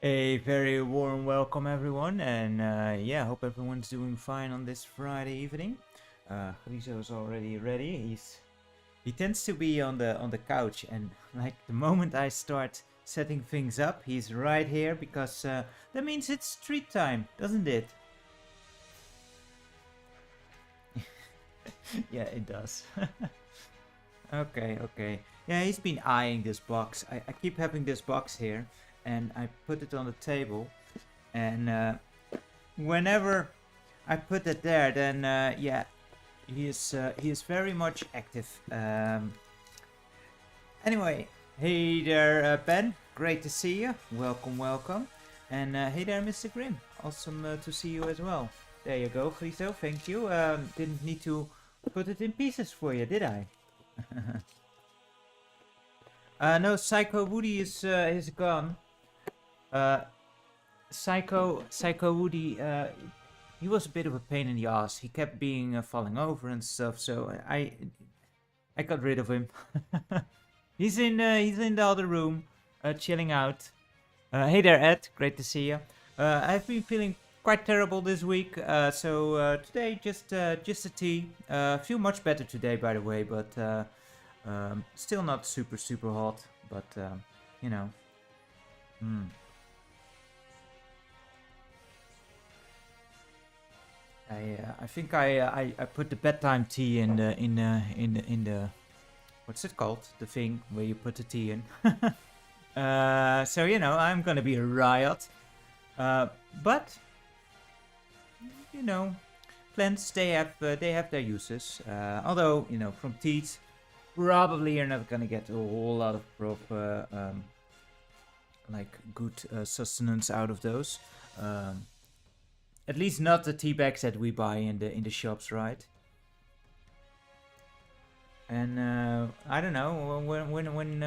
A very warm welcome, everyone, and yeah, hope everyone's doing fine on this Friday evening. Rizo is already ready. He tends to be on the couch, and like the moment I start setting things up, he's right here because that means it's treat time, doesn't it? Yeah, it does. Okay. Yeah, he's been eyeing this box. I keep having this box here, and I put it on the table, and whenever I put it there, then yeah, he is very much active. Anyway, hey there, Ben. Great to see you. Welcome. And hey there, Mr. Grimm. Awesome to see you as well. There you go, Friso. Thank you. Didn't need to put it in pieces for you, did I? No, Psycho Woody is gone. Psycho Woody, he was a bit of a pain in the ass. He kept being falling over and stuff, so I got rid of him. He's in the other room, chilling out. Hey there, Ed. Great to see you. I've been feeling quite terrible this week, so today just a tea. Feel much better today, by the way, but still not super hot. But you know. I think I put the bedtime tea in the what's it called? The thing where you put the tea in. So you know I'm gonna be a riot. But you know, plants they have their uses. Although you know from teas, probably you're not gonna get a whole lot of proper like good sustenance out of those. At least not the tea bags that we buy in the shops, right? And I don't know when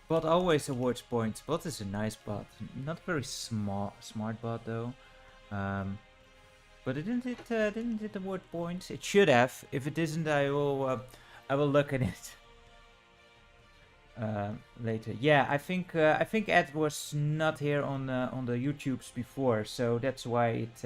bot always awards points. Bot is a nice bot, not very smart bot though. But didn't it award points? It should have. If it isn't, I will look at it later. Yeah, I think Ed was not here on the YouTubes before, so that's why it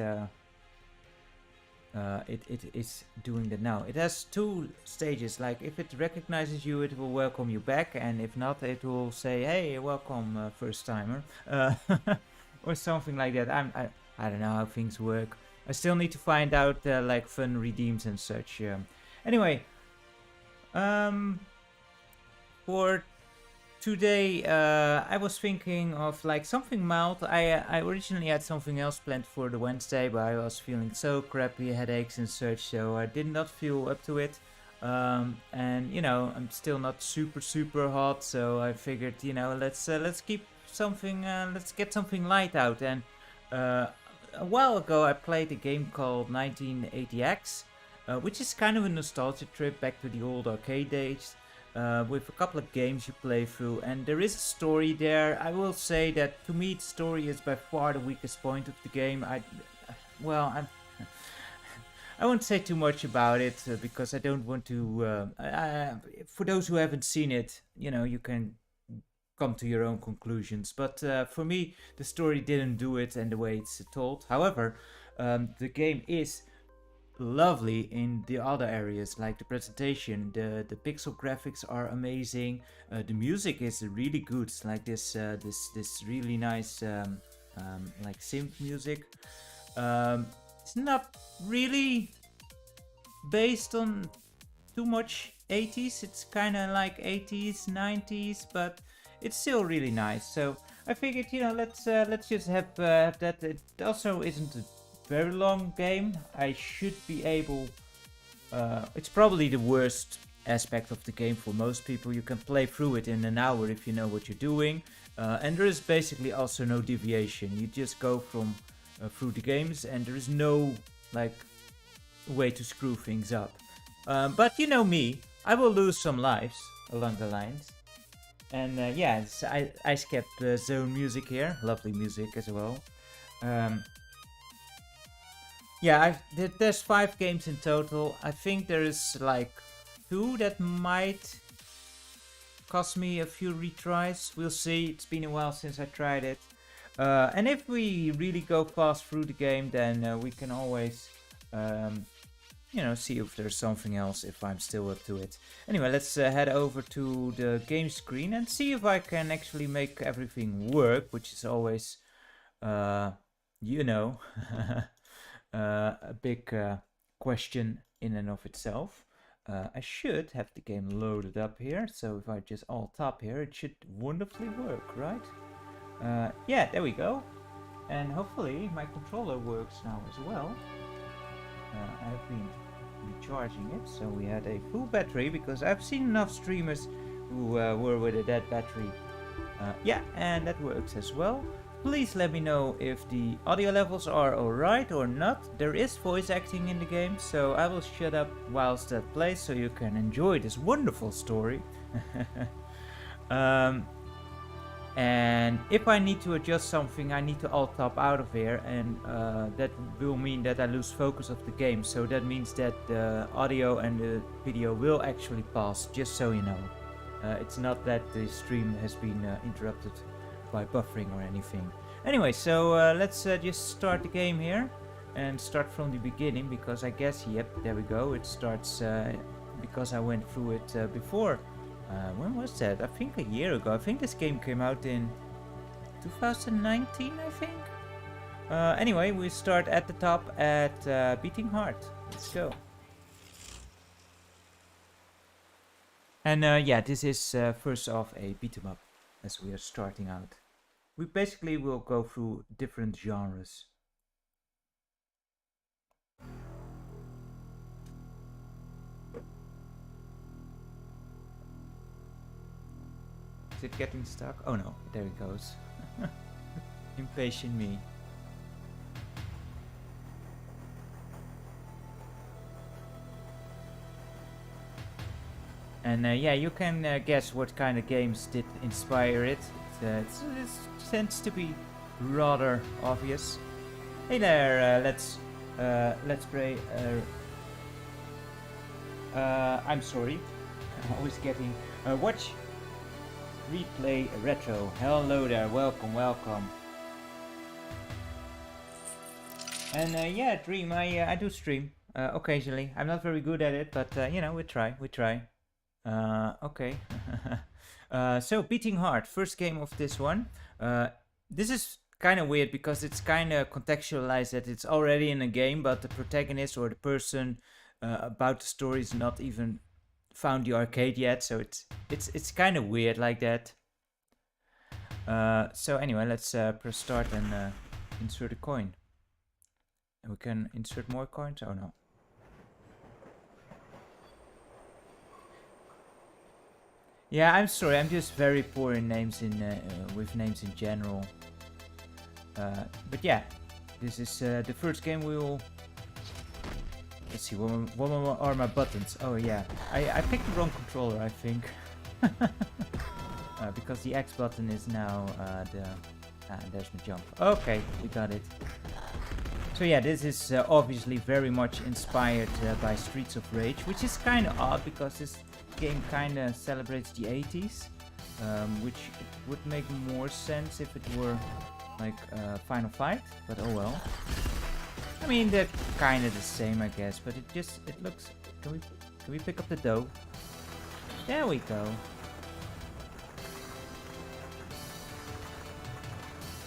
is doing that now. It has two stages. Like if it recognizes you, it will welcome you back, and if not, it will say, "Hey, welcome, first timer," or something like that. I don't know how things work. I still need to find out like fun redeems and such. Anyway, for today, I was thinking of like something mild. I originally had something else planned for the Wednesday, but I was feeling so crappy, headaches and such, so I did not feel up to it. And you know, I'm still not super hot, so I figured, you know, let's keep something, let's get something light out. And a while ago, I played a game called 1980X, which is kind of a nostalgia trip back to the old arcade days. with a couple of games you play through, and there is a story there. I will say that to me, the story is by far the weakest point of the game. I won't say too much about it because I don't want to. For those who haven't seen it, you can come to your own conclusions. But for me, the story didn't do it and the way it's told. However, the game is lovely in the other areas, like the presentation. The pixel graphics are amazing. The music is really good. It's like this really nice like synth music. It's not really based on too much 80s. It's kind of like 80s, 90s, but it's still really nice. So I figured, let's just have that. It also isn't a very long game. I should be able. It's probably the worst aspect of the game for most people. You can play through it in an hour if you know what you're doing, and there is basically also no deviation. You just go from through the games, and there is no like way to screw things up. But you know me, I will lose some lives along the lines. And yeah, it's Ice Cap Zone music here, lovely music as well. Yeah, there's 5 games in total. I think there is like 2 that might cost me a few retries. We'll see. It's been a while since I tried it. And if we really go fast through the game, then we can always, see if there's something else, if I'm still up to it. Anyway, let's head over to the game screen and see if I can actually make everything work, which is always, a big question in and of itself. I should have the game loaded up here, so if I just alt-tab here, it should wonderfully work, right? Yeah, there we go. And hopefully my controller works now as well. I've been recharging it, so we had a full battery, because I've seen enough streamers who were with a dead battery. Yeah, and that works as well. Please let me know if the audio levels are alright or not. There is voice acting in the game, so I will shut up whilst that plays so you can enjoy this wonderful story. And if I need to adjust something, I need to alt-tab out of here, and that will mean that I lose focus of the game. So that means that the audio and the video will actually pass, just so you know. It's not that the stream has been interrupted by buffering or anything. Anyway, so let's just start the game here and start from the beginning, because I guess, yep, there we go. It starts because I went through it before. When was that? I think a year ago. I think this game came out in 2019, I think. Anyway, we start at the top at Beating Heart. Let's go. And yeah, this is first off a beat 'em up as we are starting out. We basically will go through different genres. Is it getting stuck? Oh no, there it goes. Impatient me. And yeah, you can guess what kind of games did inspire it. It tends to be rather obvious. Hey there, let's play. I'm sorry, I'm always getting watch replay retro. Hello there, welcome. And yeah, Dream, I do stream occasionally. I'm not very good at it, but we try. Okay. So Beating Heart, first game of this one. This is kind of weird because it's kind of contextualized that it's already in a game, but the protagonist or the person about the story is not even found the arcade yet, so it's kind of weird like that. So anyway, let's press start and insert a coin. And we can insert more coins. Oh no. Yeah, I'm sorry. I'm just very poor in names with names in general. But yeah, this is the first game we will. Let's see. What are my buttons? Oh yeah, I picked the wrong controller, I think. because the X button is now there's my jump. Okay, we got it. So yeah, this is obviously very much inspired by Streets of Rage, which is kind of odd because this game kind of celebrates the 80s, which it would make more sense if it were like Final Fight, but oh well. I mean, they're kind of the same, I guess, but it looks. Can we pick up the dough? There we go.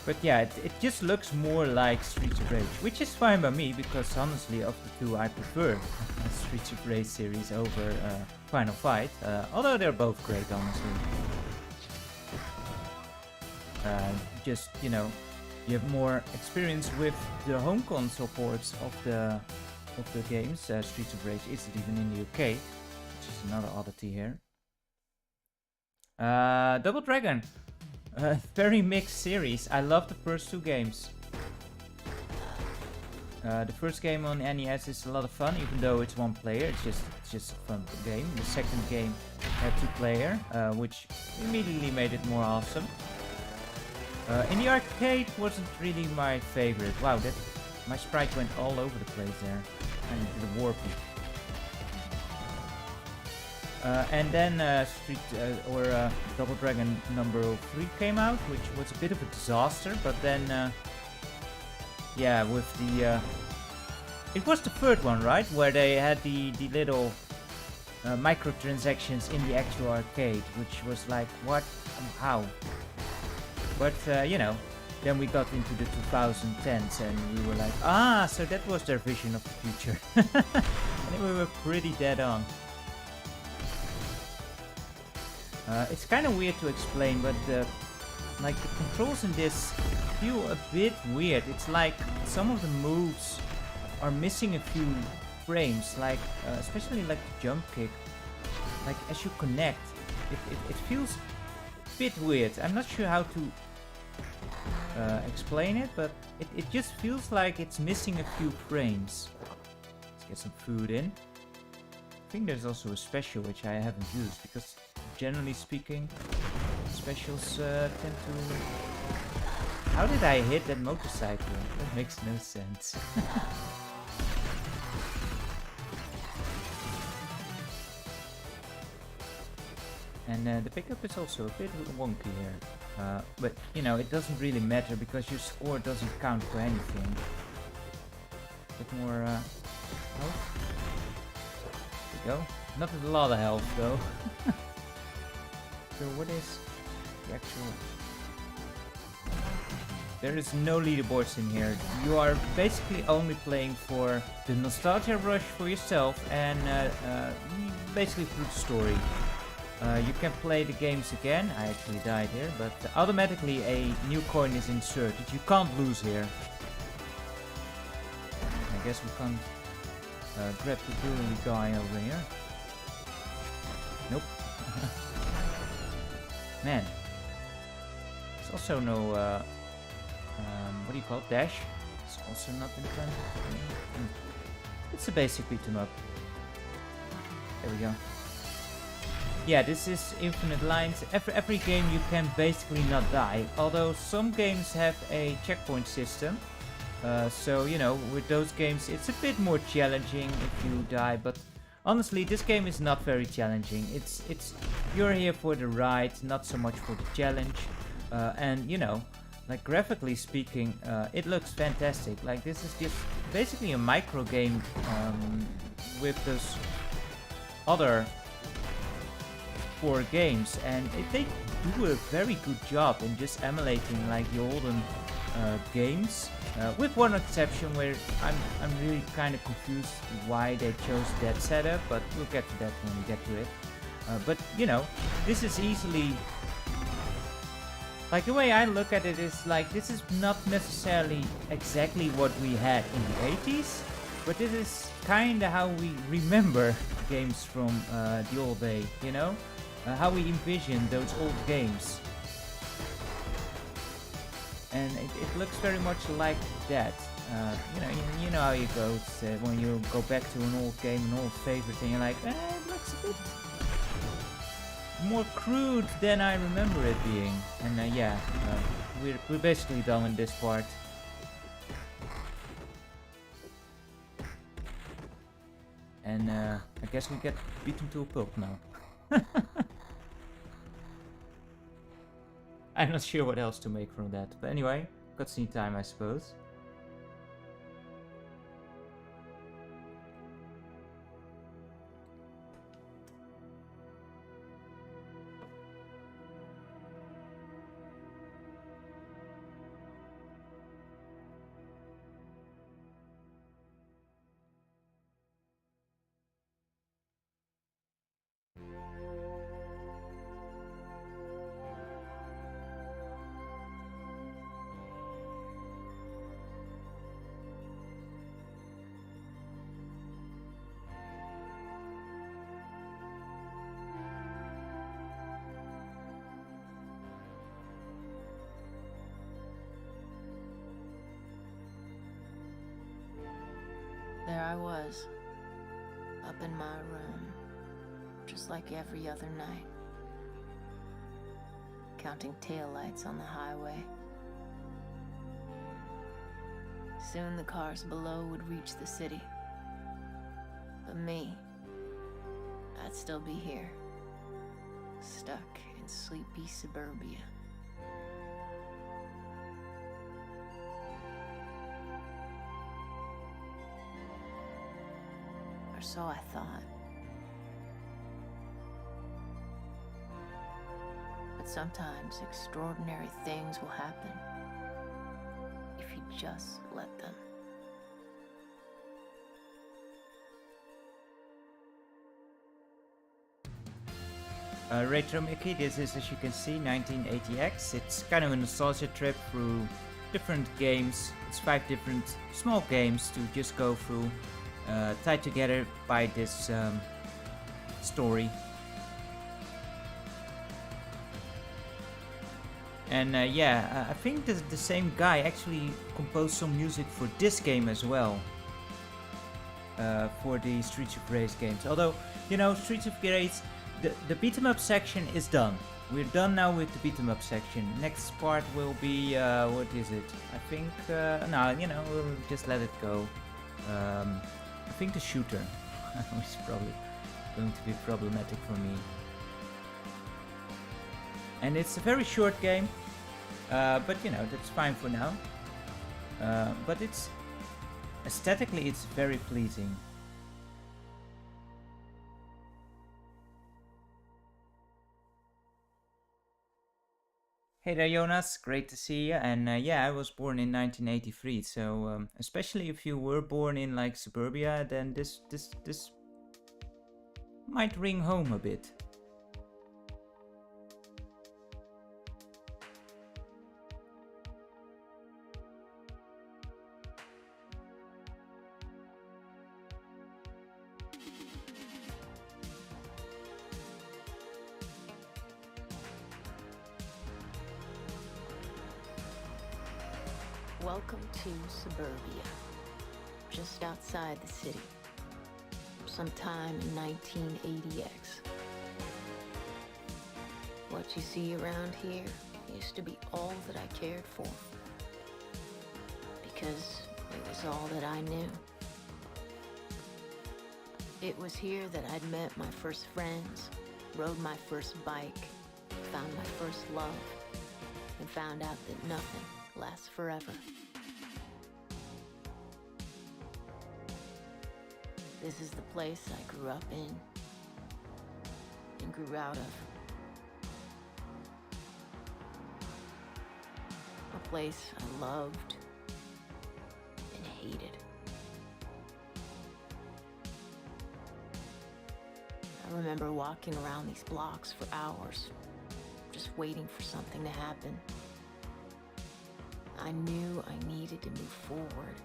But yeah, it just looks more like Streets of Rage, which is fine by me because honestly, of the two, I prefer the Streets of Rage series over Final Fight. Although they're both great, honestly. Just, you know, you have more experience with the home console ports of the games. Streets of Rage isn't even in the UK, which is another oddity here. Double Dragon. Very mixed series. I love the first two games. The first game on NES is a lot of fun, even though it's one player. It's just a fun game. The second game had 2-player, which immediately made it more awesome. In the arcade wasn't really my favorite. Wow, my sprite went all over the place there. And into the warpy. And then Double Dragon number 3 came out, which was a bit of a disaster. But then, yeah, with the it was the third one, right, where they had the little microtransactions in the actual arcade, which was like, what, how? But you know, then we got into the 2010s, and we were like, so that was their vision of the future, and we were pretty dead on. It's kind of weird to explain, but like the controls in this feel a bit weird. It's like some of the moves are missing a few frames, like especially like the jump kick. Like as you connect, it feels a bit weird. I'm not sure how to explain it, but it just feels like it's missing a few frames. Let's get some food in. I think there's also a special which I haven't used because generally speaking specials tend to... How did I hit that motorcycle? That makes no sense. And the pickup is also a bit wonky here. But you know, it doesn't really matter because your score doesn't count for anything. A bit more health. Go. Not a lot of health though. So what is the actual... There is no leaderboards in here. You are basically only playing for the nostalgia rush for yourself and basically through the story. You can play the games again. I actually died here, but automatically a new coin is inserted. You can't lose here. I guess we can't grab the jewelry guy over here. Nope. Man. There's also no, what do you call it? Dash? It's also not implemented. It's a basic beat 'em up. There we go. Yeah, this is infinite lines. Every game you can basically not die. Although some games have a checkpoint system. So, you know, with those games it's a bit more challenging if you die, but honestly this game is not very challenging. It's you're here for the ride, not so much for the challenge. And you know, like graphically speaking, it looks fantastic. Like this is just basically a micro game with those other 4 games, and they do a very good job in just emulating like the olden games. With one exception where I'm really kind of confused why they chose that setup, but we'll get to that when we get to it. But you know, this is easily... Like the way I look at it is like this is not necessarily exactly what we had in the 80s, but this is kind of how we remember games from the old day, you know? How we envision those old games. And it looks very much like that. You know how it goes when you go back to an old game, an old favorite, and you're like, it looks a bit more crude than I remember it being. And yeah, we're basically done in this part. And I guess we get beaten to a pulp now. I'm not sure what else to make from that. But anyway, cutscene time, I suppose. There I was, up in my room, just like every other night, counting taillights on the highway. Soon the cars below would reach the city. But me, I'd still be here, stuck in sleepy suburbia. Or so I thought. But sometimes extraordinary things will happen if you just let them. Retro Mickey, this is, as you can see, 1980X. It's kind of a nostalgia trip through different games. It's 5 different small games to just go through, tied together by this story. And yeah, I think the same guy actually composed some music for this game as well. For the Streets of Rage games. Although, you know, Streets of Rage, the beat 'em up section is done. We're done now with the beat 'em up section. Next part will be, what is it? I think, no, you know, we'll just let it go. I think the shooter, which is probably going to be problematic for me. And it's a very short game, but you know, that's fine for now. But it's, aesthetically, it's very pleasing. Hey there, Jonas. Great to see you. And yeah, I was born in 1983, so especially if you were born in like suburbia, then this might ring home a bit. Welcome to suburbia, just outside the city, sometime in 1980X. What you see around here used to be all that I cared for, because it was all that I knew. It was here that I'd met my first friends, rode my first bike, found my first love, and found out that nothing lasts forever. This is the place I grew up in and grew out of. A place I loved and hated. I remember walking around these blocks for hours, just waiting for something to happen. I knew I needed to move forward,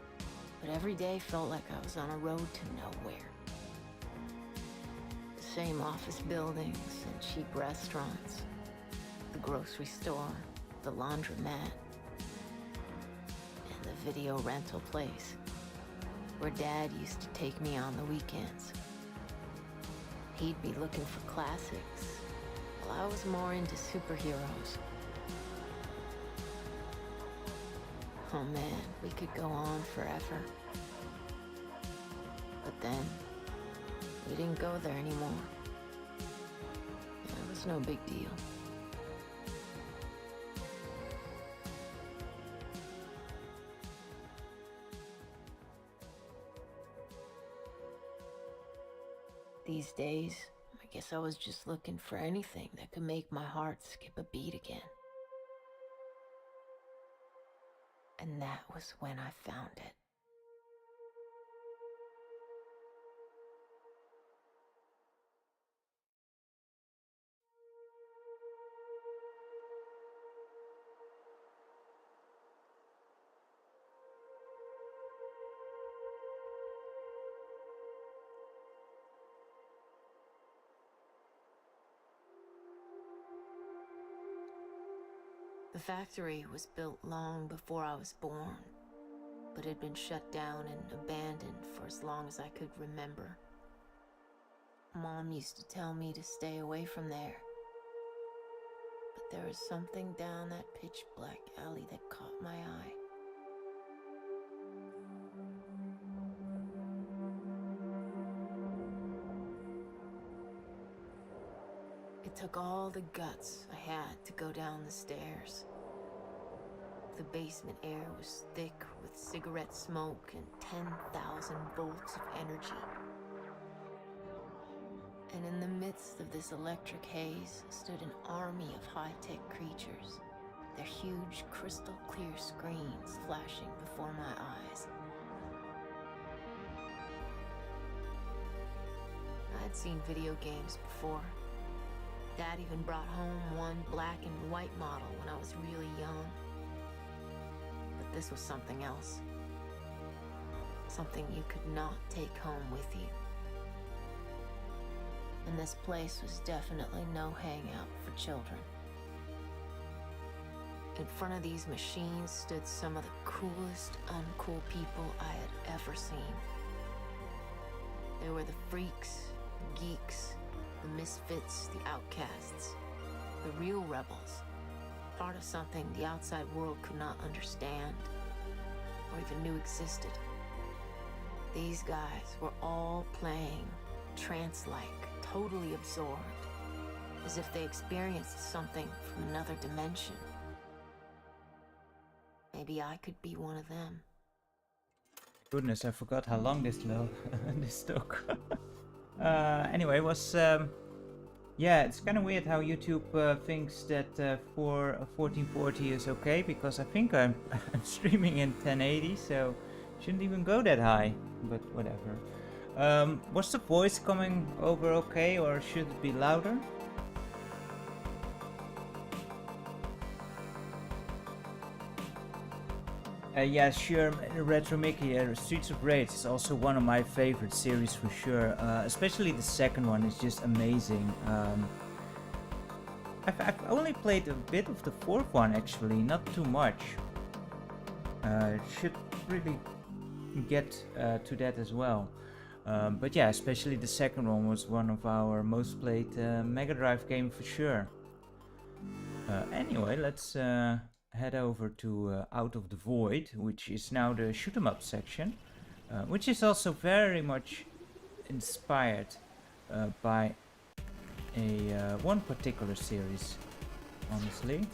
but every day felt like I was on a road to nowhere. The same office buildings and cheap restaurants, the grocery store, the laundromat, and the video rental place, where Dad used to take me on the weekends. He'd be looking for classics, while I was more into superheroes. Oh man, we could go on forever. But then, we didn't go there anymore. It was no big deal. These days, I guess I was just looking for anything that could make my heart skip a beat again. And that was when I found it. The factory was built long before I was born, but had been shut down and abandoned for as long as I could remember. Mom used to tell me to stay away from there, but there was something down that pitch black alley that caught my eye. It took all the guts I had to go down the stairs. The basement air was thick with cigarette smoke and 10,000 volts of energy. And in the midst of this electric haze stood an army of high-tech creatures, their huge crystal clear screens flashing before my eyes. I'd seen video games before. Dad even brought home one black and white model when I was really young. But this was something else. Something you could not take home with you. And this place was definitely no hangout for children. In front of these machines stood some of the coolest, uncool people I had ever seen. They were the freaks, the geeks, the misfits, the outcasts, the real rebels, part of something the outside world could not understand or even knew existed. These guys were all playing trance-like, totally absorbed, as if they experienced something from another dimension. Maybe I could be one of them. Goodness, I forgot how long this this took. Anyway, it was yeah, it's kind of weird how YouTube thinks that 1440 is okay, because I think I'm streaming in 1080, so shouldn't even go that high, but whatever. Was the voice coming over okay, or should it be louder? Yeah, sure, Retro Mickey, Streets of Rage is also one of my favorite series for sure, especially the second one is just amazing. I've only played a bit of the fourth one actually, not too much. Should really get to that as well. But yeah, especially the second one was one of our most played Mega Drive game for sure. Anyway, let's head over to Out of the Void, which is now the shoot 'em up section, which is also very much inspired by a one particular series, honestly.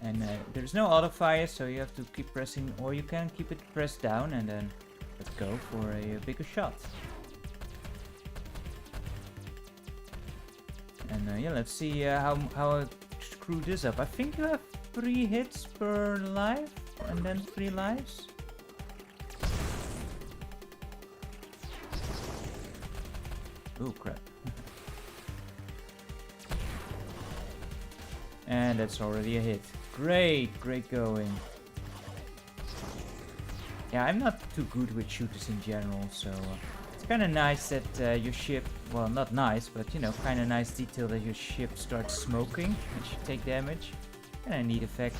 And there's no auto fire, so you have to keep pressing, or you can keep it pressed down and then let's go for a bigger shot. And yeah, let's see how I screw this up. I think you have 3 hits per life and then 3 lives. Oh crap. And that's already a hit. Great going. Yeah, I'm not too good with shooters in general, so it's kind of nice that your ship, well, not nice, but you know, kind of nice detail that your ship starts smoking and you take damage. Kind of neat effect.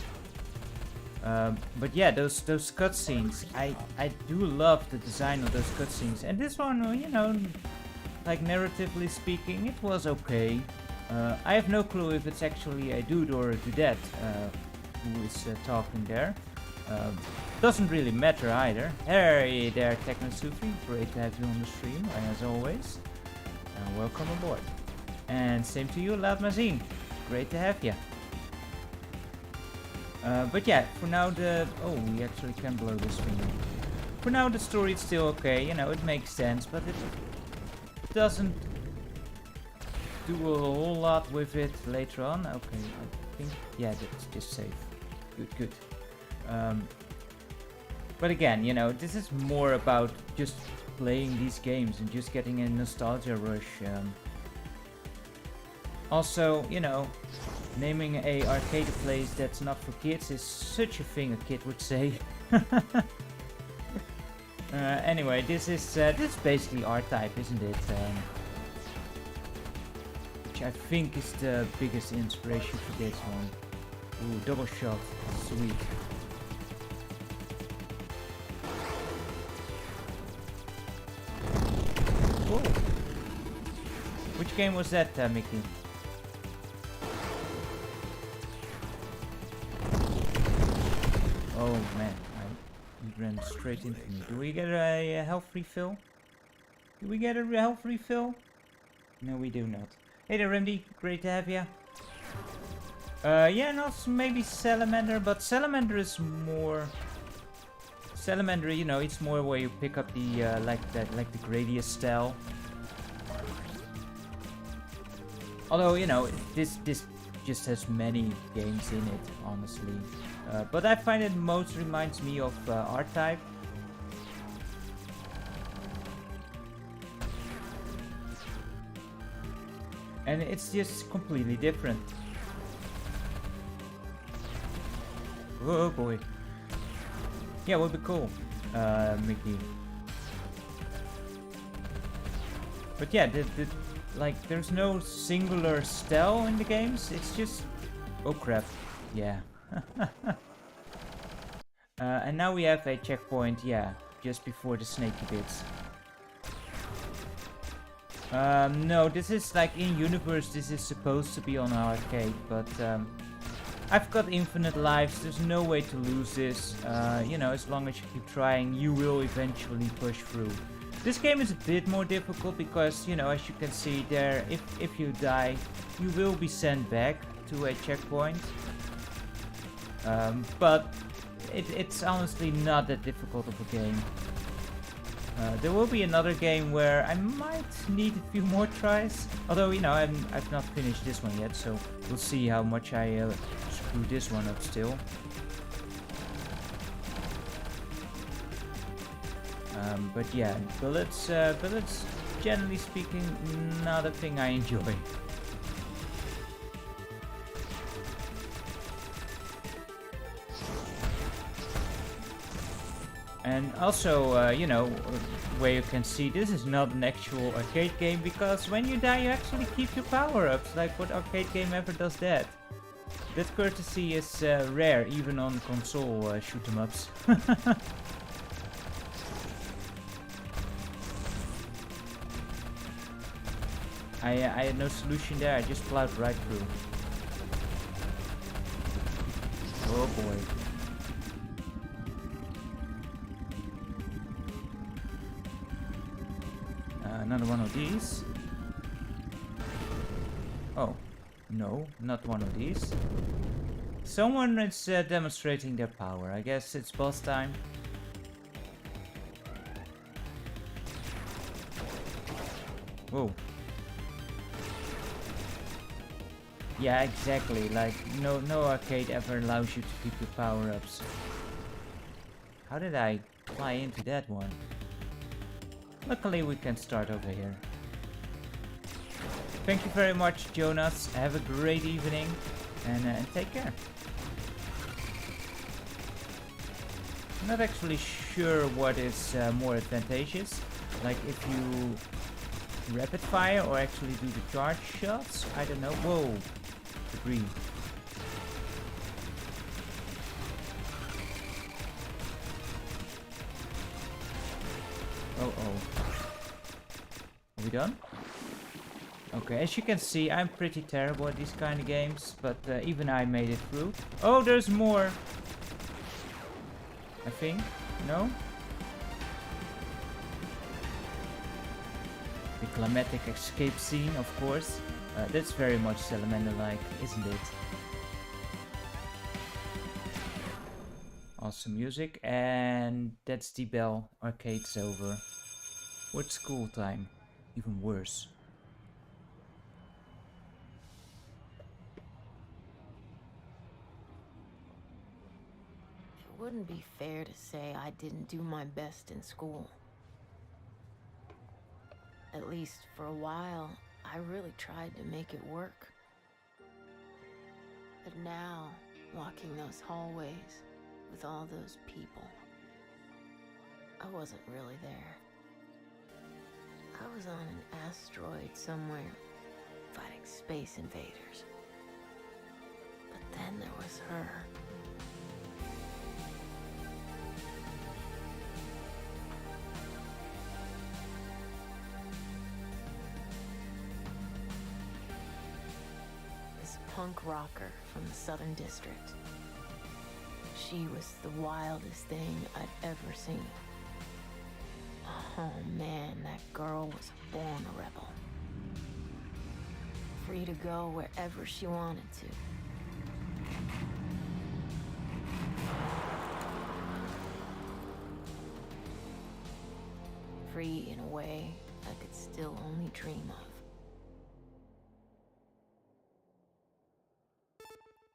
But yeah, those cutscenes, I do love the design of those cutscenes, and this one, you know, like narratively speaking, it was okay. I have no clue if it's actually a dude or a dudette who is talking there. Doesn't really matter either. Hey there, TechnoSufi. Great to have you on the stream, as always. Welcome aboard. And same to you, Loud Mazine. Great to have you. But yeah, for now we actually can blow this thing. For now the story is still okay, you know, it makes sense, but it doesn't do a whole lot with it later on. Okay, I think, yeah, that's just safe. Good. But again, you know, this is more about just playing these games and just getting a nostalgia rush. Also, you know, naming a arcade place that's not for kids is such a thing a kid would say. Anyway, this is basically R-Type, isn't it? Which I think is the biggest inspiration for this one. Ooh, double shot, sweet. Whoa. Which game was that, Mickey? Oh man, he ran straight into me. Do we get a health refill? Do we get a health refill? No, we do not. Hey there, Remedy. Great to have you. Yeah, not maybe Salamander, but Salamander is more... Salamander, you know, it's more where you pick up the, like the Gradius style. Although, you know, this just has many games in it, honestly. But I find it most reminds me of R-Type. And it's just completely different. Oh boy. Yeah, would be cool, Mickey. But yeah, like there's no singular style in the games. It's just, oh crap, yeah. And now we have a checkpoint, yeah, just before the snaky bits. No, this is like in universe. This is supposed to be on arcade, but I've got infinite lives. There's no way to lose this. You know, as long as you keep trying, you will eventually push through. This game is a bit more difficult because, you know, as you can see there, if you die, you will be sent back to a checkpoint. But it's honestly not that difficult of a game. There will be another game where I might need a few more tries. Although, you know, I've not finished this one yet, so we'll see how much I screw this one up still. But yeah, bullets, generally speaking, not a thing I enjoy. And also, you know, where you can see this is not an actual arcade game, because when you die you actually keep your power-ups. Like, what arcade game ever does that? That courtesy is rare, even on console shoot-em-ups. I had no solution there, I just plowed right through. Oh boy. Another one of these. Oh, no, not one of these. Someone is demonstrating their power. I guess it's boss time. Whoa. Yeah, exactly. Like, no arcade ever allows you to keep your power-ups. How did I fly into that one? Luckily, we can start over here. Thank you very much, Jonas. Have a great evening, and take care. I'm not actually sure what is more advantageous. Like, if you rapid fire or actually do the charge shots. I don't know. Whoa. Debris. Oh. Are we done? Okay, as you can see, I'm pretty terrible at these kind of games, but even I made it through. Oh, there's more! I think. No? The climatic escape scene, of course. That's very much Salamander-like, isn't it? Awesome music, and that's the bell. Arcade's over. What's school time? Even worse. It wouldn't be fair to say I didn't do my best in school. At least for a while, I really tried to make it work. But now, walking those hallways with all those people, I wasn't really there. I was on an asteroid somewhere, fighting space invaders. But then there was her. This punk rocker from the Southern District. She was the wildest thing I'd ever seen. Oh man, that girl was born a rebel. Free to go wherever she wanted to. Free in a way I could still only dream of.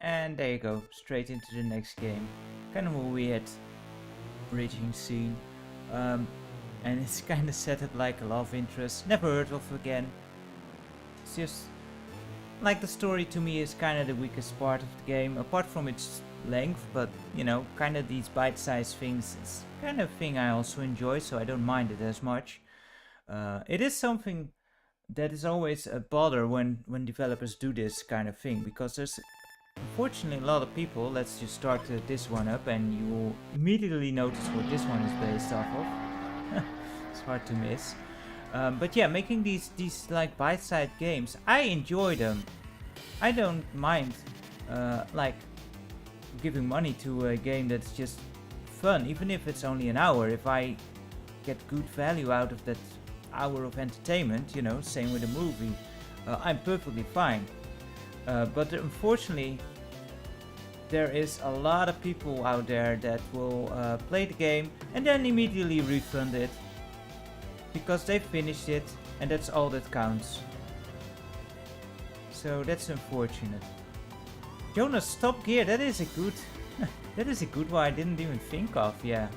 And there you go, straight into the next game. Kind of a weird bridging scene. And it's kind of set up like a love interest. Never heard of again. It's just like the story to me is kind of the weakest part of the game, apart from its length. But you know, kind of these bite-sized things. It's kind of thing I also enjoy, so I don't mind it as much. It is something that is always a bother when developers do this kind of thing, because there's unfortunately a lot of people. Let's just start this one up, and you will immediately notice what this one is based off of. It's hard to miss. But yeah, making these like bite-sized games, I enjoy them. I don't mind like giving money to a game that's just fun, even if it's only an hour. If I get good value out of that hour of entertainment, you know, same with a movie, I'm perfectly fine. But unfortunately, there is a lot of people out there that will play the game and then immediately refund it because they finished it, and that's all that counts. So that's unfortunate. Jonas, Top Gear, that is a good that is a good one I didn't even think of. Yeah,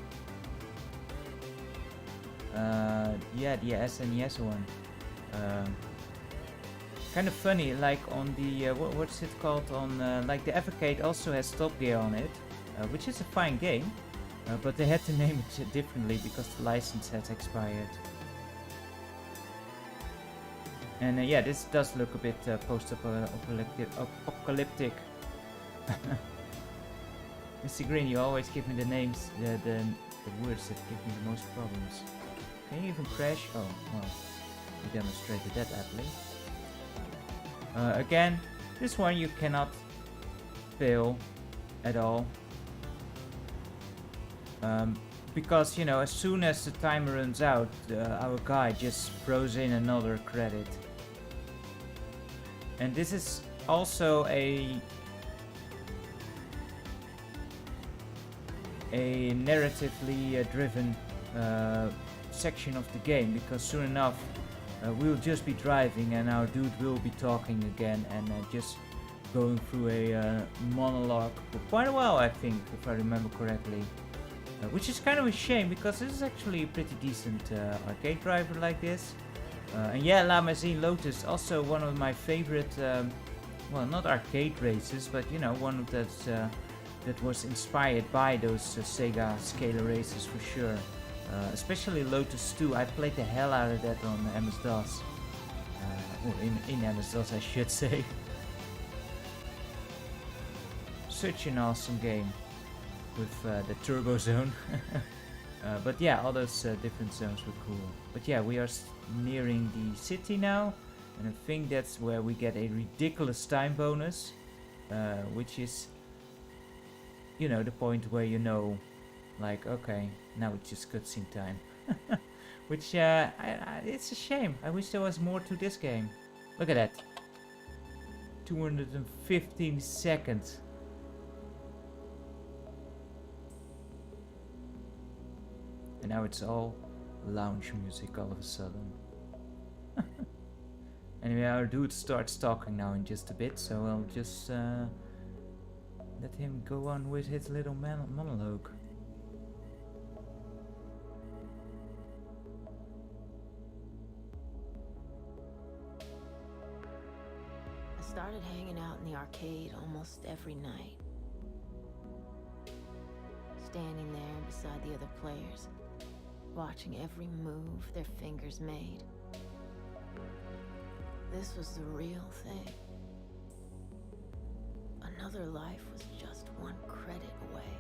yeah, the SNES one. Kind of funny, like on the what's it called, on like the Evercade also has Top Gear on it, which is a fine game, but they had to name it differently because the license had expired. And yeah, this does look a bit post-apocalyptic. Mr. Green, you always give me the names, the words that give me the most problems. Can you even crash? Oh, well, you demonstrated that aptly. Again, this one you cannot fail at all. Because, you know, as soon as the timer runs out, our guy just throws in another credit. And this is also a narratively driven section of the game, because soon enough we'll just be driving and our dude will be talking again and just going through a monologue for quite a while, I think, if I remember correctly. Which is kind of a shame, because this is actually a pretty decent arcade driver like this. And yeah, La Mazine Lotus, also one of my favorite, well, not arcade races, but you know, one of those that was inspired by those Sega Scalar races for sure. Especially Lotus 2, I played the hell out of that on MS-DOS. Or in MS-DOS, I should say. Such an awesome game with the Turbo Zone. But yeah, all those different zones were cool. But yeah, we are nearing the city now. And I think that's where we get a ridiculous time bonus, which is, you know, the point where you know, like, okay, now it's just cutscene time. Which, it's a shame. I wish there was more to this game. Look at that. 215 seconds. And now it's all lounge music all of a sudden. Anyway, our dude starts talking now in just a bit, so I'll just let him go on with his little monologue. I started hanging out in the arcade almost every night. Standing there beside the other players, watching every move their fingers made. This was the real thing. Another life was just one credit away.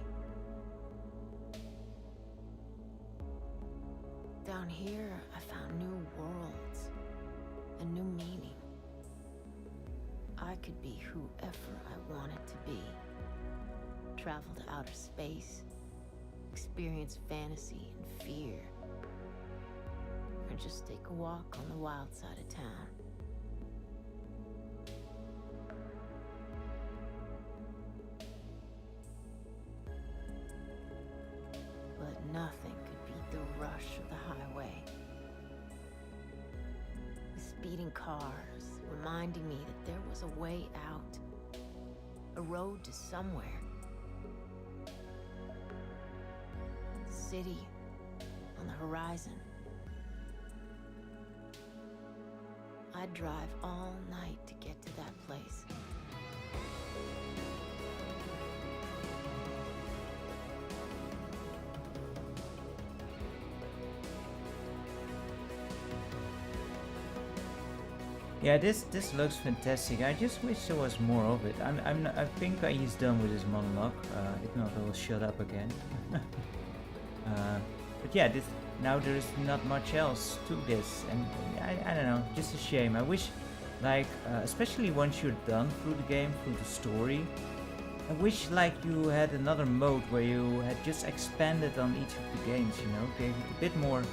Down here, I found new worlds and new meaning. I could be whoever I wanted to be. Travel to outer space, experience fantasy and fear, or just take a walk on the wild side of town. But nothing could beat the rush of the highway. The speeding cars reminding me that there was a way out, a road to somewhere. The city on the horizon. I'd drive all night to get to that place. Yeah, this looks fantastic. I just wish there was more of it. I think he's done with his monologue. If not, I will shut up again. But yeah, now there is not much else to this, and I don't know, just a shame. I wish, like, especially once you're done through the game, through the story, I wish like you had another mode where you had just expanded on each of the games, you know, gave it a bit more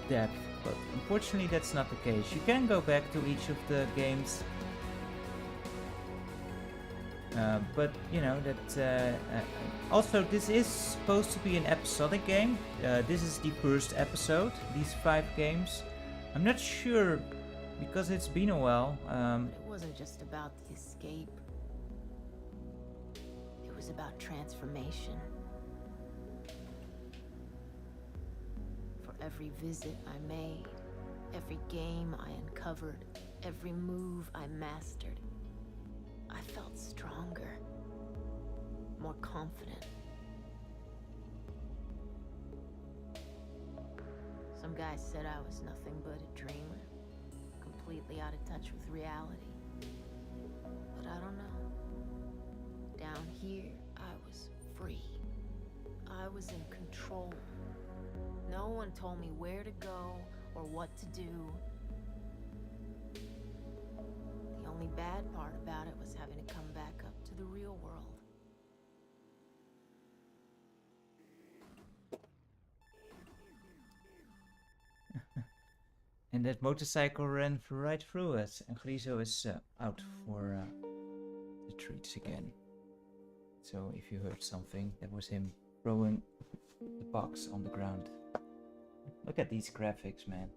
depth. But unfortunately that's not the case. You can go back to each of the games, but you know that also this is supposed to be an episodic game. This is the first episode, these 5 games. I'm not sure because it's been a while. It wasn't just about the escape. It was about transformation. Every visit I made, every game I uncovered, every move I mastered, I felt stronger, more confident. Some guys said I was nothing but a dreamer, completely out of touch with reality. But I don't know. Down here, I was free. I was in control. No one told me where to go or what to do. The only bad part about it was having to come back up to the real world. And that motorcycle ran right through us, and Grizo is out for the treats again. So if you heard something, that was him throwing the box on the ground. Look at these graphics, man.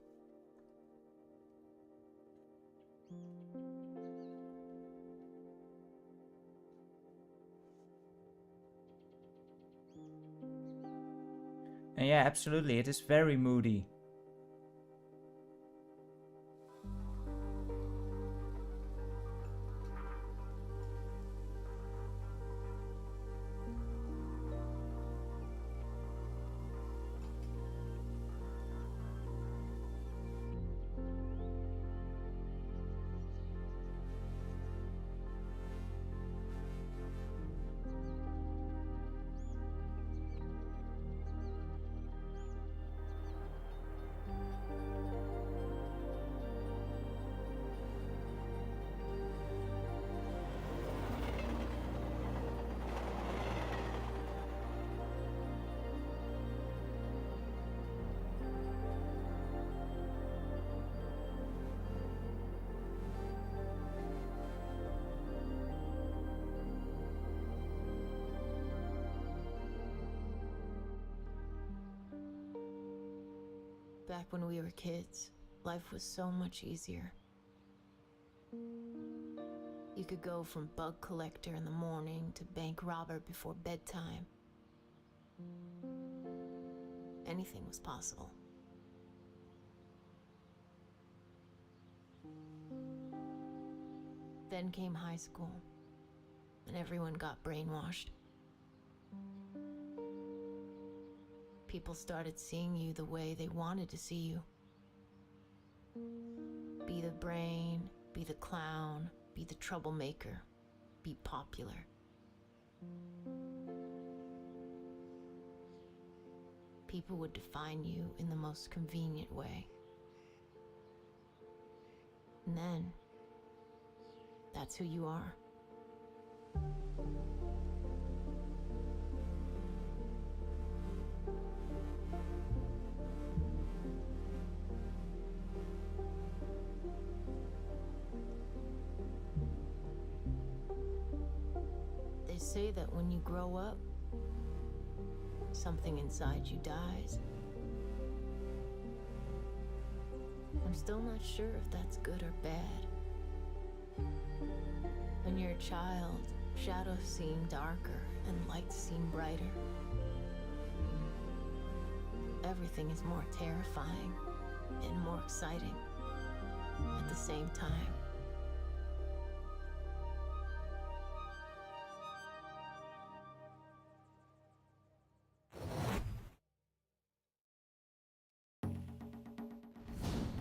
And yeah, absolutely, it is very moody. Back when we were kids, life was so much easier. You could go from bug collector in the morning to bank robber before bedtime. Anything was possible. Then came high school, and everyone got brainwashed. People started seeing you the way they wanted to see you. Be the brain, be the clown, be the troublemaker, be popular. People would define you in the most convenient way. And then, that's who you are. They say that when you grow up, something inside you dies. I'm still not sure if that's good or bad. When you're a child, shadows seem darker and lights seem brighter. Everything is more terrifying and more exciting at the same time.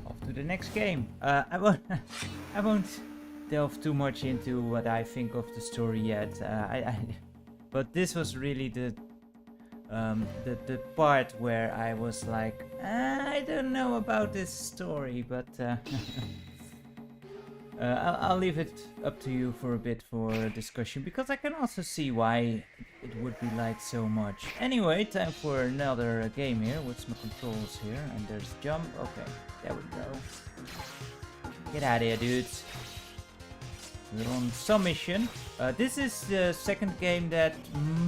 Off to the next game. I won't delve too much into what I think of the story yet. But this was really the part where I was like, I don't know about this story, but I'll leave it up to you for a bit for discussion, because I can also see why it would be liked so much. Anyway, time for another game here. What's my controls here? And there's jump. Okay, there we go. Get out of here, dudes. We're on some mission. This is the second game that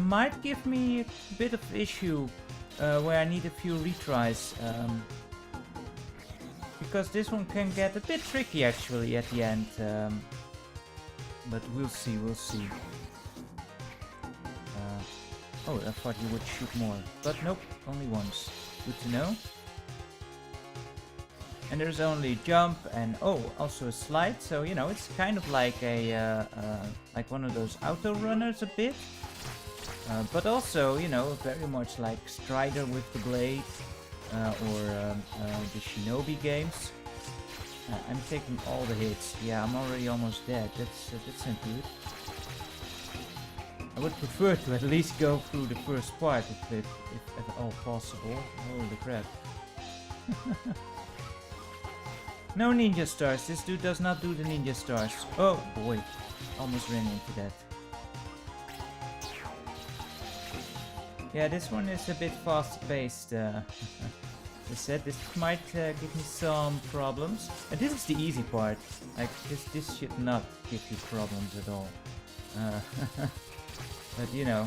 might give me a bit of issue where I need a few retries. Because this one can get a bit tricky actually at the end. But we'll see, we'll see. Oh, I thought you would shoot more. But nope, only once. Good to know. And there's only jump and also a slide, so you know it's kind of like a like one of those auto runners a bit, but also you know very much like Strider with the blade or the Shinobi games. I'm taking all the hits. Yeah, I'm already almost dead. That's not good. I would prefer to at least go through the first part if at all possible. Holy crap. No ninja stars. This dude does not do the ninja stars. Oh boy, almost ran into that. Yeah, this one is a bit fast-paced. I said this might give me some problems. And this is the easy part. Like this should not give you problems at all. But you know,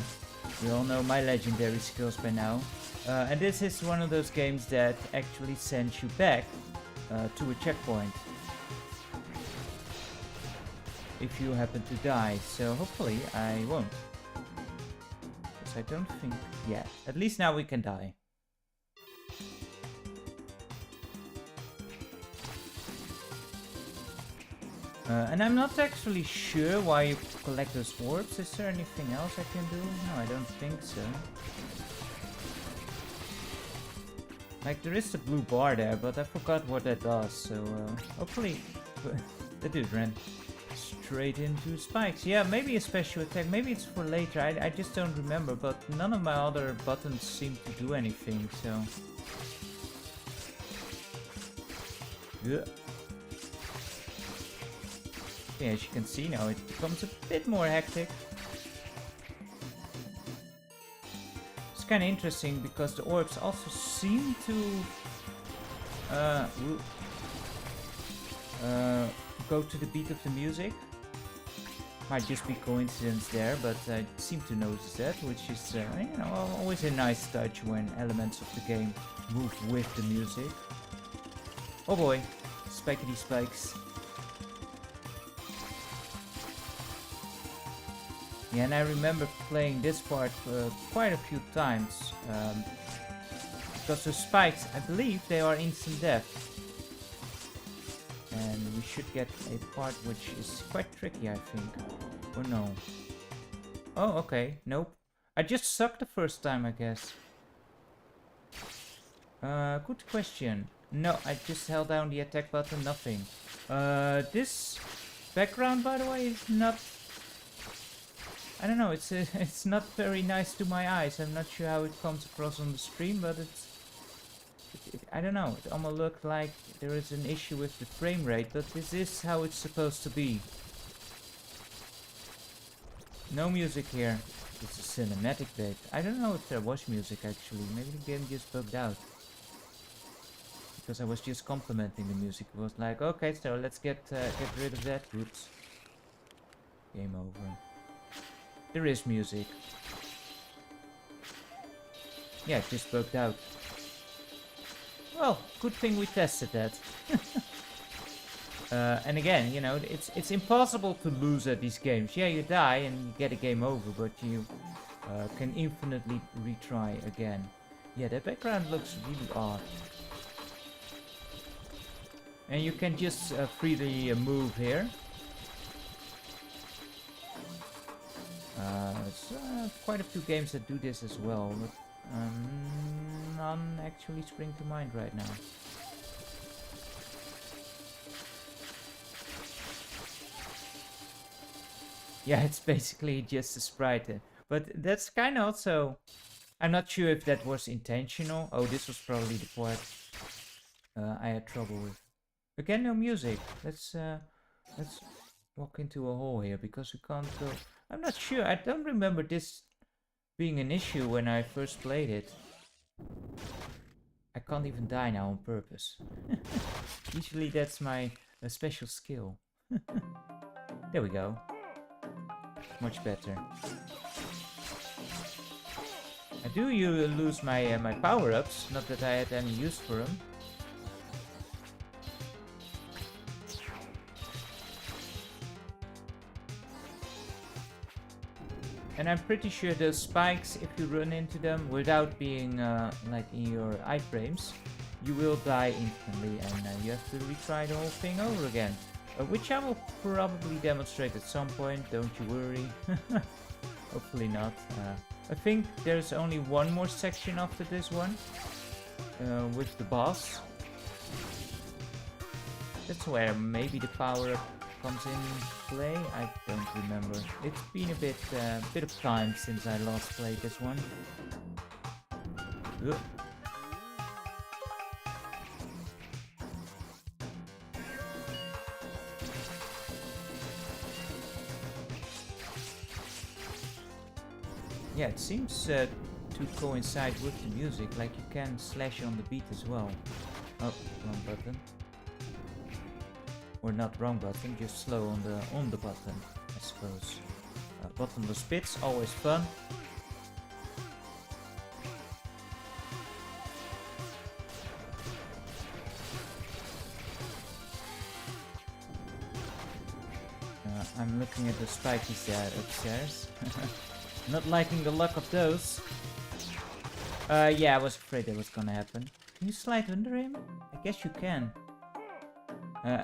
we all know my legendary skills by now. And this is one of those games that actually sends you back to a checkpoint if you happen to die, so hopefully I won't, because I don't think yet. At least now we can die. And I'm not actually sure why you collect those orbs. Is there anything else I can do? No, I don't think so. Like, there is the blue bar there, but I forgot what that does, so hopefully... The dude ran straight into spikes. Yeah, maybe a special attack, maybe it's for later, I just don't remember, but none of my other buttons seem to do anything, so... Yeah. Yeah, as you can see now, it becomes a bit more hectic. Kind of interesting because the orbs also seem to go to the beat of the music. Might just be coincidence there, but I seem to notice that, which is you know, always a nice touch when elements of the game move with the music. Oh boy, spikety spikes. Yeah, and I remember playing this part quite a few times. Because the spikes, I believe they are instant death. And we should get a part which is quite tricky, I think. Or no? Oh, okay. Nope. I just sucked the first time, I guess. Good question. No, I just held down the attack button, nothing. This background, by the way, is not... I don't know, it's not very nice to my eyes. I'm not sure how it comes across on the stream, but I don't know, it almost looked like there is an issue with the frame rate, but this is how it's supposed to be. No music here. It's a cinematic bit. I don't know if there was music actually. Maybe the game just bugged out. Because I was just complimenting the music. It was like, okay, so let's get rid of that. Oops. Game over. There is music. Yeah, it just bugged out. Well, good thing we tested that. And again, you know, it's impossible to lose at these games. Yeah, you die and you get a game over, but you can infinitely retry again. Yeah, the background looks really odd. And you can just freely move here. There's quite a few games that do this as well, but none actually spring to mind right now. Yeah, it's basically just a sprite. But that's kind of also... I'm not sure if that was intentional. Oh, this was probably the part I had trouble with. Again, no music. Let's walk into a hole here because we can't go... I'm not sure. I don't remember this being an issue when I first played it. I can't even die now on purpose. Usually that's my special skill. There we go. Much better. I do lose my my power-ups, not that I had any use for them. And I'm pretty sure those spikes, if you run into them without being like in your iframes, you will die instantly and you have to retry the whole thing over again. Which I will probably demonstrate at some point, don't you worry. Hopefully not. I think there's only one more section after this one, with the boss. That's where maybe the power-up comes in play. I don't remember. It's been a bit of time since I last played this one. Ugh. Yeah, it seems to coincide with the music, like you can slash on the beat as well. Oh, wrong button. Or not wrong button, just slow on the button, I suppose. Bottomless pits, always fun. I'm looking at the spikies there upstairs. Not liking the luck of those. Yeah, I was afraid that was gonna happen. Can you slide under him? I guess you can.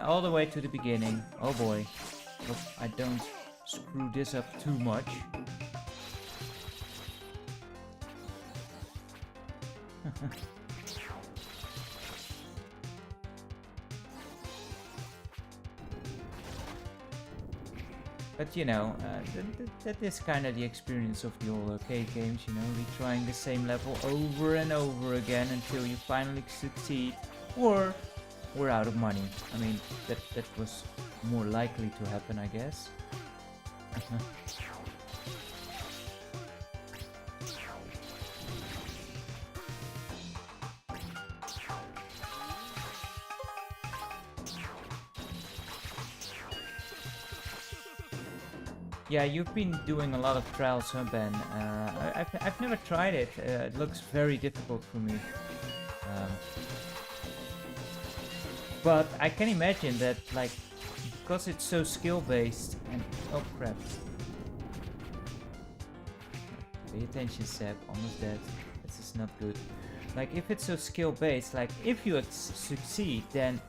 All the way to the beginning. Oh boy. Hope I don't screw this up too much. But you know, that is kind of the experience of the old arcade games, you know, retrying the same level over and over again until you finally succeed, or we're out of money. I mean, that was more likely to happen, I guess. Yeah, you've been doing a lot of trials, huh, Ben? I've never tried it. It looks very difficult for me. But I can imagine that, like, because it's so skill based and oh crap. Pay attention, Seb. Almost dead. This is not good. Like, if it's so skill based, like if you succeed, then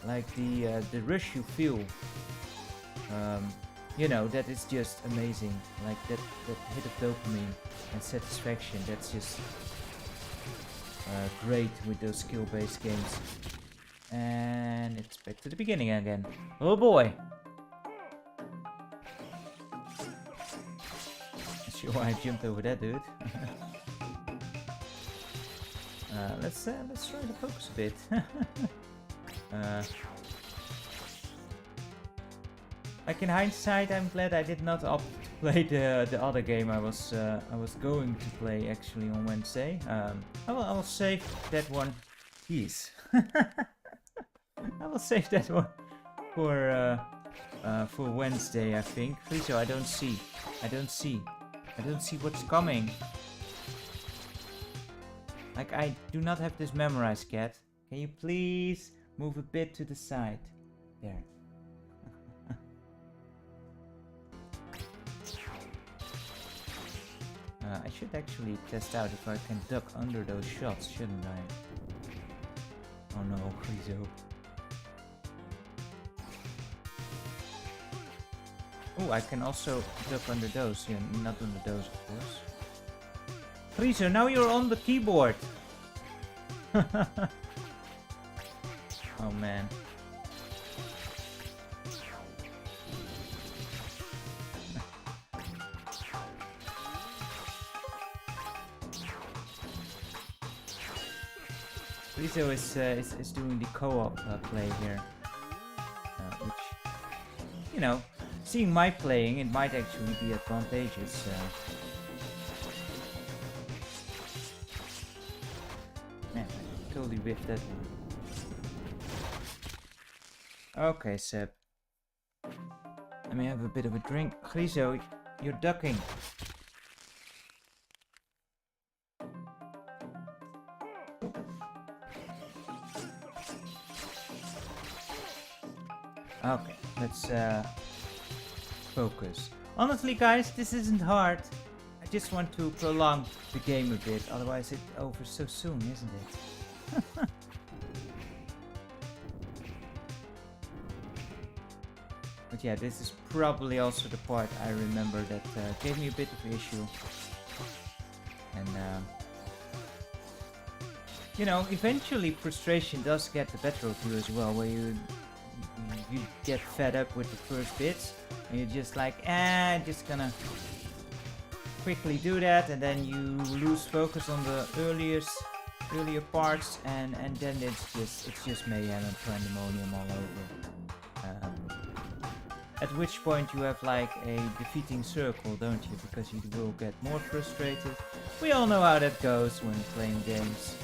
like the rush you feel, you know, that is just amazing. Like that hit of dopamine and satisfaction. That's just great with those skill based games. And it's back to the beginning again. Oh boy. Not sure why I jumped over that dude. Let's try to focus a bit. Like in hindsight, I'm glad I did not opt to play the other game I was going to play actually on Wednesday. I will save that one. Jeez. I will save that one for Wednesday, I think. Friso, I don't see what's coming. Like, I do not have this memorized, cat. Can you please move a bit to the side? There. I should actually test out if I can duck under those shots, shouldn't I? Oh no, Friso. Oh, I can also duck under those. Yeah, not under those, of course. Friso, now you're on the keyboard. Oh man. Friso is doing the co-op play here, which, you know, seeing my playing, it might actually be advantageous. Man, I totally whiffed that one. Okay, Seb. Let me have a bit of a drink. Friso, you're ducking. Okay, let's focus. Honestly, guys, this isn't hard. I just want to prolong the game a bit, otherwise it's over so soon, isn't it? But yeah, this is probably also the part I remember that gave me a bit of issue. And you know, eventually frustration does get the better of you as well, where you get fed up with the first bits and you're just like, just gonna quickly do that, and then you lose focus on the earlier parts, and then it's just mayhem and pandemonium all over. At which point you have like a defeating circle, don't you? Because you will get more frustrated. We all know how that goes when playing games,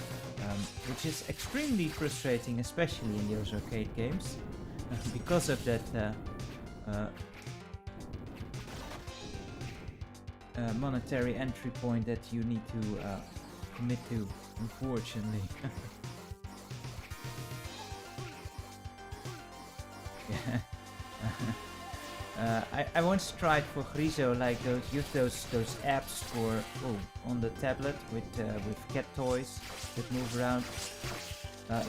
which is extremely frustrating, especially in those arcade games. Because of that monetary entry point that you need to commit to, unfortunately. Yeah. I once tried for Friso, like use those apps for on the tablet with cat toys that move around.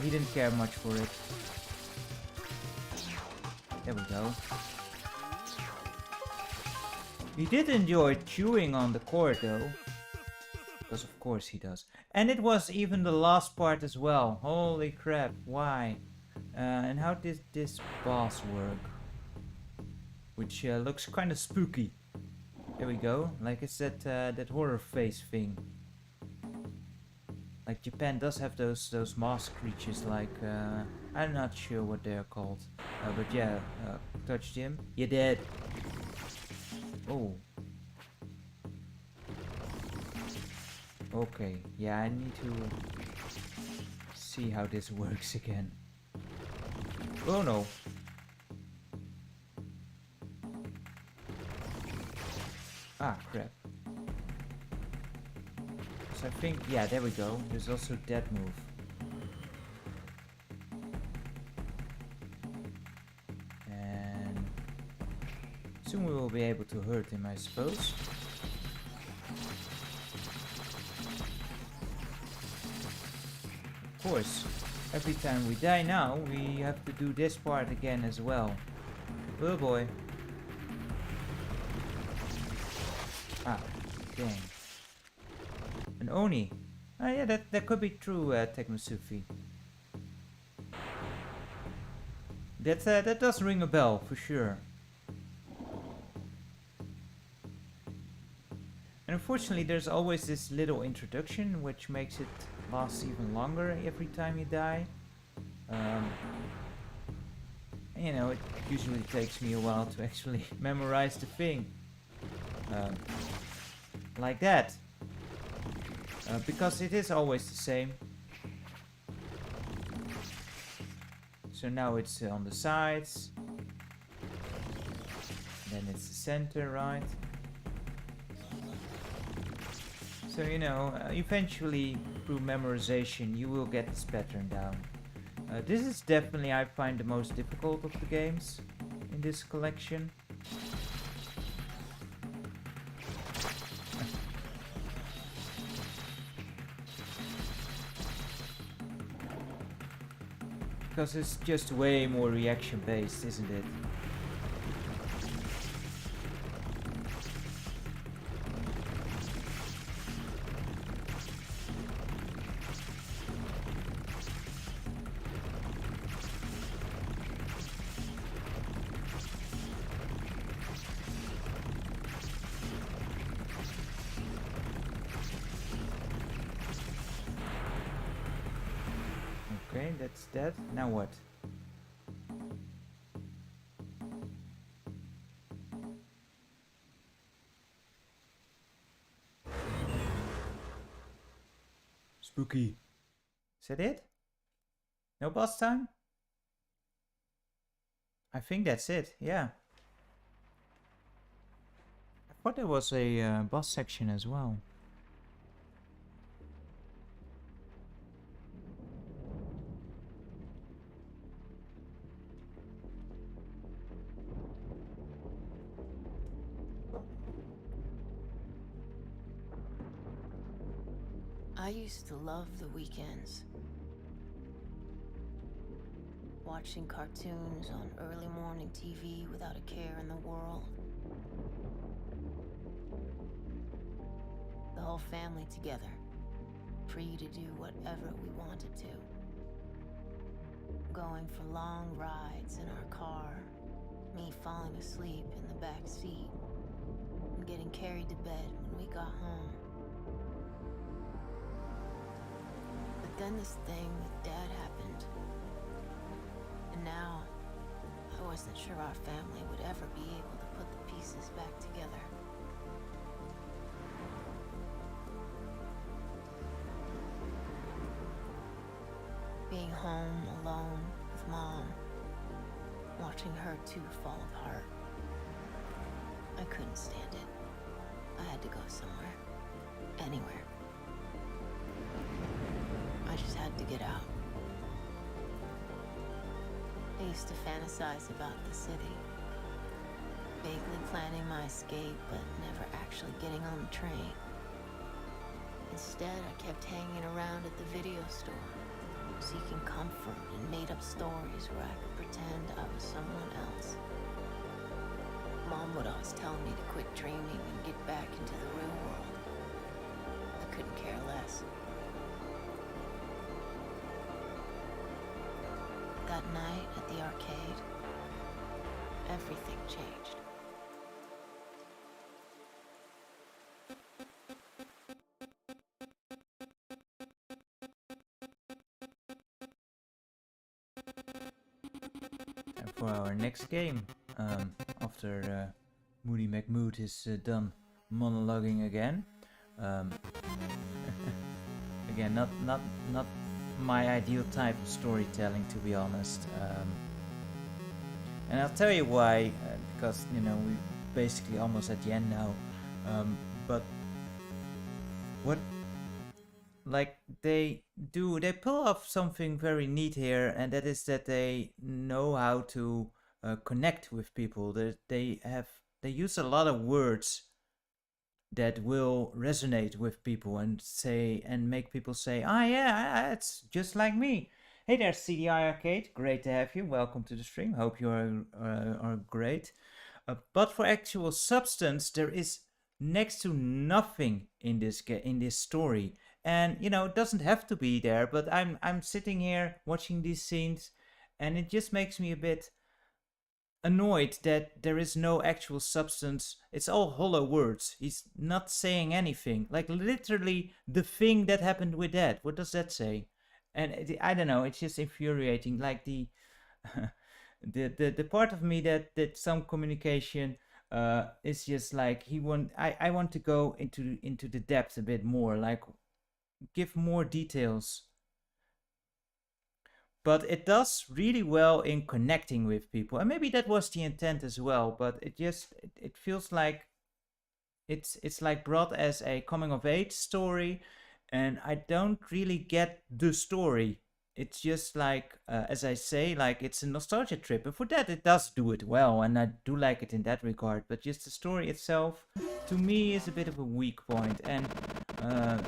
He didn't care much for it. There we go. He did enjoy chewing on the cord though. Because of course he does. And it was even the last part as well. Holy crap, why? And how did this boss work? Which looks kind of spooky. There we go. Like I said, that horror face thing. Like Japan does have those mask creatures, like I'm not sure what they're called, but yeah, touched him. You're dead. Oh. Okay. Yeah, I need to see how this works again. Oh no. Ah, crap. So I think, yeah, there we go. There's also that move. will be able to hurt him, I suppose. Of course, every time we die now, we have to do this part again as well. Oh boy. Ah, dang. An Oni. Oh yeah, that could be true, Technosufi. That does ring a bell, for sure. And unfortunately, there's always this little introduction, which makes it last even longer every time you die. You know, it usually takes me a while to actually memorize the thing. Like that. Because it is always the same. So now it's on the sides. Then it's the center, right? So, you know, eventually through memorization you will get this pattern down. This is definitely, I find, the most difficult of the games in this collection. Because it's just way more reaction based, isn't it? Okay, that's that. Now what? Spooky. Is that it? No boss time? I think that's it, yeah. I thought there was a boss section as well. I used to love the weekends. Watching cartoons on early morning TV without a care in the world. The whole family together, free to do whatever we wanted to. Going for long rides in our car, me falling asleep in the back seat, and getting carried to bed when we got home. But then this thing with Dad happened. And now, I wasn't sure our family would ever be able to put the pieces back together. Being home alone with Mom, watching her too fall apart. I couldn't stand it. I had to go somewhere. Anywhere. I just had to get out. I used to fantasize about the city, vaguely planning my escape, but never actually getting on the train. Instead, I kept hanging around at the video store, seeking comfort in made-up stories where I could pretend I was someone else. Mom would always tell me to quit dreaming and get back into the real world. I couldn't care less. That night at the arcade, everything changed. And for our next game, after Moody McMood is done monologuing again, again, not my ideal type of storytelling, to be honest. And I'll tell you why, because, you know, we're basically almost at the end now. But what, like, they pull off something very neat here, and that is that they know how to connect with people. They they use a lot of words that will resonate with people and make people say, "Ah, yeah, it's just like me." Hey there, CDI Arcade. Great to have you. Welcome to the stream. Hope you are great. But for actual substance, there is next to nothing in this story, and you know, it doesn't have to be there. But I'm sitting here watching these scenes, and it just makes me a bit annoyed that there is no actual substance. It's all hollow words. He's not saying anything. Like literally the thing that happened with that. What does that say? And I don't know. It's just infuriating. Like the the part of me that some communication is just like I want to go into the depth a bit more. Like give more details. But it does really well in connecting with people, and maybe that was the intent as well. But it feels like it's like brought as a coming of age story, and I don't really get the story. It's just like as I say, like it's a nostalgia trip, and for that it does do it well, and I do like it in that regard. But just the story itself, to me, is a bit of a weak point. And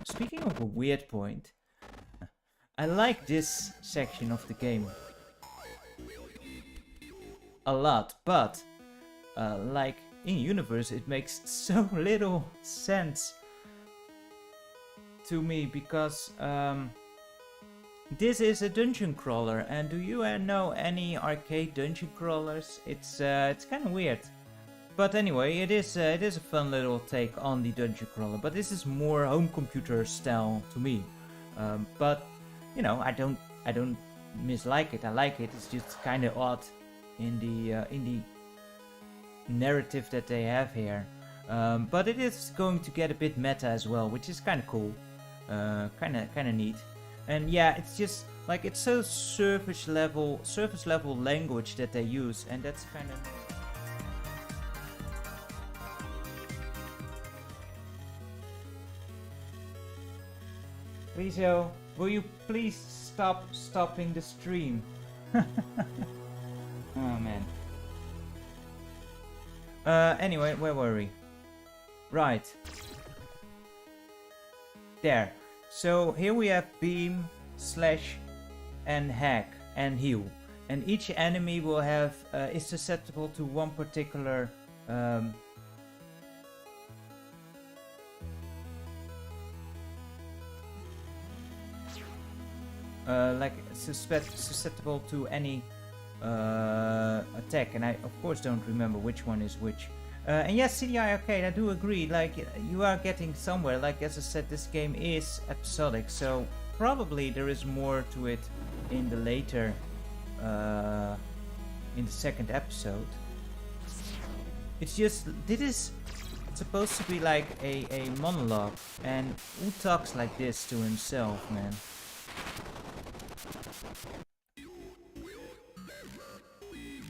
speaking of a weird point, I like this section of the game a lot, but like in universe it makes so little sense to me, because this is a dungeon crawler, and do you know any arcade dungeon crawlers? It's kind of weird. But anyway, it is a fun little take on the dungeon crawler, but this is more home computer style to me. But you know, I don't mislike it. I like it. It's just kind of odd in the narrative that they have here. But it is going to get a bit meta as well, which is kind of cool, kind of neat. And yeah, it's just like it's so surface level language that they use, and that's kind of. Rizzo, will you please stop stopping the stream? Oh man. Anyway, where were we? Right. There. So here we have beam, slash, and hack, and heal. And each enemy will have is susceptible to one particular like susceptible to any attack, and I of course don't remember which one is which. And yes, CDI Arcade, I do agree, like you are getting somewhere. Like as I said, this game is episodic, so probably there is more to it in the later in the second episode. It's just this is supposed to be like a monologue, and who talks like this to himself, man?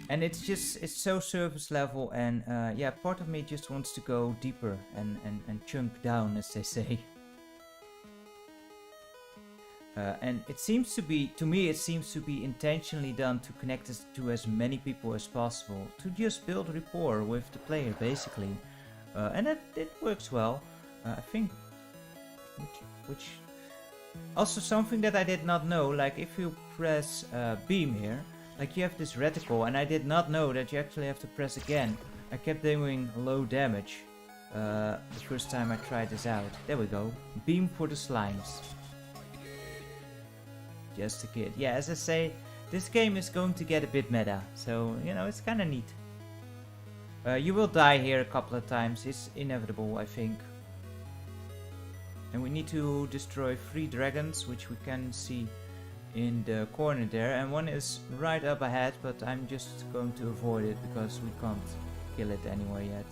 And it's so surface level, and yeah, part of me just wants to go deeper and chunk down, as they say. And it seems to be, to me, it seems to be intentionally done to connect us to as many people as possible, to just build rapport with the player, basically. And it works well, I think. Which also something that I did not know, like if you press beam here, like you have this reticle, and I did not know that you actually have to press again. I kept doing low damage the first time I tried this out. There we go. Beam for the slimes. Just a kid. Yeah, as I say, this game is going to get a bit meta, so you know, it's kind of neat. You will die here a couple of times. It's inevitable, I think. And we need to destroy 3 dragons, which we can see in the corner there, and one is right up ahead, but I'm just going to avoid it because we can't kill it anyway yet.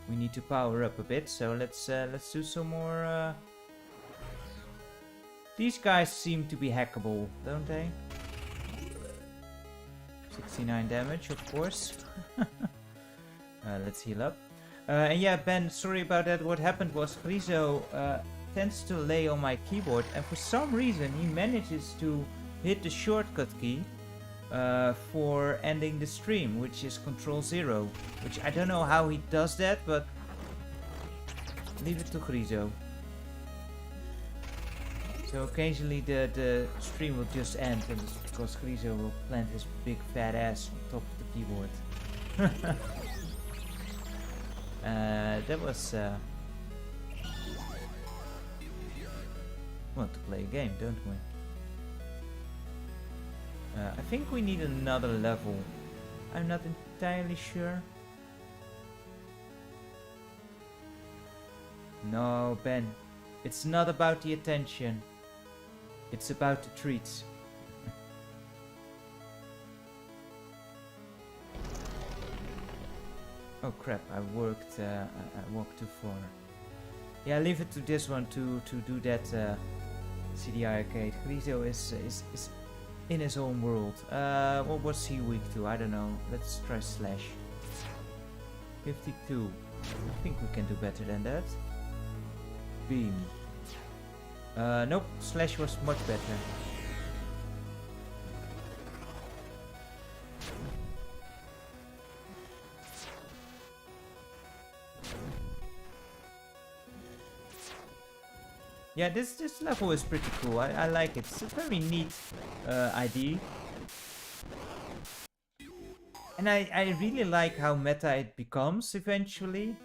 We need to power up a bit, so let's do some more. These guys seem to be hackable, don't they? 69 damage, of course. Let's heal up. And yeah, Ben, sorry about that. What happened was Rizzo tends to lay on my keyboard, and for some reason he manages to hit the shortcut key for ending the stream, which is Control 0. Which I don't know how he does that, but leave it to Grizo. So occasionally the stream will just end, and it's because Grizo will plant his big fat ass on top of the keyboard. That was... we want to play a game, don't we? I think we need another level. I'm not entirely sure. No, Ben. It's not about the attention. It's about the treats. Oh crap, I walked too far. Yeah, leave it to this one to do that CDI arcade. Grizo is in his own world. What was he weak to? I don't know. Let's try Slash. 52. I think we can do better than that. Beam. Nope, Slash was much better. Yeah, this level is pretty cool. I like it. It's a very neat ID. And I really like how meta it becomes eventually.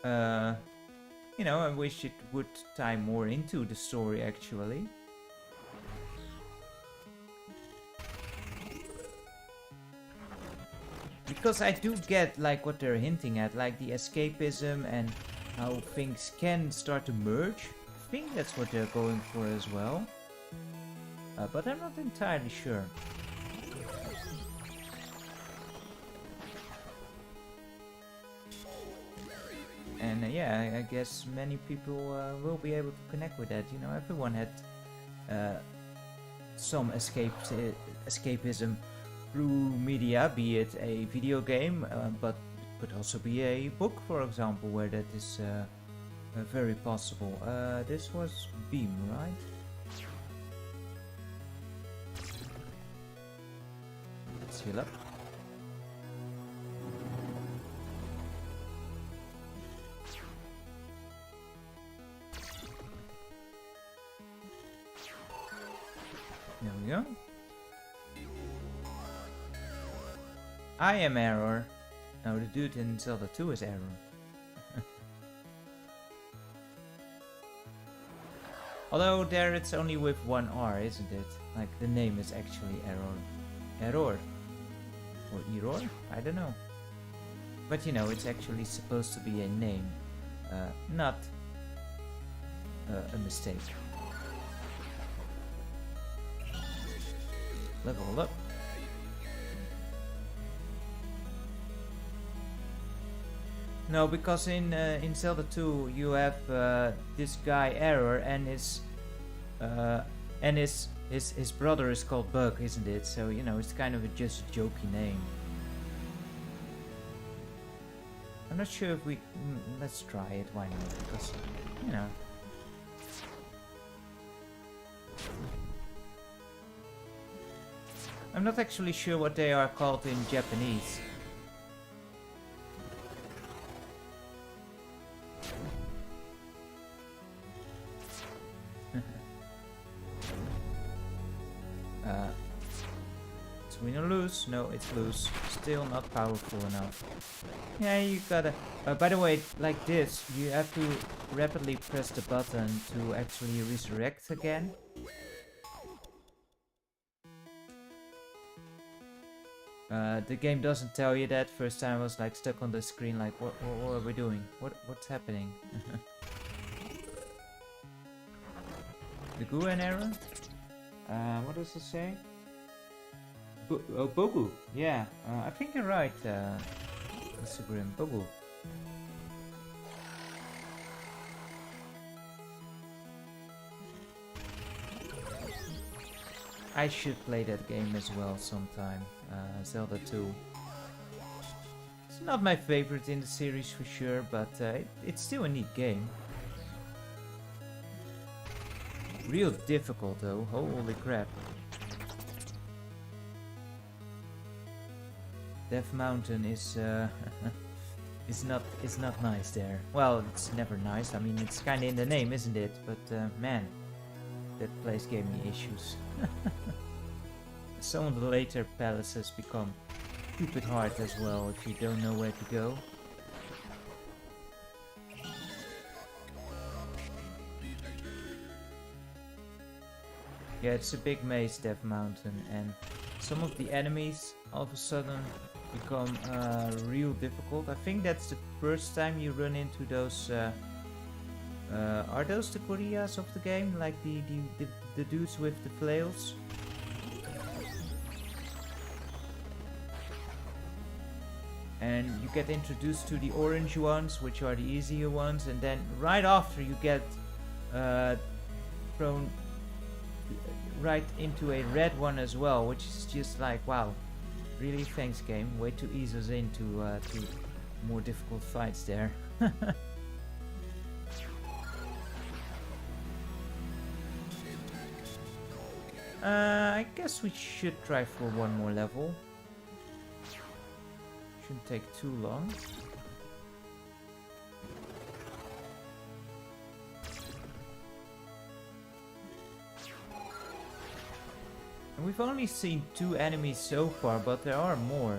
You know, I wish it would tie more into the story actually. Because I do get like what they're hinting at, like the escapism and how things can start to merge. I think that's what they're going for as well. But I'm not entirely sure. And yeah, I guess many people will be able to connect with that. You know, everyone had some escapism through media, be it a video game, but it could also be a book, for example, where that is very possible. This was Beam, right? Let's heal up. There we go. I am Error. No, the dude in Zelda 2 is Error. Although there it's only with one R, isn't it? Like the name is actually Error. Error. Or Error? I don't know. But you know, it's actually supposed to be a name. Not a mistake. Level up. No, because in Zelda 2 you have this guy Error and his brother is called Bug, isn't it? So you know it's kind of just a jokey name. I'm not sure if we let's try it. Why not? Because you know. I'm not actually sure what they are called in Japanese. It's win or lose? No, it's lose. Still not powerful enough. Yeah, you gotta... by the way, like this, you have to rapidly press the button to actually resurrect again. The game doesn't tell you that. First time I was like stuck on the screen like what are we doing? What's happening? The Guen error? What does it say? Bogu. Yeah, I think you're right, Mr. Grim. Bogu. I should play that game as well sometime. Zelda 2. It's not my favorite in the series for sure, but it's still a neat game. Real difficult though, holy crap. Death Mountain is is not nice there. Well, it's never nice. I mean, it's kind of in the name, isn't it? But man, that place gave me issues. Some of the later palaces become stupid hard as well if you don't know where to go. Yeah, it's a big maze, Death Mountain, and some of the enemies all of a sudden become real difficult. I think that's the first time you run into those. Are those the Koreas of the game, like the dudes with the flails? And you get introduced to the orange ones, which are the easier ones, and then right after you get thrown right into a red one as well, which is just like, wow, really, thanks game, way to ease us into to more difficult fights there. I guess we should try for one more level. Shouldn't take too long. And we've only seen 2 enemies so far, but there are more.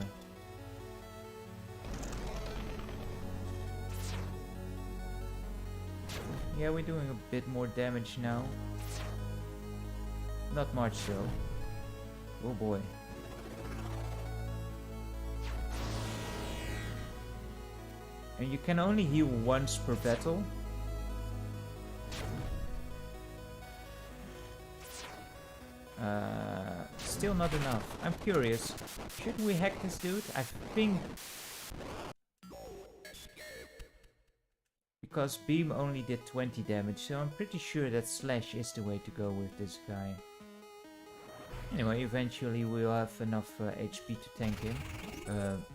Yeah, we're doing a bit more damage now. Not much though. Oh boy. And you can only heal once per battle. Still not enough. I'm curious. Should we hack this dude? I think... Because Beam only did 20 damage, so I'm pretty sure that Slash is the way to go with this guy. Anyway, eventually we'll have enough HP to tank him.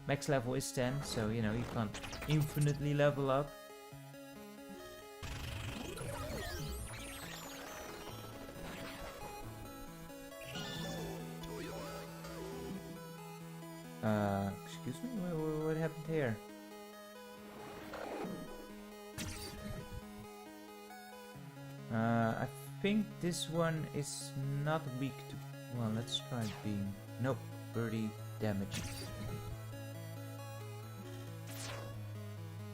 Max level is 10, so you know, you can't infinitely level up. Excuse me, what happened here? I think this one is not weak to... Well, let's try Beam. Nope, 30 damage.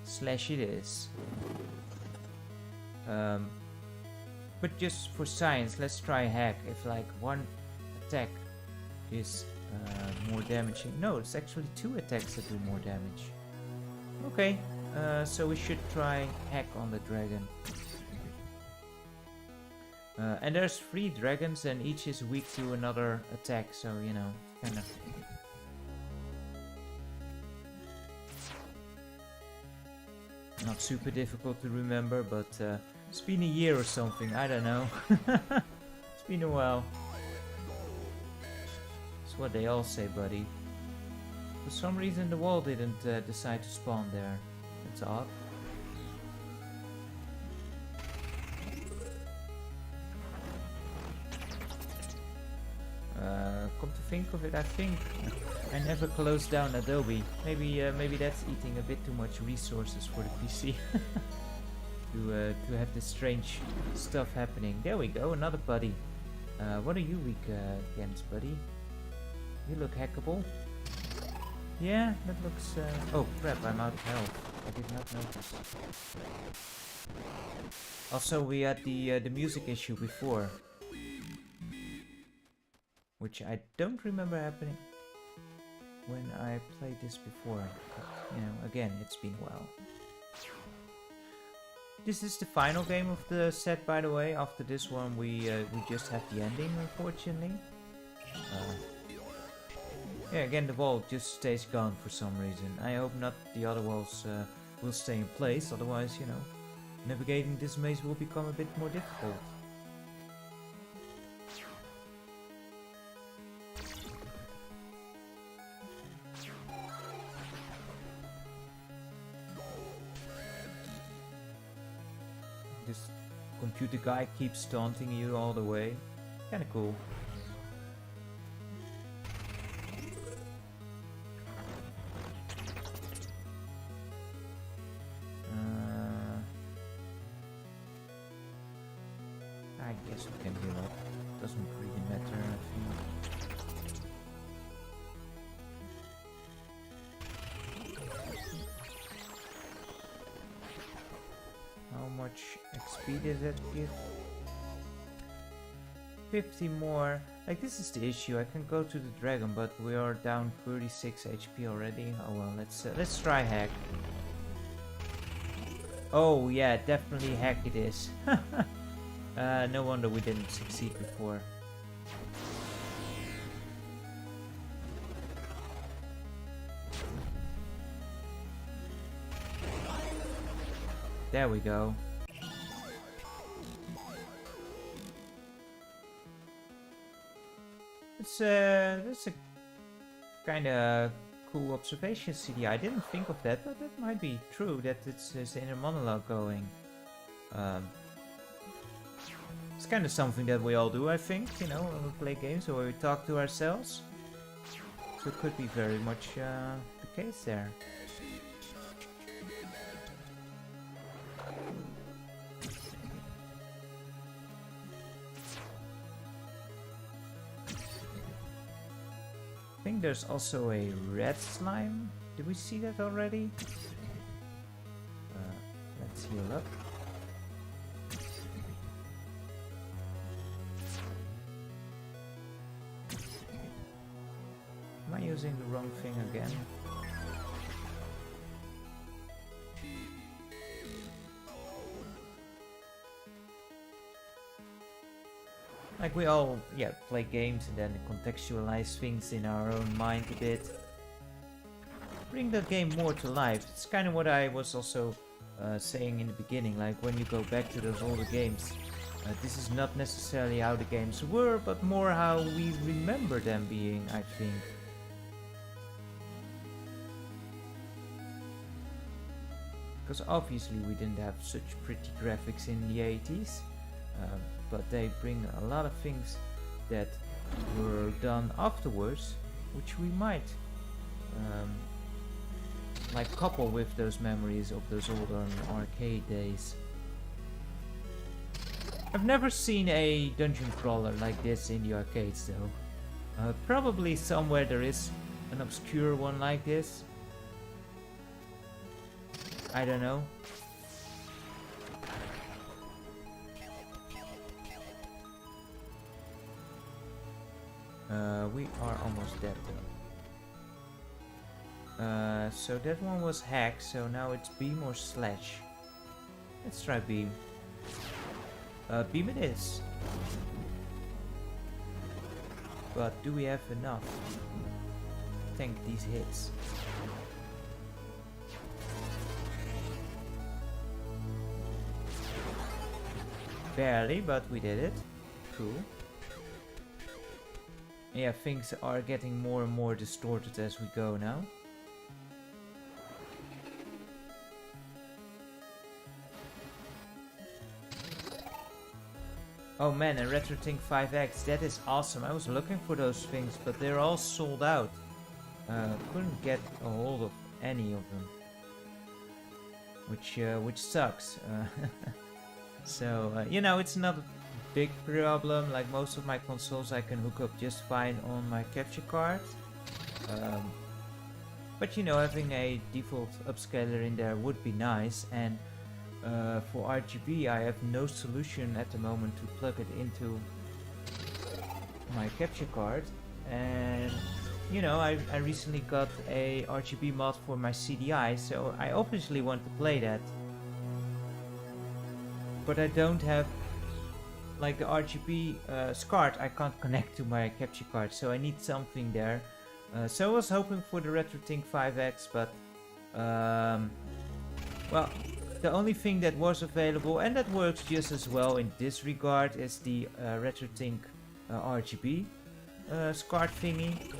Slash it is. But just for science, let's try hack. If like one attack is more damaging. No, it's actually 2 attacks that do more damage. Okay, so we should try hack on the dragon. And there's 3 dragons and each is weak to another attack, so you know, kinda... Not super difficult to remember, but it's been a year or something, I don't know. It's been a while. That's what they all say, buddy. For some reason the wall didn't decide to spawn there. That's odd. Come to think of it, I think I never closed down Adobe. Maybe that's eating a bit too much resources for the PC. to have this strange stuff happening. There we go, another buddy. What are you weak against, buddy? You look hackable. Yeah, that looks... Oh crap, I'm out of health. I did not notice. Also, we had the music issue before, which I don't remember happening when I played this before. But, you know, again, it's been a while. This is the final game of the set, by the way. After this one, we just have the ending, unfortunately. Yeah, again, the wall just stays gone for some reason. I hope not the other walls will stay in place, otherwise, you know, navigating this maze will become a bit more difficult. This computer guy keeps taunting you all the way. Kinda cool. can heal up. Doesn't really matter, I think. How much XP does that give? 50 more. Like, this is the issue. I can go to the dragon, but we are down 36 HP already. Oh well, let's try hack. Oh yeah, definitely hack it is. No wonder we didn't succeed before. There we go. That's a kind of cool observation, CD. I didn't think of that, but that might be true. That it's the inner monologue going. It's kind of something that we all do, I think. You know, when we play games or when we talk to ourselves. So it could be very much the case there. I think there's also a red slime. Did we see that already? Let's heal up. Am I using the wrong thing again? Like we all, play games and then contextualize things in our own mind a bit. Bring the game more to life. It's kind of what I was also saying in the beginning. Like when you go back to those older games, this is not necessarily how the games were, but more how we remember them being, I think. Because obviously we didn't have such pretty graphics in the 80s. But they bring a lot of things that were done afterwards, which we might like couple with those memories of those older arcade days. I've never seen a dungeon crawler like this in the arcades though. Probably somewhere there is an obscure one like this. I don't know. We are almost dead though. So that one was hack, so now it's beam or slash. Let's try beam. Beam it is. But do we have enough to tank these hits? Barely, but we did it. Cool. Yeah, things are getting more and more distorted as we go now. Oh man, a RetroTink 5X, that is awesome. I was looking for those things, but they're all sold out. Couldn't get a hold of any of them. Which sucks. So, you know, it's not a big problem. Like most of my consoles I can hook up just fine on my capture card. But you know, having a default upscaler in there would be nice. And for RGB I have no solution at the moment to plug it into my capture card. And you know, I recently got a RGB mod for my CDI, so I obviously want to play that. But I don't have like the RGB SCART. I can't connect to my capture card, so I need something there. So I was hoping for the RetroTink 5X, but well, the only thing that was available, and that works just as well in this regard, is the RetroTink RGB SCART thingy.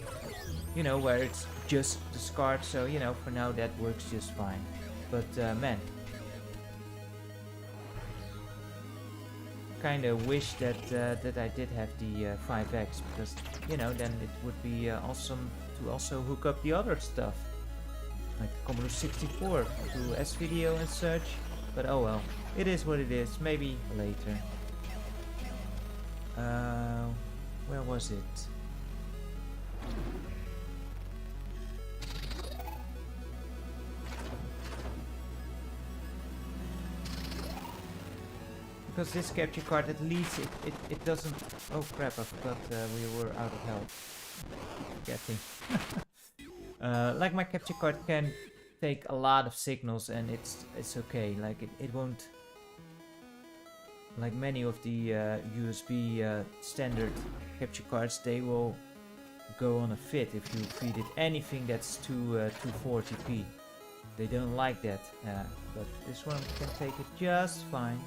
You know, where it's just the SCART, so you know, for now that works just fine. But man, kind of wish that that I did have the 5X, because you know, then it would be awesome to also hook up the other stuff, like the Commodore 64 to S-Video and such. But oh well, it is what it is. Maybe later. was it? Because this capture card, at least it doesn't... Oh crap, I forgot we were out of health. Getting. Like my capture card can take a lot of signals and it's okay. Like it won't... Like many of the USB standard capture cards, they will go on a fit if you feed it anything that's 240p. They don't like that, but this one can take it just fine.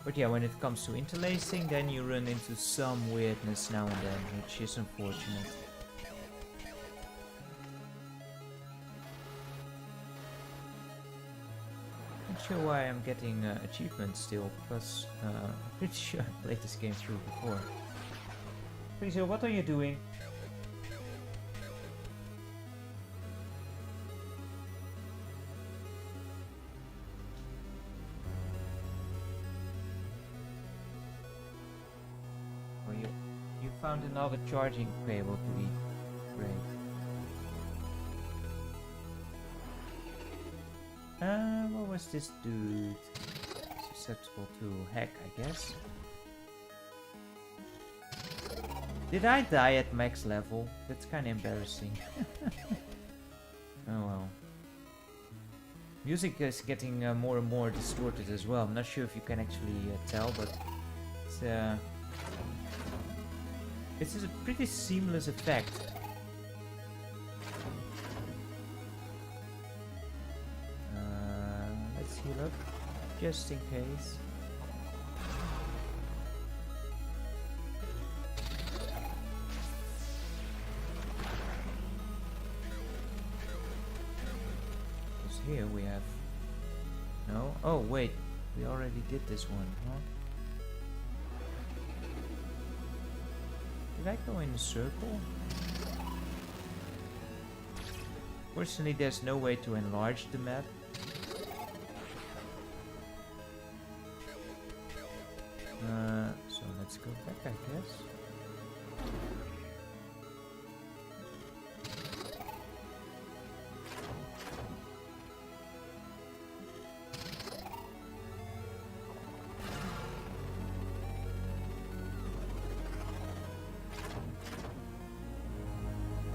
But yeah, when it comes to interlacing, then you run into some weirdness now and then, which is unfortunate. Not sure why I'm getting achievements still, because I'm pretty sure I played this game through before. Frieza, what are you doing? Oh, you found another charging cable to be great. What was this dude? Susceptible to hack, I guess. Did I die at max level? That's kind of embarrassing. Oh well. Music is getting more and more distorted as well. I'm not sure if you can actually tell, but it's a pretty seamless effect. Let's heal up, just in case. Here we have... No? Oh wait, we already did this one, huh? Did I go in a circle? Fortunately, there's no way to enlarge the map. So let's go back, I guess.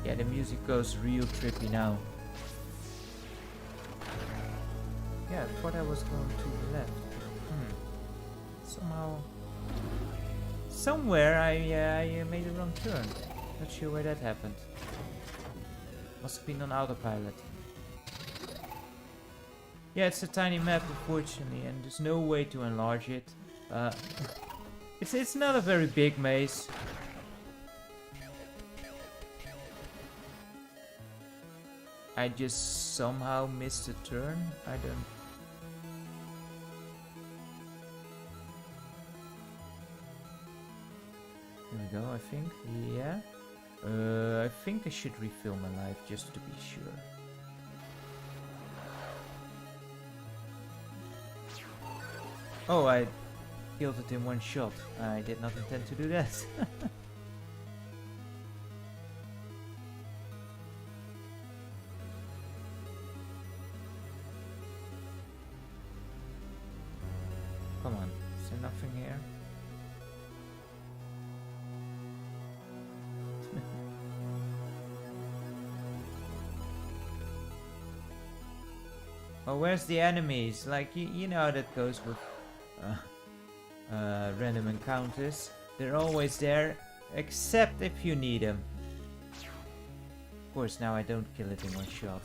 Yeah, the music goes real trippy now. Yeah, I thought I was going to the left. Somehow... Somewhere I made a wrong turn. Not sure where that happened. Must have been on autopilot. Yeah, it's a tiny map, unfortunately, and there's no way to enlarge it. It's not a very big maze. I just somehow missed a turn. I don't... Here we go, I think. Yeah. I think I should refill my life just to be sure. Oh, I killed it in one shot. I did not intend to do that. Come on, is there nothing here? Oh, where's the enemies? Like, you know how that goes with random encounters. They're always there, except if you need them. Of course, now I don't kill it in one shot.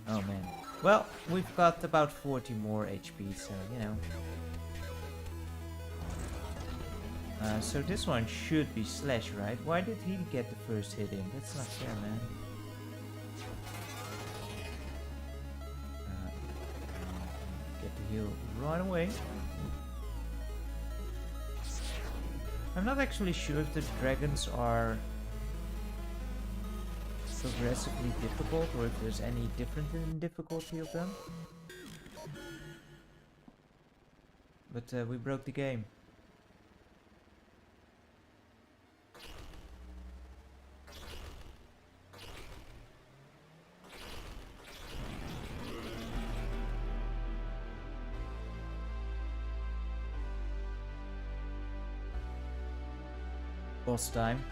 Oh man. Well, we've got about 40 more HP, so, you know. So this one should be Slash, right? Why did he get the first hit in? That's not fair, man. Get the heal right away. I'm not actually sure if the dragons are progressively difficult or if there's any difference in difficulty of them. But we broke the game. boss time.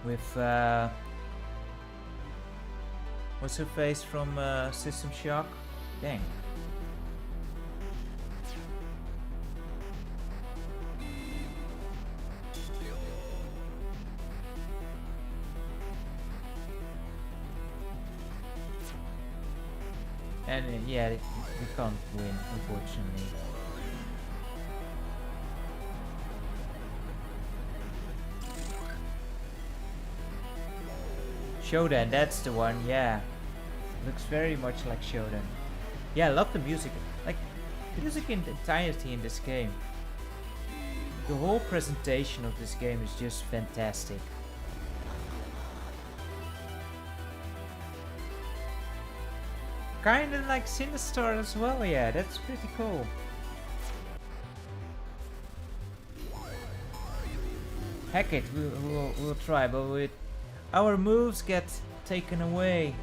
With what's her face from System Shock? Dang. And yeah, we can't win, unfortunately. Shodan, that's the one, yeah. Looks very much like Shodan. Yeah, I love the music. Like, the music in the entirety in this game. The whole presentation of this game is just fantastic. Kinda like Sinistar as well, yeah, that's pretty cool. Heck it, we'll try, but our moves get taken away.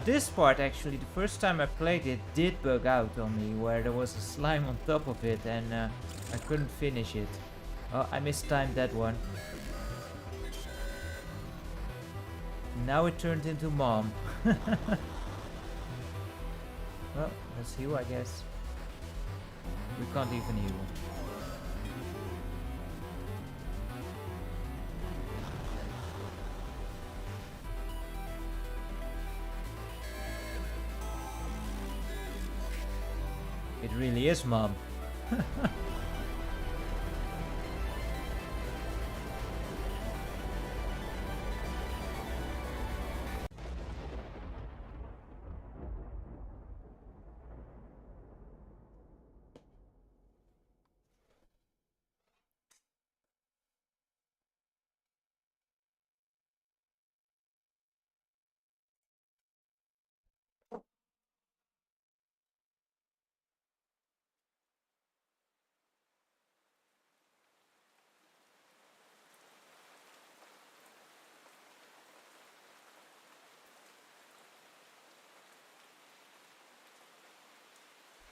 This part actually, the first time I played it, did bug out on me, where there was a slime on top of it and I couldn't finish it. Oh, I mistimed that one. Now it turned into Mom. Well, let's heal, I guess. We can't even heal. It really is Mom.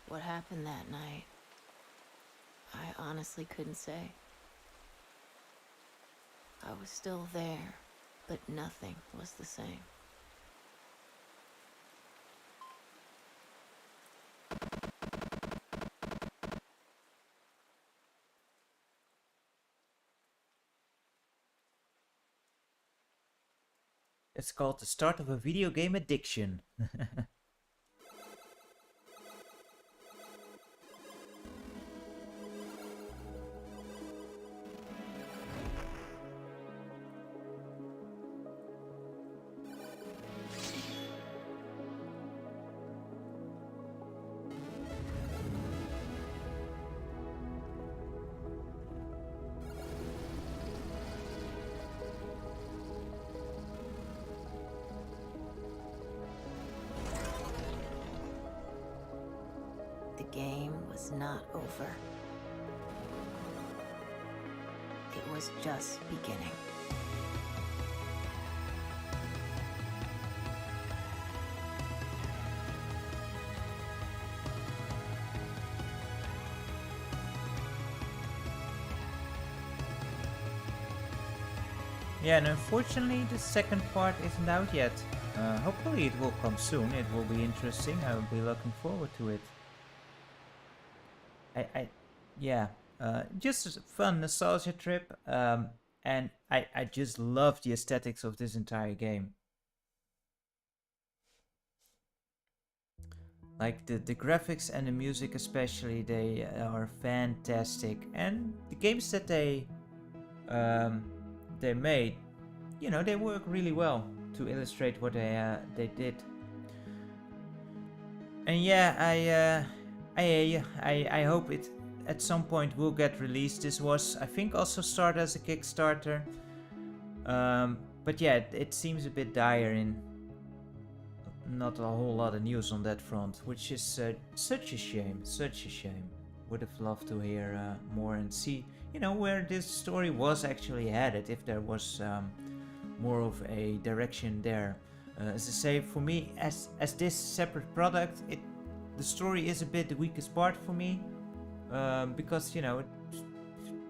What happened that night, I honestly couldn't say. I was still there, but nothing was the same. It's called the start of a video game addiction. The game was not over. It was just beginning. Yeah, and unfortunately the second part isn't out yet. Hopefully it will come soon. It will be interesting. I will be looking forward to it. Yeah, just a fun nostalgia trip. And I just love the aesthetics of this entire game. Like the graphics and the music especially, they are fantastic. And the games that they made, you know, they work really well to illustrate what they did. And yeah, I hope it at some point will get released. This was, I think, also started as a Kickstarter. But yeah, it seems a bit dire in not a whole lot of news on that front, which is such a shame, such a shame. Would have loved to hear more and see, you know, where this story was actually headed, if there was more of a direction there. As I say, for me, as this separate product, the story is a bit the weakest part for me, because, you know, it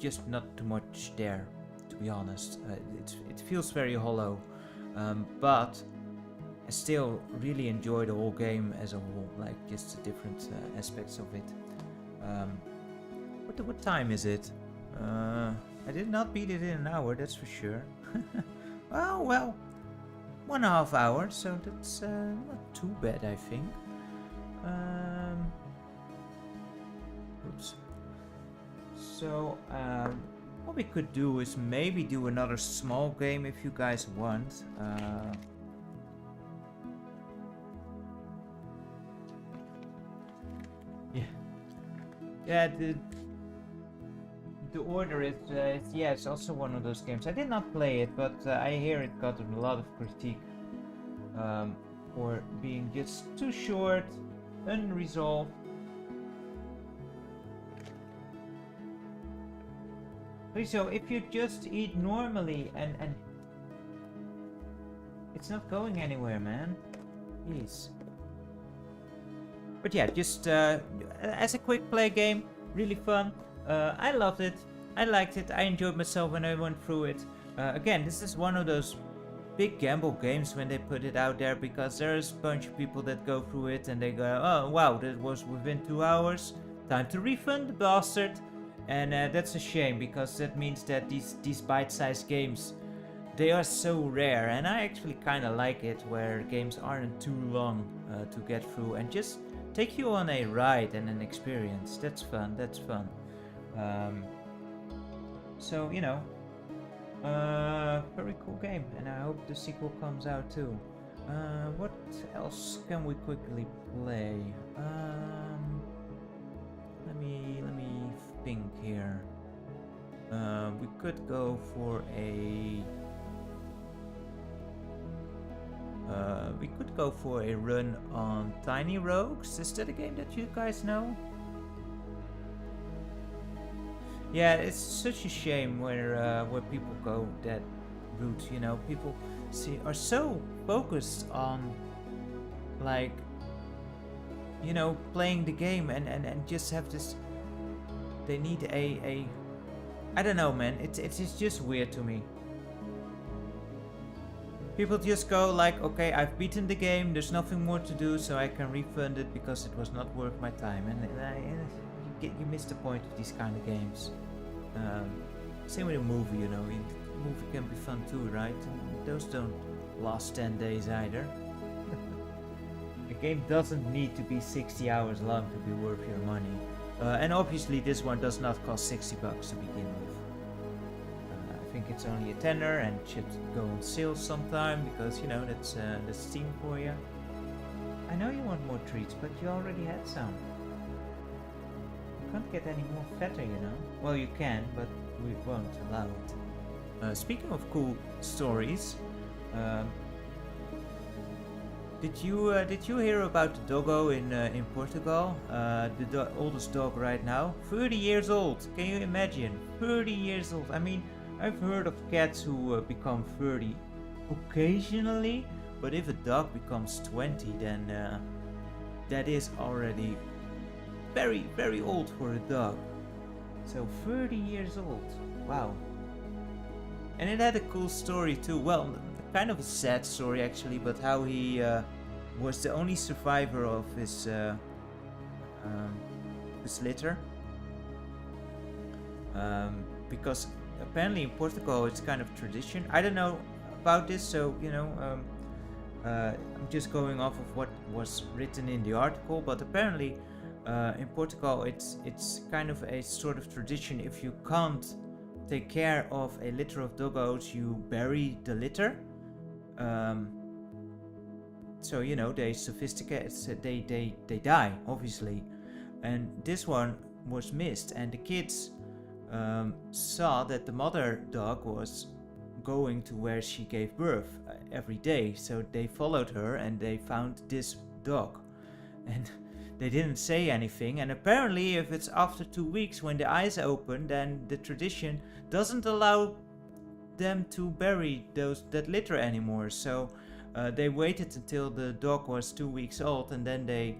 just not too much there, to be honest. It feels very hollow, but I still really enjoy the whole game as a whole, like just the different aspects of it. What time is it? I did not beat it in an hour, that's for sure. Oh well, 1.5 hours, so that's not too bad, I think. Oops. So what we could do is maybe do another small game if you guys want. Yeah, the order is yeah, it's also one of those games. I did not play it, but I hear it got a lot of critique for being just too short, unresolved. So if you just eat normally and it's not going anywhere, man. Jeez. But yeah, just as a quick play game, really fun. I loved it. I liked it. I enjoyed myself when I went through it. Again, this is one of those big gamble games when they put it out there, because there's a bunch of people that go through it and they go, oh wow, that was within 2 hours. Time to refund the bastard. And that's a shame, because that means that these bite-sized games, they are so rare, and I actually kind of like it where games aren't too long to get through and just take you on a ride and an experience. That's fun, that's fun. So, you know, very cool game, and I hope the sequel comes out too. What else can we quickly play? Let me think here. We could go for a run on Tiny Rogues. Is that a game that you guys know? Yeah, it's such a shame where people go that route. You know, people are so focused on, like, you know, playing the game and just have this. They need a I don't know, man. It's just weird to me. People just go like, okay, I've beaten the game, there's nothing more to do, so I can refund it because it was not worth my time. And you miss the point of these kind of games. Same with a movie, you know. A movie can be fun too, right? And those don't last 10 days either. A game doesn't need to be 60 hours long to be worth your money. And obviously this one does not cost 60 bucks to begin with. I think it's only a tenner and should go on sale sometime, because, you know, that's Steam for you. I know you want more treats, but you already had some. You can't get any more fatter, you know. Well, you can, but we won't allow it. Speaking of cool stories, did you hear about the doggo in Portugal? The oldest dog right now, 30 years old. Can you imagine? 30 years old. I mean, I've heard of cats who become 30 occasionally, but if a dog becomes 20, then that is already very, very old for a dog. So 30 years old. Wow. And it had a cool story too. Well, kind of a sad story actually, but how he was the only survivor of his litter. Because apparently in Portugal it's kind of tradition. I don't know about this, so you know, I'm just going off of what was written in the article. But apparently in Portugal it's kind of a sort of tradition. If you can't take care of a litter of doggos, you bury the litter. So you know, they sophisticate, they die obviously, and this one was missed, and the kids saw that the mother dog was going to where she gave birth every day, so they followed her and they found this dog, and they didn't say anything. And apparently if it's after 2 weeks when the eyes open, then the tradition doesn't allow them to bury that litter anymore. So they waited until the dog was 2 weeks old, and then they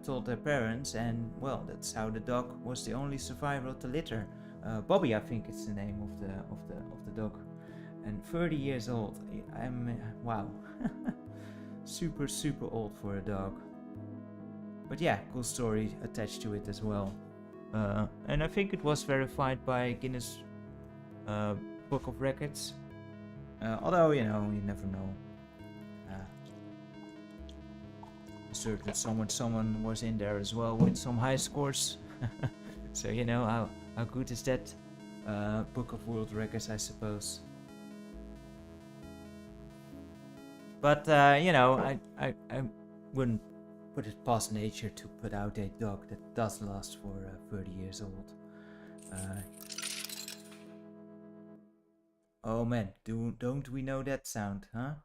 told their parents, and well, that's how the dog was the only survivor of the litter. Bobby, I think it's the name of the dog, and 30 years old. I'm wow, super old for a dog. But yeah, cool story attached to it as well. And I think it was verified by Guinness Book of Records. Although, you know, you never know. Certain that someone was in there as well with some high scores. So, you know, how good is that Book of World Records, I suppose. But, you know, I wouldn't put it past nature to put out a dog that does last for 30 years old. Oh man, don't we know that sound, huh?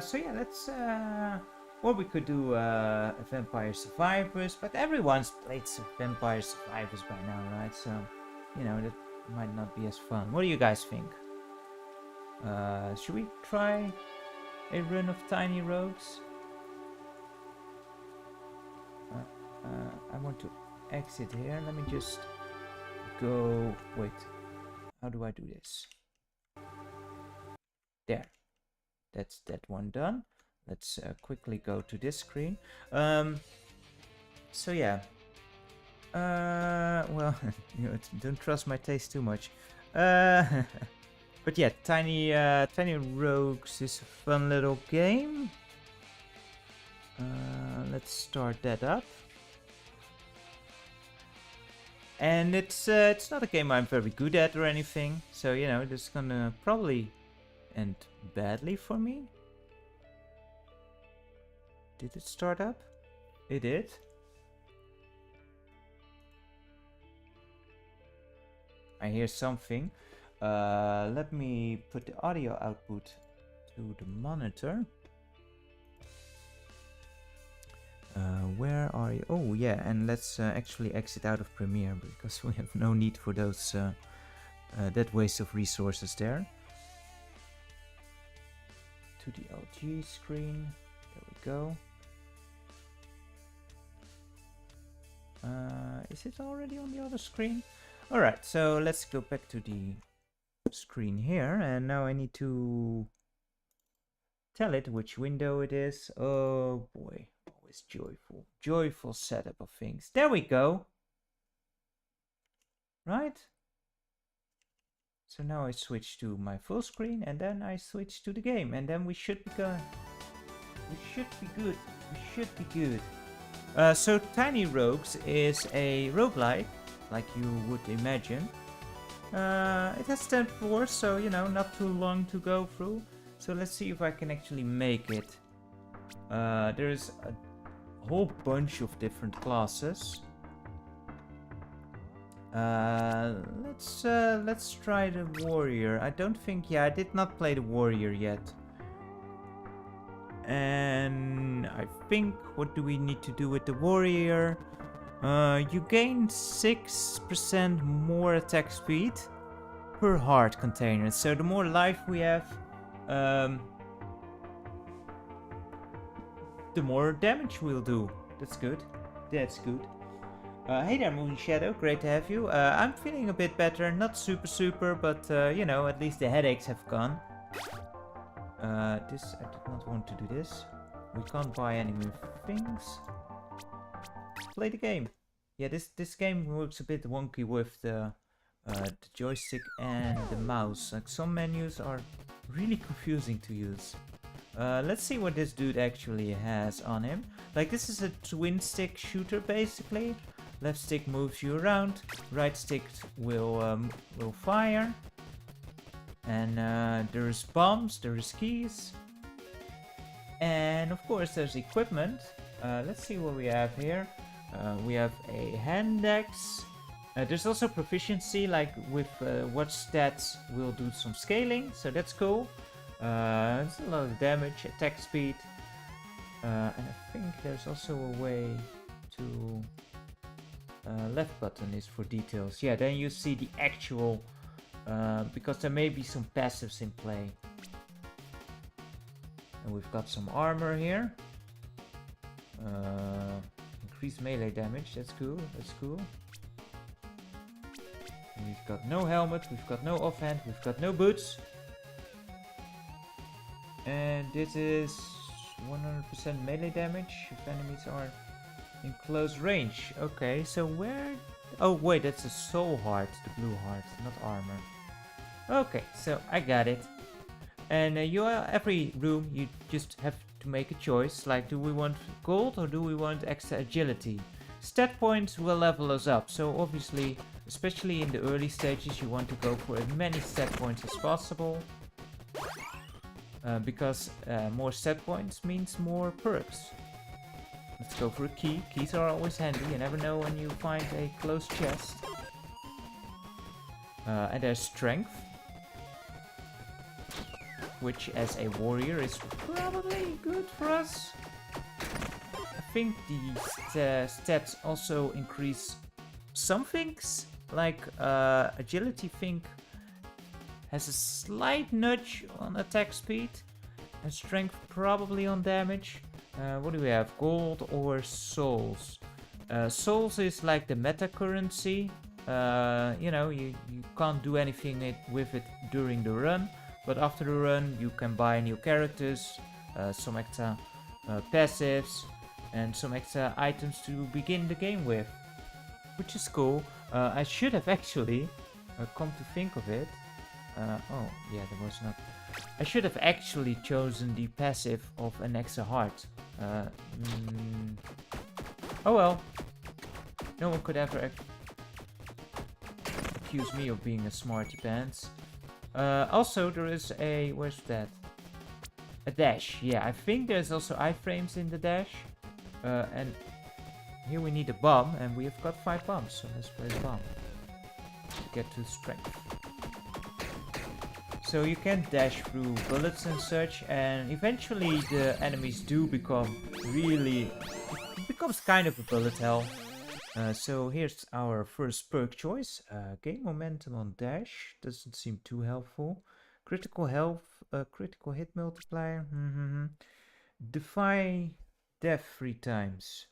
So yeah, let's or we could do Vampire Survivors, but everyone's played Vampire Survivors by now, right? So, you know, that might not be as fun. What do you guys think? Should we try a run of Tiny Rogues? I want to exit here. Let me just go. Wait, how do I do this? There. That's that one done. Let's quickly go to this screen. So yeah. Well, you know, don't trust my taste too much. But yeah, Tiny Rogues is a fun little game. Let's start that up. And it's not a game I'm very good at or anything, so you know, this is gonna probably end badly for me. Did it start up? It did. I hear something. Let me put the audio output to the monitor. Where are you? Oh yeah, and let's actually exit out of Premiere because we have no need for those that waste of resources there. To the LG screen. There we go. Is it already on the other screen? Alright, so let's go back to the screen here, and now I need to tell it which window it is. Oh boy, always joyful setup of things. There we go. Right? So now I switch to my full screen, and then I switch to the game, and then we should be good. We should be good. We should be good. So Tiny Rogues is a roguelike, like you would imagine. It has 10 floors, so you know, not too long to go through. So let's see if I can actually make it. There's a whole bunch of different classes. Let's try the warrior. I don't think, yeah, I did not play the warrior yet. And I think, what do we need to do with the warrior? You gain 6% more attack speed per heart container. So the more life we have, the more damage we'll do. That's good. That's good. Hey there, Moon Shadow. Great to have you. I'm feeling a bit better. Not super, but you know, at least the headaches have gone. I did not want to do this. We can't buy any more things. Play the game. Yeah, this game works a bit wonky with the joystick and the mouse. Like, some menus are really confusing to use. Let's see what this dude actually has on him. Like, this is a twin stick shooter basically. Left stick moves you around. Right stick will fire. And there's bombs, there's keys. And of course there's equipment. Let's see what we have here. We have a hand axe. There's also proficiency, like with what stats will do some scaling, so that's cool. It's a lot of damage, attack speed. And I think there's also a way to... left button is for details. Yeah, then you see the actual... because there may be some passives in play. And we've got some armor here. increased melee damage. That's cool. That's cool. And we've got no helmet. We've got no offhand. We've got no boots. And this is 100% melee damage if enemies are in close range. Okay, so where... Oh wait, that's a soul heart, the blue heart, not armor. Okay, so I got it. And every room you just have to make a choice, like do we want gold or do we want extra agility? Stat points will level us up, so obviously, especially in the early stages, you want to go for as many stat points as possible. Because more stat points means more perks. Let's go for a key. Keys are always handy. You never know when you find a closed chest. And there's strength, which as a warrior is probably good for us. I think these stats also increase some things, like agility think has a slight nudge on attack speed, and strength probably on damage. What do we have? Gold or souls? Souls is like the meta currency. You know, you can't do anything with it during the run, but after the run you can buy new characters, some extra passives, and some extra items to begin the game with, which is cool. I should have actually, come to think of it, oh yeah, there was not. I should have actually chosen the passive of an extra heart. Oh well. No one could ever accuse me of being a smarty pants. Also, there is a... Where's that? A dash. Yeah, I think there's also iframes in the dash. And here we need a bomb, and we have got 5 bombs. So let's play the bomb to get to strength. So you can dash through bullets and such, and eventually the enemies do become really... It becomes kind of a bullet hell. So here's our first perk choice. Gain momentum on dash. Doesn't seem too helpful. Critical health, critical hit multiplier. Defy death 3 times.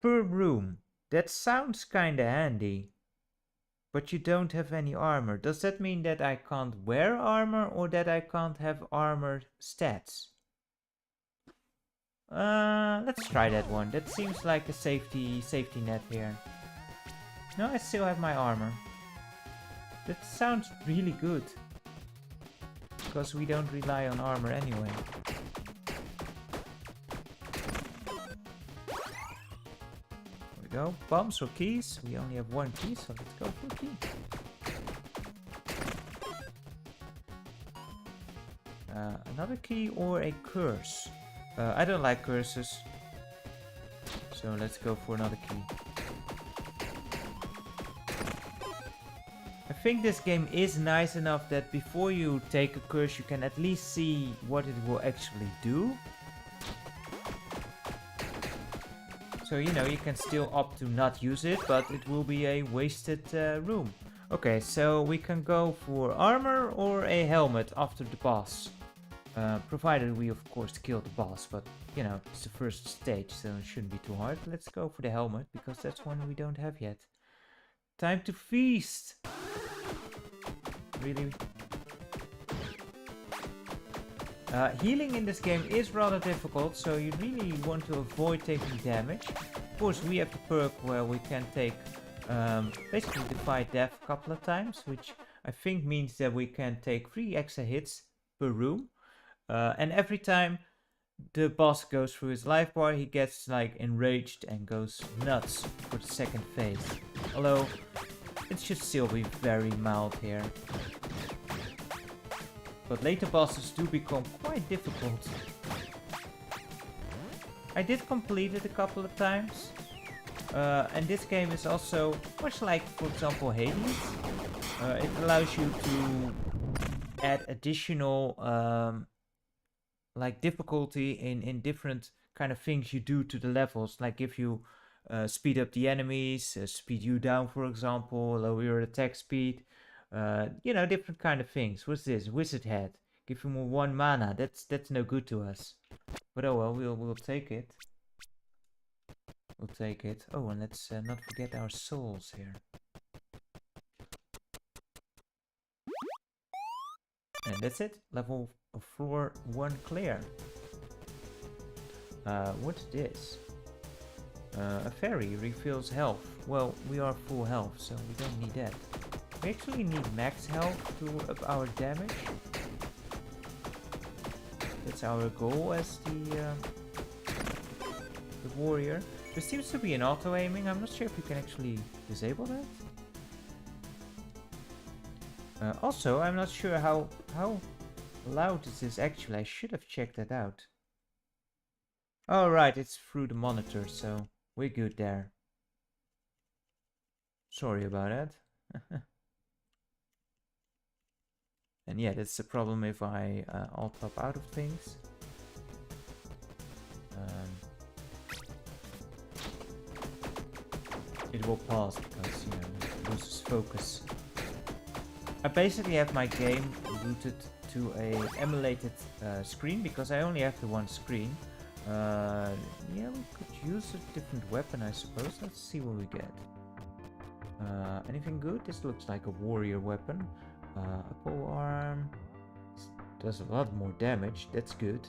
Per room. That sounds kinda handy. But you don't have any armor. Does that mean that I can't wear armor or that I can't have armor stats? Let's try that one. That seems like a safety net here. No, I still have my armor. That sounds really good. Because we don't rely on armor anyway. There we go. Bombs or keys? We only have 1 key, so let's go for a key. Another key or a curse? I don't like curses, so let's go for another key. I think this game is nice enough that before you take a curse you can at least see what it will actually do. So you know, you can still opt to not use it, but it will be a wasted room. Okay, so we can go for armor or a helmet after the boss. Provided we of course kill the boss, but you know, it's the first stage, so it shouldn't be too hard. Let's go for the helmet, because that's one we don't have yet. Time to feast! Really? Healing in this game is rather difficult, so you really want to avoid taking damage. Of course, we have the perk where we can take basically defy death a couple of times, which I think means that we can take 3 extra hits per room. And every time the boss goes through his life bar, he gets like enraged and goes nuts for the second phase. Although it should still be very mild here. But later bosses do become quite difficult. I did complete it a couple of times. And this game is also much like, for example, Hades. It allows you to add additional like difficulty in different kind of things you do to the levels, like if you speed up the enemies, speed you down, for example, lower your attack speed, you know, different kind of things. What's this? Wizard Head. Give him 1 mana. That's no good to us. But oh well, we'll take it. We'll take it. Oh, and let's not forget our souls here. And that's it. Level of floor 1 clear. What's this? A fairy refills health. Well, we are full health, so we don't need that. We actually need max health to up our damage. That's our goal as the warrior. There seems to be an auto-aiming. I'm not sure if you can actually disable that. Also, I'm not sure how loud is this actually. I should have checked that out. Oh right, it's through the monitor, so we're good there. Sorry about that. And yeah, that's the problem if I alt-tab out of things. It will pause because, you know, it loses focus. I basically have my game routed to a emulated screen because I only have the one screen. Yeah, we could use a different weapon, I suppose. Let's see what we get. Anything good? This looks like a warrior weapon. A pole arm. Does a lot more damage. That's good.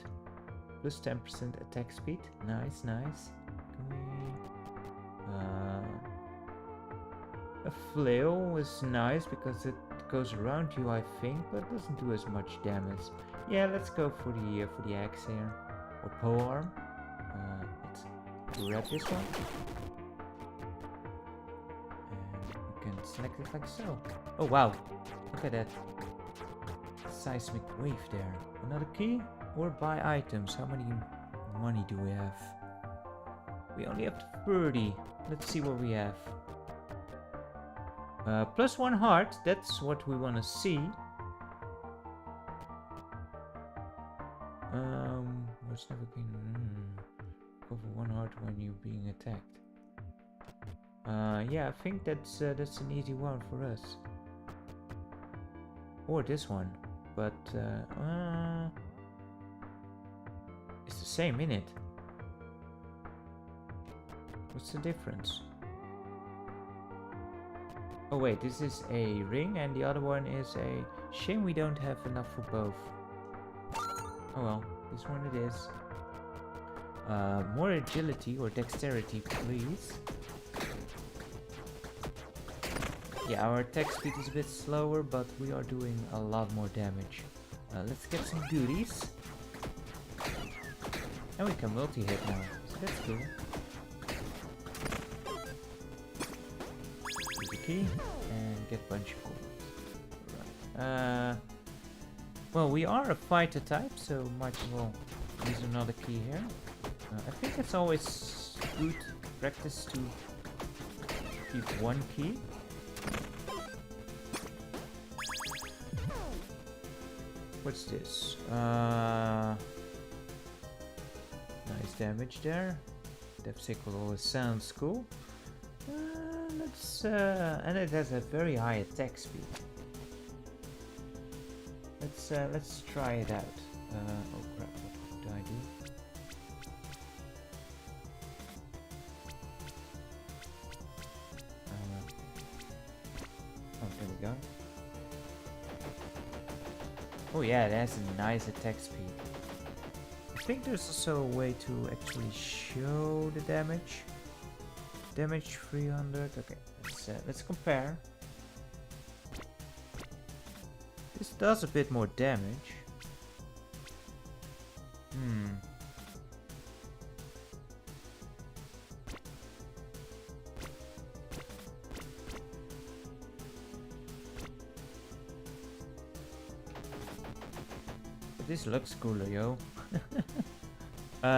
Plus 10% attack speed. Nice, nice. A flail is nice because it goes around you, I think, but doesn't do as much damage. Yeah, let's go for the axe here. Or polearm. Let's grab this one. And we can select it like so. Oh wow, look at that. Seismic wave there. Another key? Or buy items. How many money do we have? We only have 30. Let's see what we have. Plus 1 heart. That's what we want to see. What's never been cover 1 heart when you're being attacked. Yeah, I think that's an easy one for us. Or this one, but it's the same in it. What's the difference? Oh wait, this is a ring and the other one is a... Shame we don't have enough for both. Oh well, this one it is. More agility or dexterity, please. Yeah, our attack speed is a bit slower, but we are doing a lot more damage. Let's get some goodies. And we can multi-hit now, so that's cool. Use the key and get a bunch of gold. Right. Well, we are a fighter type, so might as well use another key here. I think it's always good practice to keep one key. What's this? Nice damage there. Death Sickle always sounds cool. And it has a very high attack speed. Let's try it out. Oh crap! What do I do? Oh, there we go. Oh yeah, it has a nice attack speed. I think there's also a way to actually show the damage. Damage 300. Okay, let's compare. This does a bit more damage. This looks cooler, yo.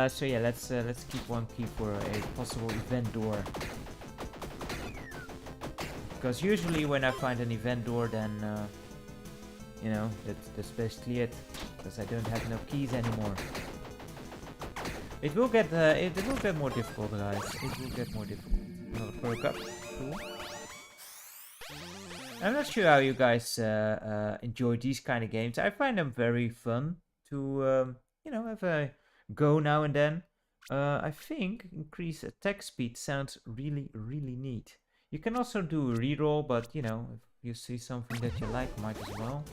So yeah, let's keep one key for a possible event door. Because usually when I find an event door, then you know, that's basically it. Because I don't have enough keys anymore. It will get more difficult, guys. It will get more difficult. Another perk up. Cool. I'm not sure how you guys enjoy these kind of games. I find them very fun to, you know, have a go now and then. I think increase attack speed sounds really, really neat. You can also do a reroll, but you know, if you see something that you like, might as well.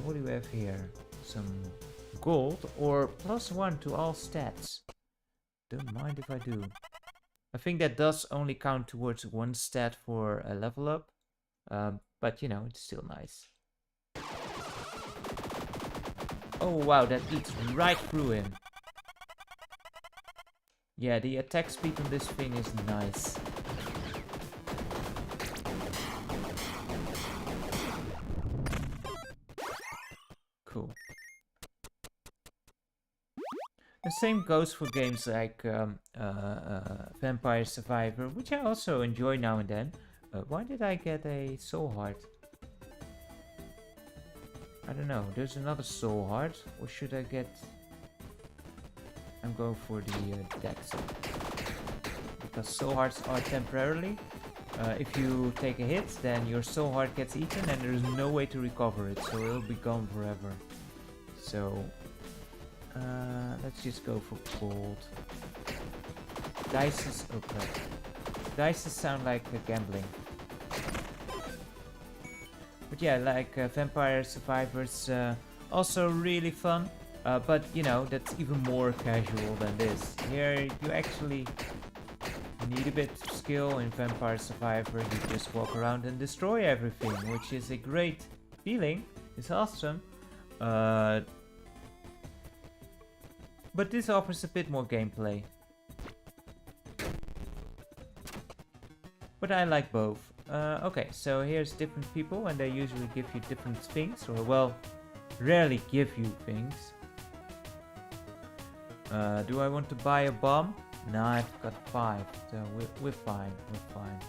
What do we have here? Some gold or +1 to all stats. Don't mind if I do. I think that does only count towards one stat for a level up. But you know, it's still nice. Oh wow, that eats right through him. Yeah, the attack speed on this thing is nice. Cool. The same goes for games like Vampire Survivor, which I also enjoy now and then. Why did I get a soul heart? I don't know. There's another soul heart, or should I get? I'm going for the dex because soul hearts are temporarily. If you take a hit, then your soul heart gets eaten, and there's no way to recover it, so it'll be gone forever. So let's just go for gold. Dices. Oh crap. Dices sound like gambling. But yeah, like Vampire Survivors, also really fun. But you know, that's even more casual than this. Here you actually need a bit of skill. In Vampire Survivor you just walk around and destroy everything, which is a great feeling. It's awesome. But this offers a bit more gameplay. But I like both. Okay, so here's different people, and they usually give you different things, or well, rarely give you things. Do I want to buy a bomb? No, I've got 5, so we're fine, we're fine.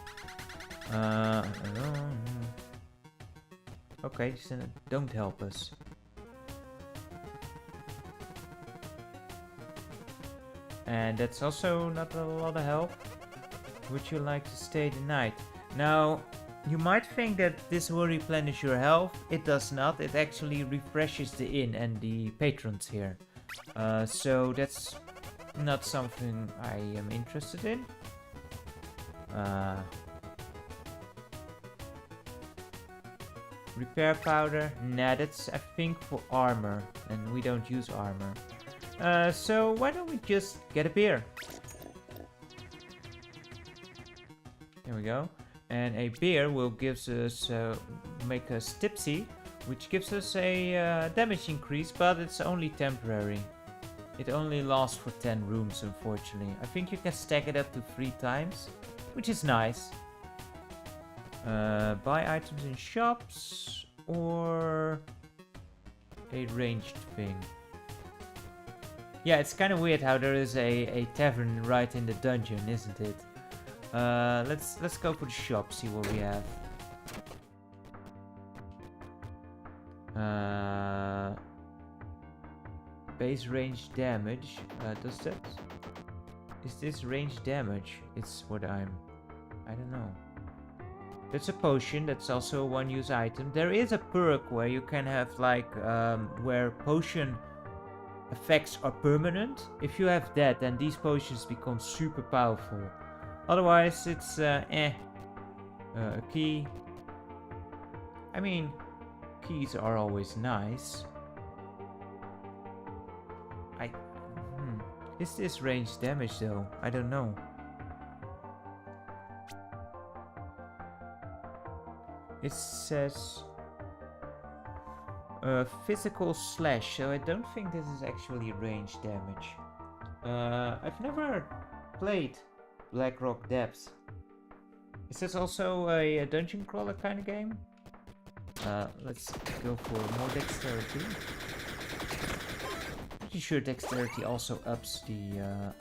Okay, so don't help us. And that's also not a lot of help. Would you like to stay the night? Now, you might think that this will replenish your health. It does not. It actually refreshes the inn and the patrons here. So that's not something I am interested in. Repair powder? Nah, that's I think for armor, and we don't use armor. So why don't we just get a beer? There we go. And a beer will gives us make us tipsy, which gives us a damage increase, but it's only temporary. It only lasts for 10 rooms, unfortunately. I think you can stack it up to 3 times, which is nice. Buy items in shops or a ranged thing. Yeah, it's kind of weird how there is a tavern right in the dungeon, isn't it? Let's go for the shop, see what we have. Base range damage. Does that? Is this range damage? It's what I don't know. That's a potion. That's also a one-use item. There is a perk where you can have like where potion effects are permanent. If you have that, then these potions become super powerful. Otherwise, it's a key. I mean, keys are always nice. Is this range damage though? I don't know. It says physical slash, so I don't think this is actually range damage. I've never played Blackrock Depths. Is this also a dungeon crawler kind of game? Let's go for more dexterity. Pretty sure dexterity also ups the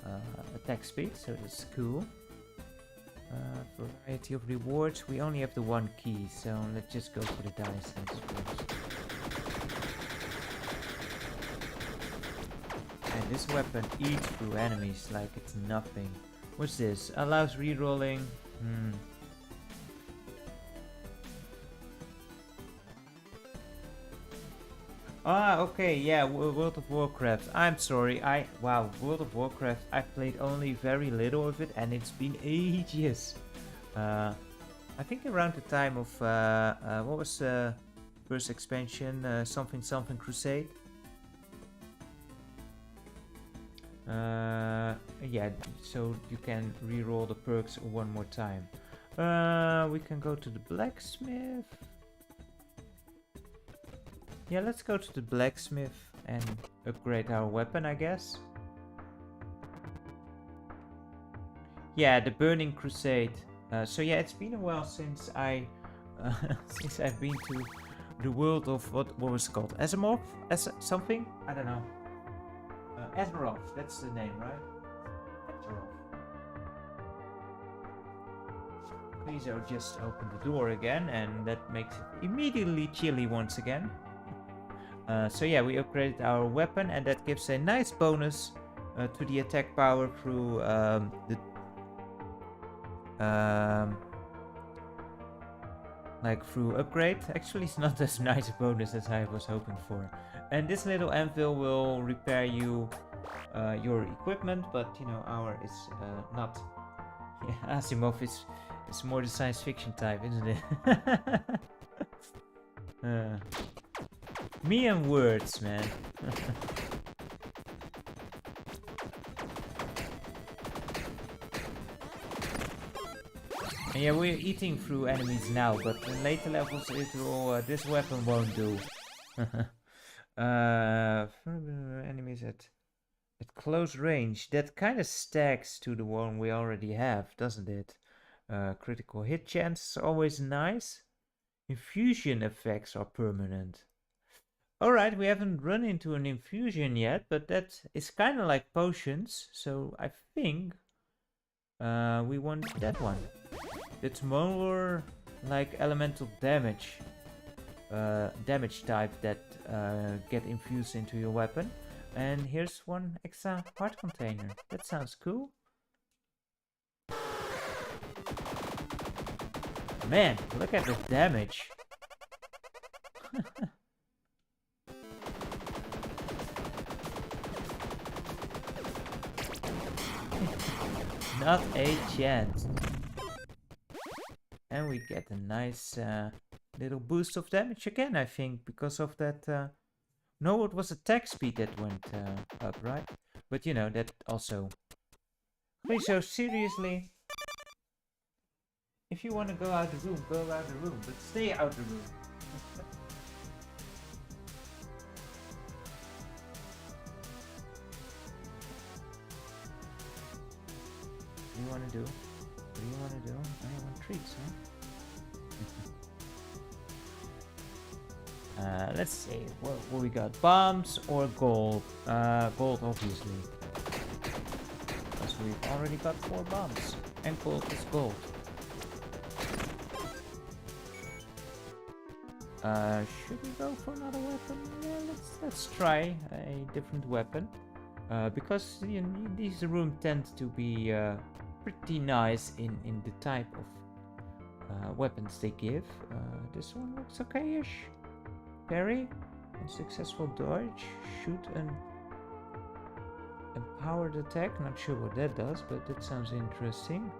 attack speed, so that's cool. Variety of rewards. We only have the one key, so let's just go for the dice, I suppose. And this weapon eats through enemies like it's nothing. What's this? Allows rerolling. Ah, okay, yeah, World of Warcraft. I'm sorry, wow, World of Warcraft, I've played only very little of it, and it's been ages. I think around the time of, what was first expansion, something Crusade. Yeah, so you can reroll the perks one more time. We can go to the blacksmith. Yeah, let's go to the blacksmith and upgrade our weapon, I guess. Yeah, the Burning Crusade. So yeah, it's been a while since since I've been to the world of what was it called? Asimov? Something? I don't know. Azeroth, that's the name, right? Azeroth. Kaizo just opened the door again, and that makes it immediately chilly once again. So yeah, we upgraded our weapon, and that gives a nice bonus to the attack power through through upgrade. Actually, it's not as nice a bonus as I was hoping for. And this little anvil will repair your equipment, but you know, our is not. Yeah, Asimov is more the science fiction type, isn't it? Me and words, man. And yeah, we're eating through enemies now, but in later levels this weapon won't do. Enemies at close range. That kind of stacks to the one we already have, doesn't it? Critical hit chance is always nice. Infusion effects are permanent. Alright, we haven't run into an infusion yet, but that is kind of like potions, so I think we want that one. It's more like elemental damage type that get infused into your weapon. And here's one extra heart container. That sounds cool. Man, look at the damage. Not a chance. And we get a nice little boost of damage again, I think, because of that. No, it was attack speed that went up, right? But you know, that also. Okay, so seriously, if you want to go out the room, go out the room, but stay out the room. What do you want to do? What do you want to do? I want treats, huh? Let's see, what we got? Bombs or gold? Gold, obviously. Because we've already got 4 bombs. And gold is gold. Should we go for another weapon? Yeah, let's try a different weapon. Because you know, these rooms tend to be pretty nice in the type of weapons they give. This one looks okay-ish. Parry, unsuccessful dodge, shoot an empowered attack. Not sure what that does, but that sounds interesting.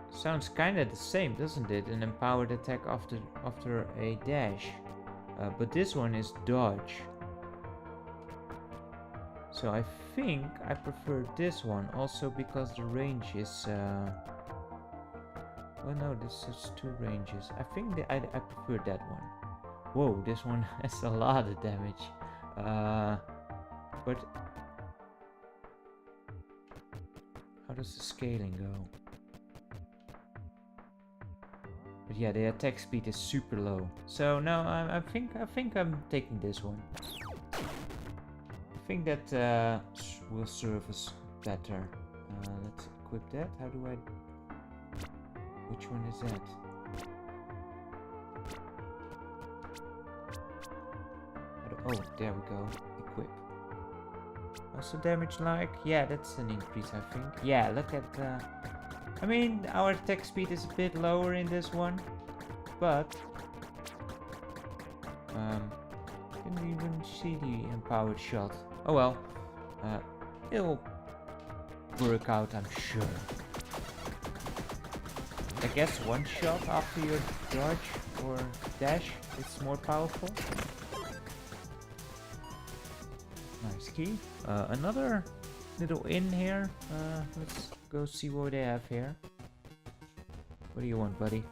Sounds kinda the same, doesn't it? An empowered attack after a dash. But this one is dodge. So I think I prefer this one, also because the range is... Oh no, this is 2 ranges. I think I prefer that one. Whoa, this one has a lot of damage. But... How does the scaling go? But yeah, the attack speed is super low. So no, I think I'm taking this one. I think that will serve us better. Let's equip that. How do I... Which one is that? Oh, there we go. Equip. Also damage like... Yeah, that's an increase, I think. Yeah, look at I mean, our attack speed is a bit lower in this one, but didn't even see the empowered shot. Oh well, it'll work out, I'm sure. I guess one shot after your dodge or dash is more powerful. Nice key. Another little inn here. Let's go see what they have here. What do you want, buddy?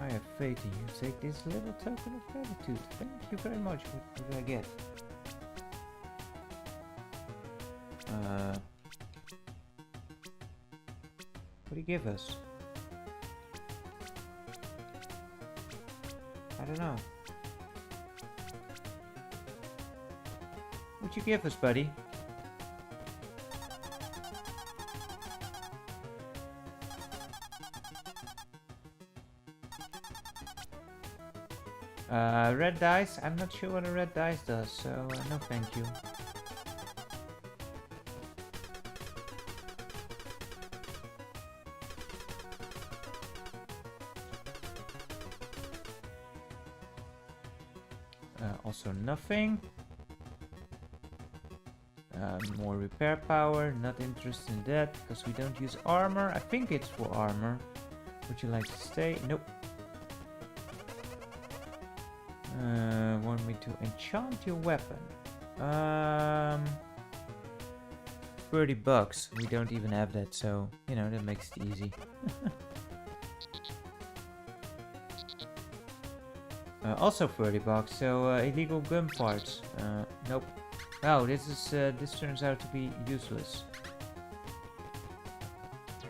I have faith in you. Take this little token of gratitude. Thank you very much. What did I get? What do you give us? I don't know. What'd you give us, buddy? Red dice? I'm not sure what a red dice does, so no thank you. Also nothing. More repair power, not interested in that because we don't use armor. I think it's for armor. Would you like to stay? Nope. Want me to enchant your weapon? $30. We don't even have that, so you know that makes it easy. Also $30, so illegal gun parts. Nope. Oh, this turns out to be useless.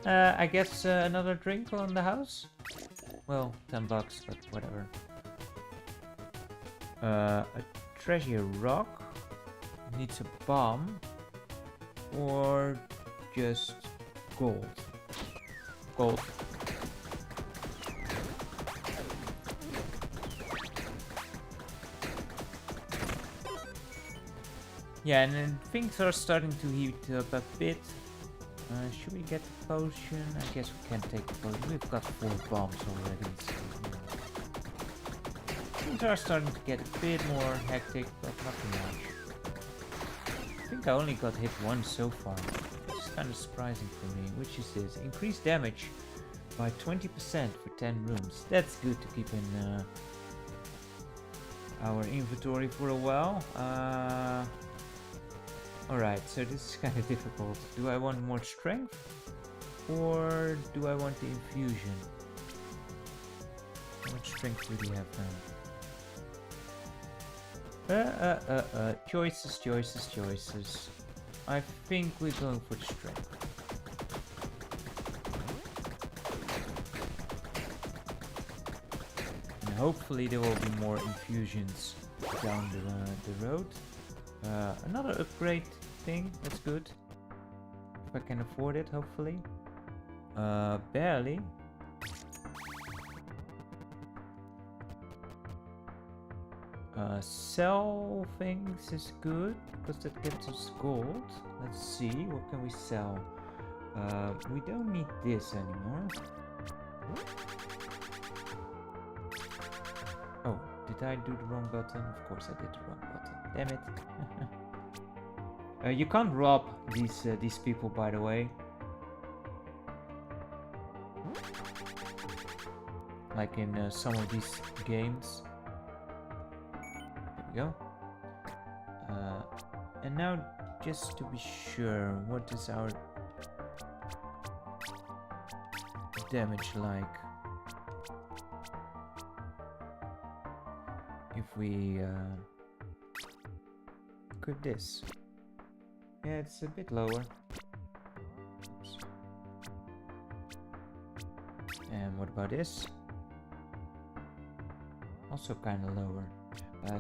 I guess another drink on the house? Well, $10, but whatever. A treasure rock needs a bomb or just gold. Gold. Yeah, and then things are starting to heat up a bit. Should we get the potion? I guess we can take the potion. We've got 4 bombs already. So, things are starting to get a bit more hectic, but not too much. I think I only got hit once so far. It's kind of surprising for me. Which is this? Increase damage by 20% for 10 rooms. That's good to keep in our inventory for a while. Alright, so this is kind of difficult. Do I want more strength? Or do I want the infusion? How much strength do we have now? Choices, choices, choices. I think we're going for the strength. And hopefully there will be more infusions down the road. Another upgrade thing, that's good. If I can afford it, hopefully. Barely. Sell things is good, because that gets us gold. Let's see, what can we sell? We don't need this anymore. Oh, did I do the wrong button? Of course I did the wrong button. Damn it. You can't rob these people, by the way. Like in some of these games. There we go. And now, just to be sure, what is our damage like? If we equip this. Yeah, it's a bit lower. Oops. And what about this? Also kind of lower.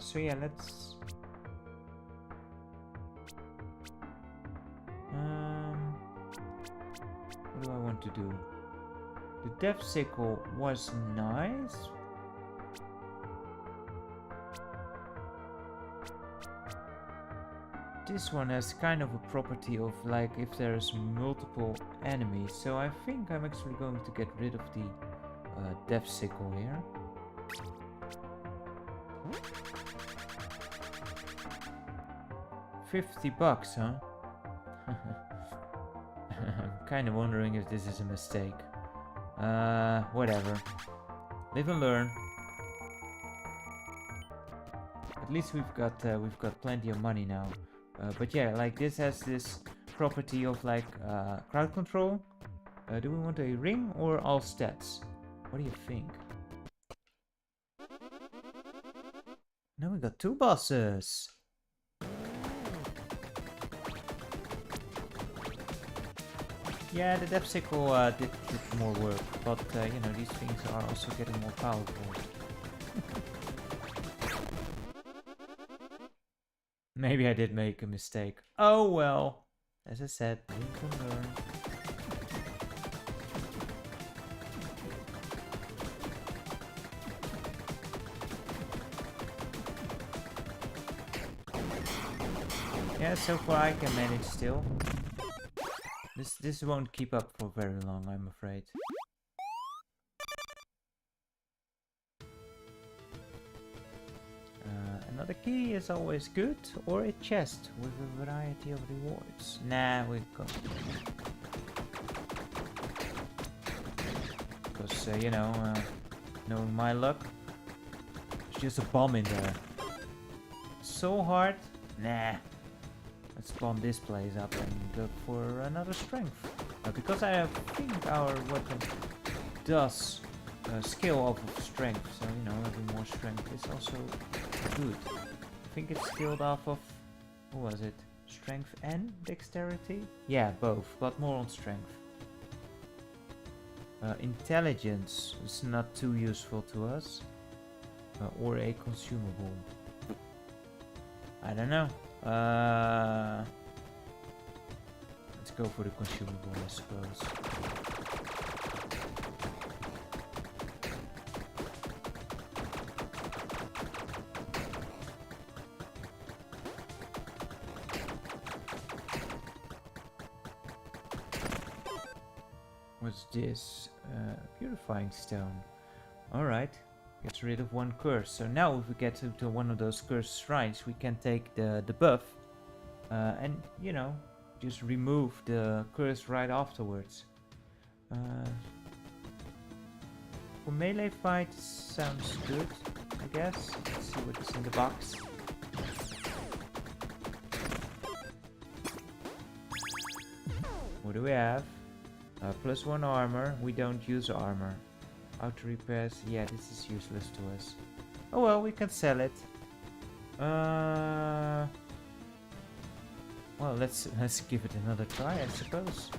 So yeah, let's... what do I want to do? The Death Sickle was nice. this one has kind of a property of like if there's multiple enemies. So I think I'm actually going to get rid of the Death Sickle here. $50, huh? I'm kind of wondering if this is a mistake. Whatever. Live and learn. At least we've got plenty of money now. But yeah, like this has this property of like crowd control. Do we want a ring or all stats? What do you think? Now we got 2 bosses. Yeah, the Death Sickle did more work, but you know, these things are also getting more powerful. Maybe I did make a mistake. Oh well. As I said, live and learn. Yeah, so far I can manage still. This won't keep up for very long, I'm afraid. Another key is always good, or a chest with a variety of rewards. Nah, we go. Because, you know, knowing my luck, there's just a bomb in there. So hard? Nah. Let's bomb this place up and go for another strength. Because I think our weapon does scale off of strength, so, you know, having more strength is also good. I think it's scaled off of, what was it? Strength and dexterity? Yeah, both, but more on strength. Intelligence is not too useful to us. Or a consumable. I don't know. Let's go for the consumable, I suppose. What's this? Purifying stone. Alright. Gets rid of 1 curse. So now if we get to one of those cursed shrines, we can take the buff and, you know, just remove the curse right afterwards. For melee fight, sounds good, I guess. Let's see what's in the box. What do we have? +1 armor. We don't use armor. Auto repairs. Yeah, this is useless to us. Oh well, we can sell it. Well, let's give it another try, I suppose.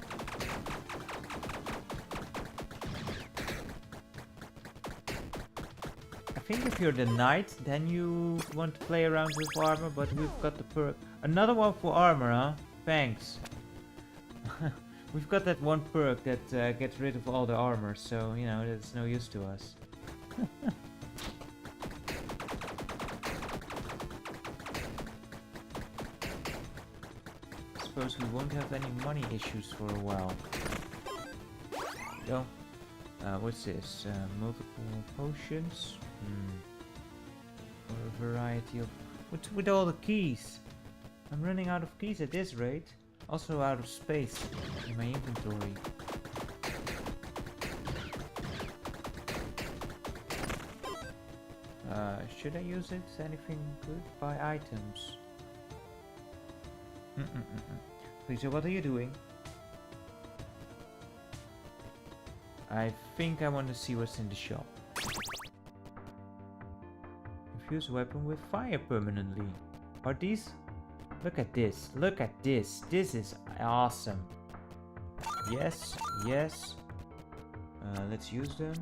I think if you're the knight, then you want to play around with armor, but we've got the perk. Another one for armor, huh? Thanks. We've got that one perk that gets rid of all the armor, so, you know, it's no use to us. I suppose we won't have any money issues for a while. Go. What's this? Multiple potions? Or a variety of... What's with all the keys? I'm running out of keys at this rate. Also out of space in my inventory. Should I use it? Anything good? Buy items. Please, what are you doing? I think I want to see what's in the shop. Infuse weapon with fire permanently. Are these... Look at this. Look at this. This is awesome. Yes. Yes. Let's use them.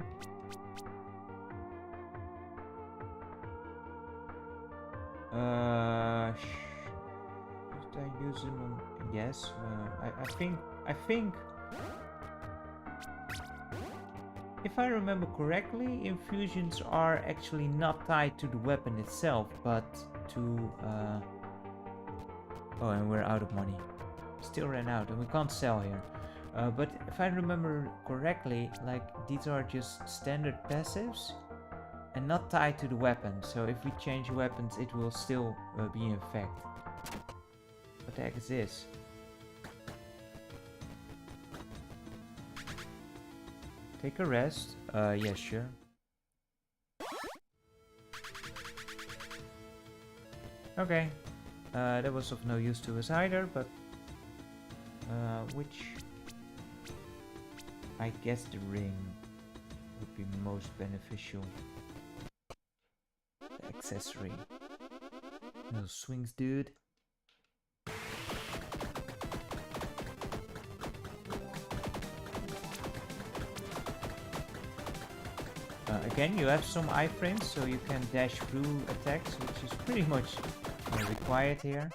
Should I use them on... Yes. I think... If I remember correctly, infusions are actually not tied to the weapon itself, but to... Oh, and we're out of money. Still ran out, and we can't sell here. But if I remember correctly, like these are just standard passives and not tied to the weapon. So if we change weapons, it will still be in effect. What the heck is this? Take a rest. Yeah, sure. Okay. That was of no use to us either, but which I guess the ring would be most beneficial. The accessory. No swings, dude. Again, you have some iframes, so you can dash through attacks, which is pretty much required here.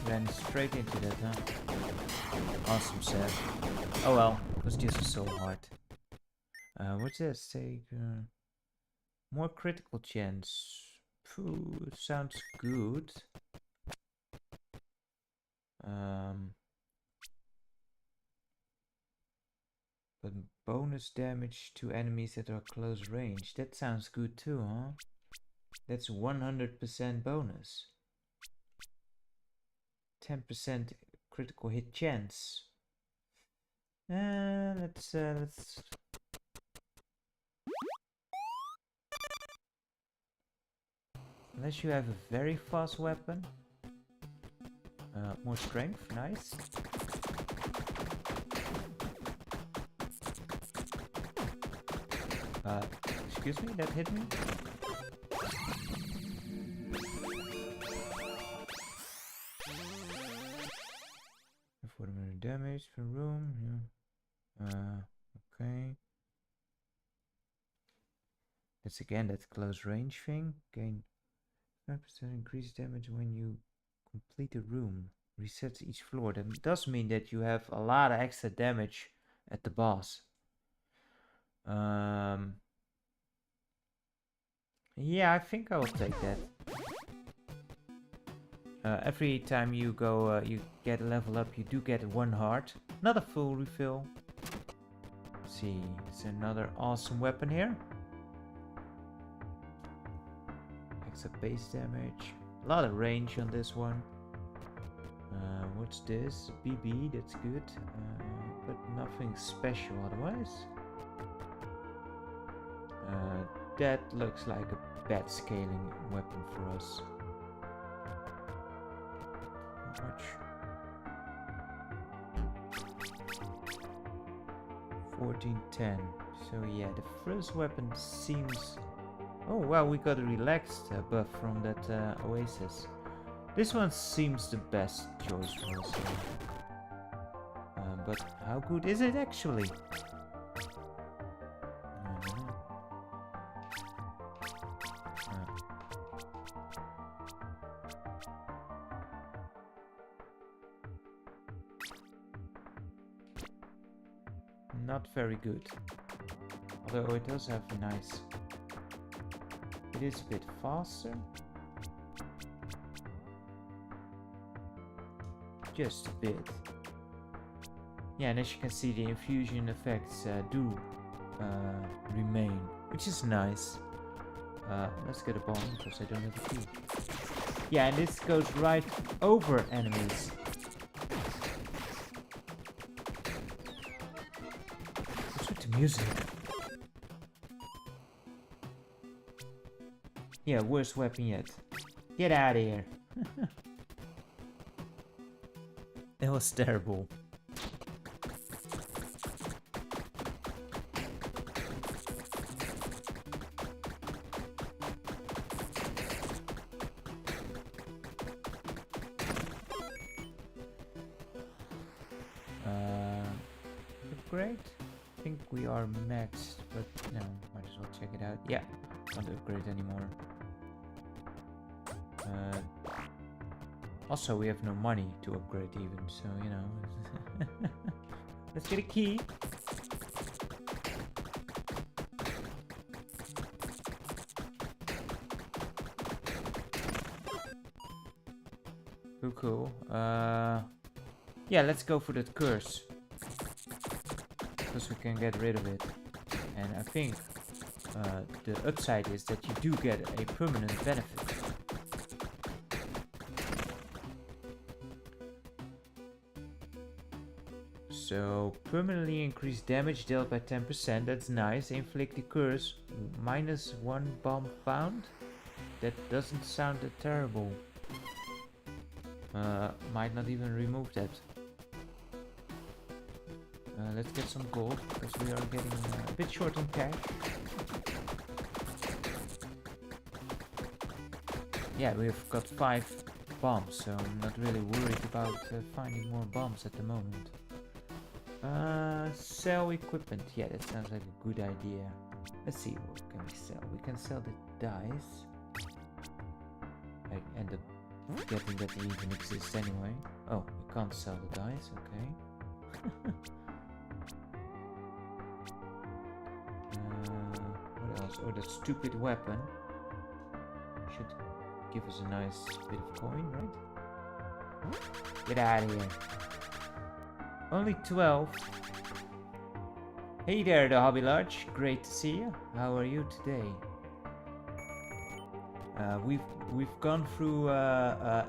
Ran straight into that, huh? Awesome set. Oh well, it was just so hard. What's this? Take more critical chance. Phew, sounds good. But bonus damage to enemies that are close range. That sounds good too, huh? That's 100% bonus. 10% critical hit chance. Let's unless you have a very fast weapon. More strength, nice. Excuse me, that hit me? For the minute damage per room, yeah. Okay. That's again that close range thing. Gain 5% increased damage when you complete a room. Resets each floor. That does mean that you have a lot of extra damage at the boss. Yeah, I think I will take that. Every time you go, you get a level up, you do get 1 heart. Not a full refill. Let's see, it's another awesome weapon here. Extra base damage. A lot of range on this one. What's this? BB, that's good. But nothing special otherwise. That looks like a bad scaling weapon for us. How much? 1410. So yeah, the first weapon seems... Oh well, we got a relaxed buff from that oasis. This one seems the best choice for us. But how good is it actually? I don't know. Not very good. Although it does have a nice... It is a bit faster. Just a bit. Yeah, and as you can see, the infusion effects do remain, which is nice. Let's get a bomb because I don't have a key. Yeah, and this goes right over enemies. What's with the music? Yeah, worst weapon yet. Get out of here. That was terrible. Upgrade? I think we are maxed, but no, might as well check it out. Yeah, can't upgrade anymore. Also, we have no money to upgrade even, so you know. Let's get a key. Cool. Yeah, let's go for that curse. Because we can get rid of it. And I think the upside is that you do get a permanent benefit. So, permanently increase damage dealt by 10%, that's nice. Inflict the curse, -1 bomb found. That doesn't sound that terrible. Might not even remove that. Let's get some gold, because we are getting a bit short on cash. Yeah, we've got 5 bombs, so I'm not really worried about finding more bombs at the moment. Sell equipment. Yeah, that sounds like a good idea. Let's see, what can we sell? We can sell the dice. I end up forgetting that they even exist anyway. Oh, we can't sell the dice, okay. What else? Oh, that stupid weapon. Should give us a nice bit of coin, right? Get out of here. Only 12. Hey there, the Hobby Large. Great to see you. How are you today? We've gone through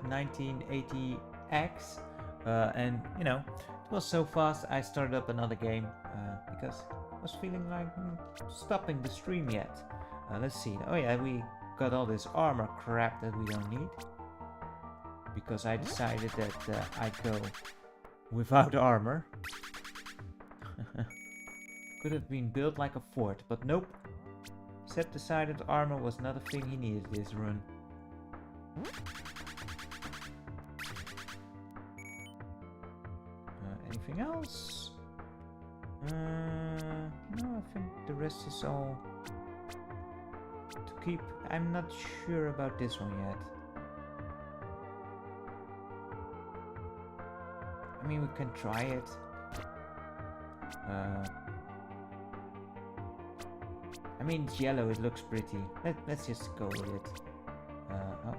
1980X, and you know, it was so fast. I started up another game because I was feeling like stopping the stream yet. Let's see. Oh yeah, we got all this armor crap that we don't need because I decided that I'd go without armor. Could have been built like a fort, but nope. Seth decided armor was not a thing he needed this run. Anything else? No, I think the rest is all to keep. I'm not sure about this one yet. I mean, we can try it. I mean, it's yellow, it looks pretty. Let's just go with it.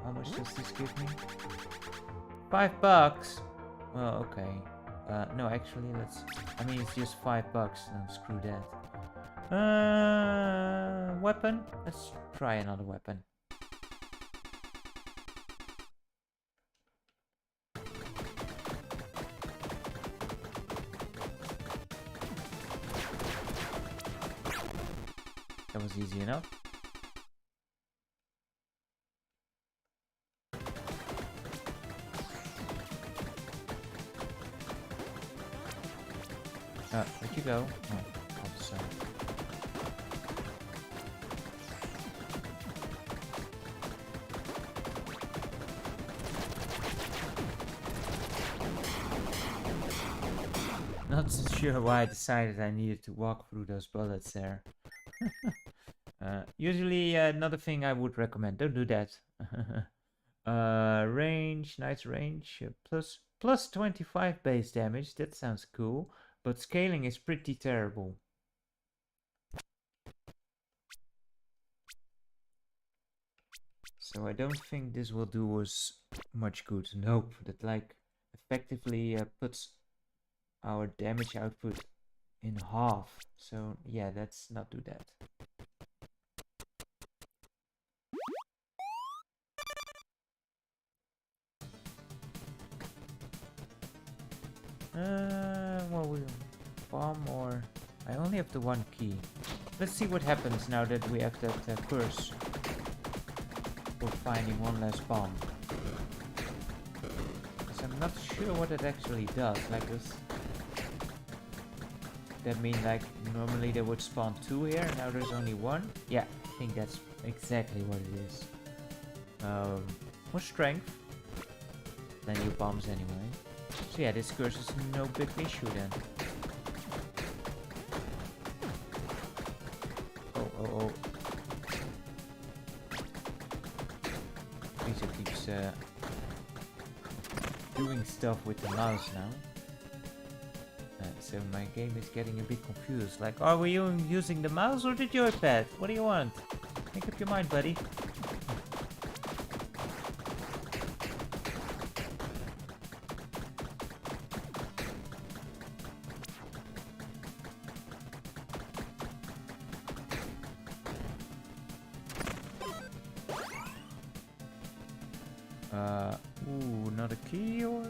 How much does this give me? $5? Well, okay. No, actually, I mean, it's just $5, then screw that. Weapon? Let's try another weapon. That was easy enough. Where'd you go? Oh, outside. Not so sure why I decided I needed to walk through those bullets there. Usually another thing I would recommend, don't do that. Range, nice range, plus 25 base damage, that sounds cool, but scaling is pretty terrible. So I don't think this will do us much good. Nope, that like effectively puts our damage output in half. So yeah, let's not do that. Well, we bomb or I only have the one key. Let's see what happens now that we have that curse for finding one less bomb. Because I'm not sure what it actually does. Like this. That mean like normally there would spawn 2 here, now there's only 1? Yeah, I think that's exactly what it is. More strength. Plenty of bombs anyway. So yeah, this curse is no big issue then. Oh. Lisa keeps doing stuff with the mouse now. So my game is getting a bit confused. Like, are we using the mouse or the joypad? What do you want? Make up your mind, buddy. Ooh, not a key or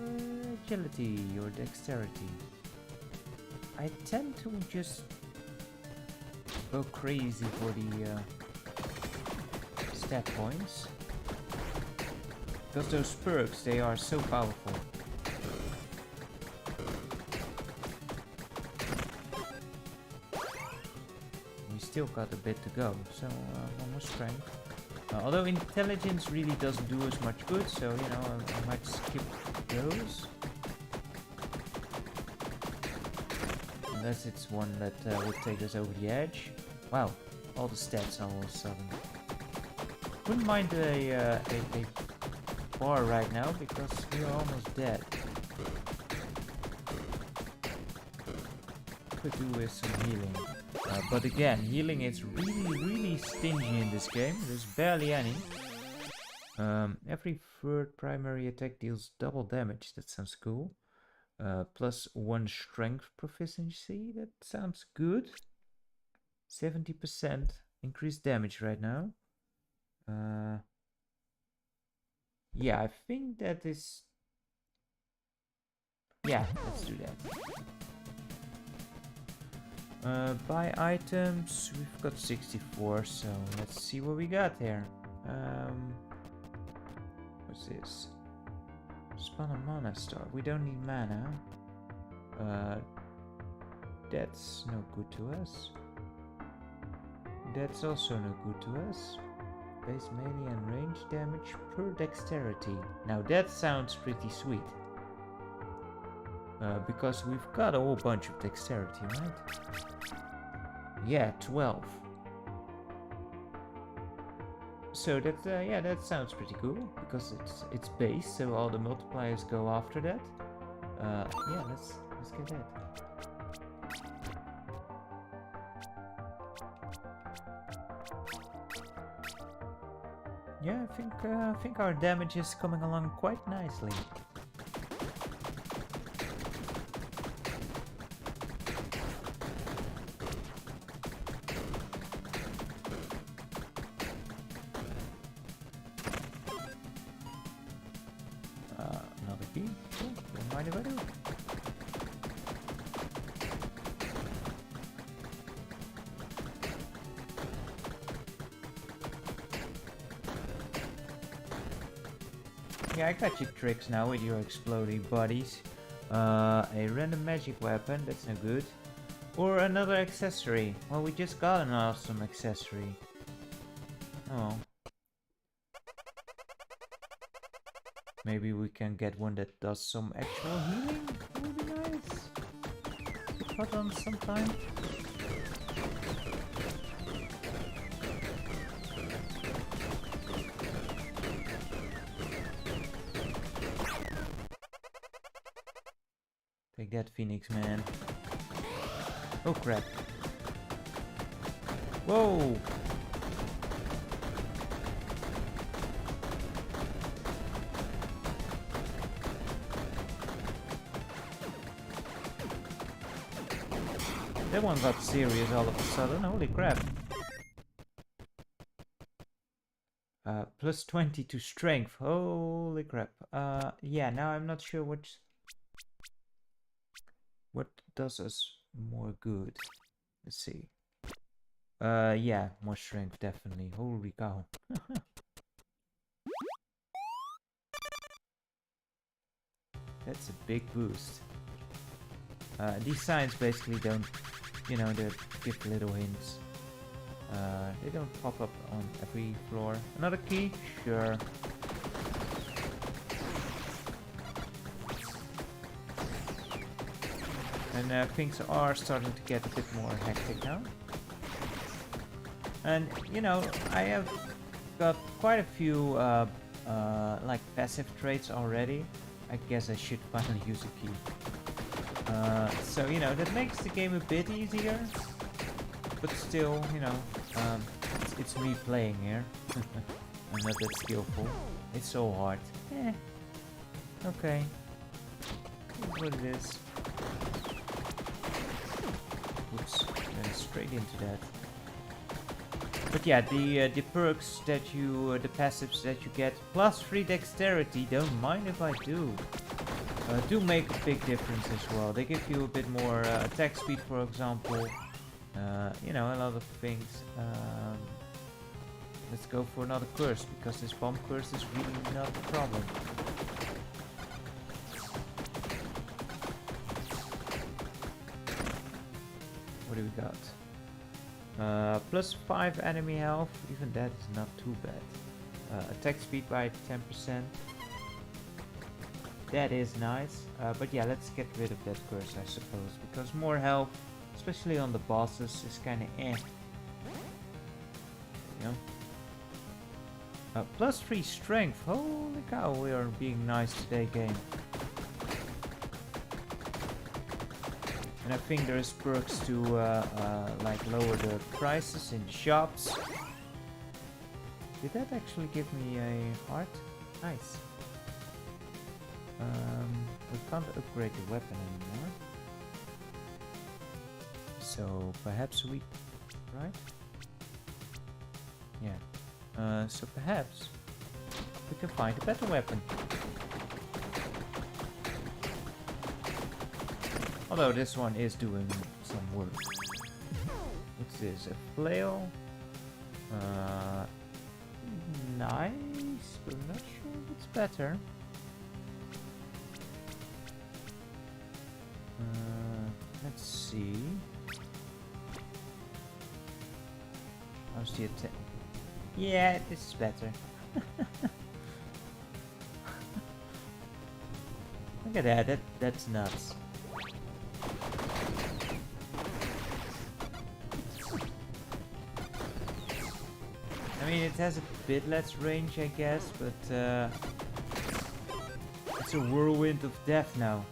agility or dexterity. I tend to just go crazy for the stat points. Because those perks, they are so powerful. We still got a bit to go, so one more strength. Although intelligence really doesn't do as much good, so you know, I might skip those. Unless it's one that would take us over the edge. Wow, all the stats all of a sudden. Wouldn't mind a bar right now because we are almost dead. Could do with some healing. But again, healing is really stingy in this game. There's barely any. Every third primary attack deals double damage. That sounds cool. Plus 1 strength proficiency. That sounds good. 70% increased damage right now. Yeah, I think that is... Yeah, let's do that. Buy items, we've got 64, so let's see what we got here. What's this? Spawn a mana star. We don't need mana. That's no good to us. That's also no good to us. Base melee and range damage per dexterity. Now that sounds pretty sweet. Because we've got a whole bunch of dexterity, right? Yeah, 12. So that yeah, that sounds pretty cool because it's base, so all the multipliers go after that. Yeah, let's get that. Yeah, I think our damage is coming along quite nicely. Another key. Cool. Don't mind if I do. Yeah, I got your tricks now with your exploding bodies. A random magic weapon, that's no good. Or another accessory. Well, we just got an awesome accessory. Oh. Maybe we can get one that does some actual healing? That would be nice. To put on sometime. Take that, Phoenix man. Oh crap. Whoa! That one got serious all of a sudden, holy crap. Plus 20 to strength, holy crap. Yeah, now I'm not sure what does us more good. Let's see. Yeah, more strength definitely, holy cow. That's a big boost. These signs basically don't, you know, they give little hints. They don't pop up on every floor. Another key? Sure. And things are starting to get a bit more hectic now. And, you know, I have got quite a few like passive traits already. I guess I should finally use a key. So, you know, that makes the game a bit easier. But still, you know, it's me playing here. I'm not that skillful. It's so hard. Eh. Okay. Here's what it is. Oops. Went straight into that. But yeah, the perks that you, the passives that you get, +3 dexterity, don't mind if I do make a big difference as well. They give you a bit more attack speed, for example. You know, a lot of things. Let's go for another curse, because this bomb curse is really not a problem. What do we got? +5 enemy health, even that is not too bad. Attack speed by 10%. That is nice. But yeah, let's get rid of that curse, I suppose, because more health, especially on the bosses, is kinda eh. You know? +3 strength. Holy cow, we are being nice today, game. And I think there's perks to like lower the prices in the shops. Did that actually give me a heart? Nice. We can't upgrade the weapon anymore. So perhaps we... right? Yeah. So perhaps we can find a better weapon. Although this one is doing some work. What's this? A flail? Nice, but I'm not sure what's better. Let's see. How's the attack? Yeah, this is better. Look at that, that's nuts. I mean, it has a bit less range, I guess, but it's a whirlwind of death now.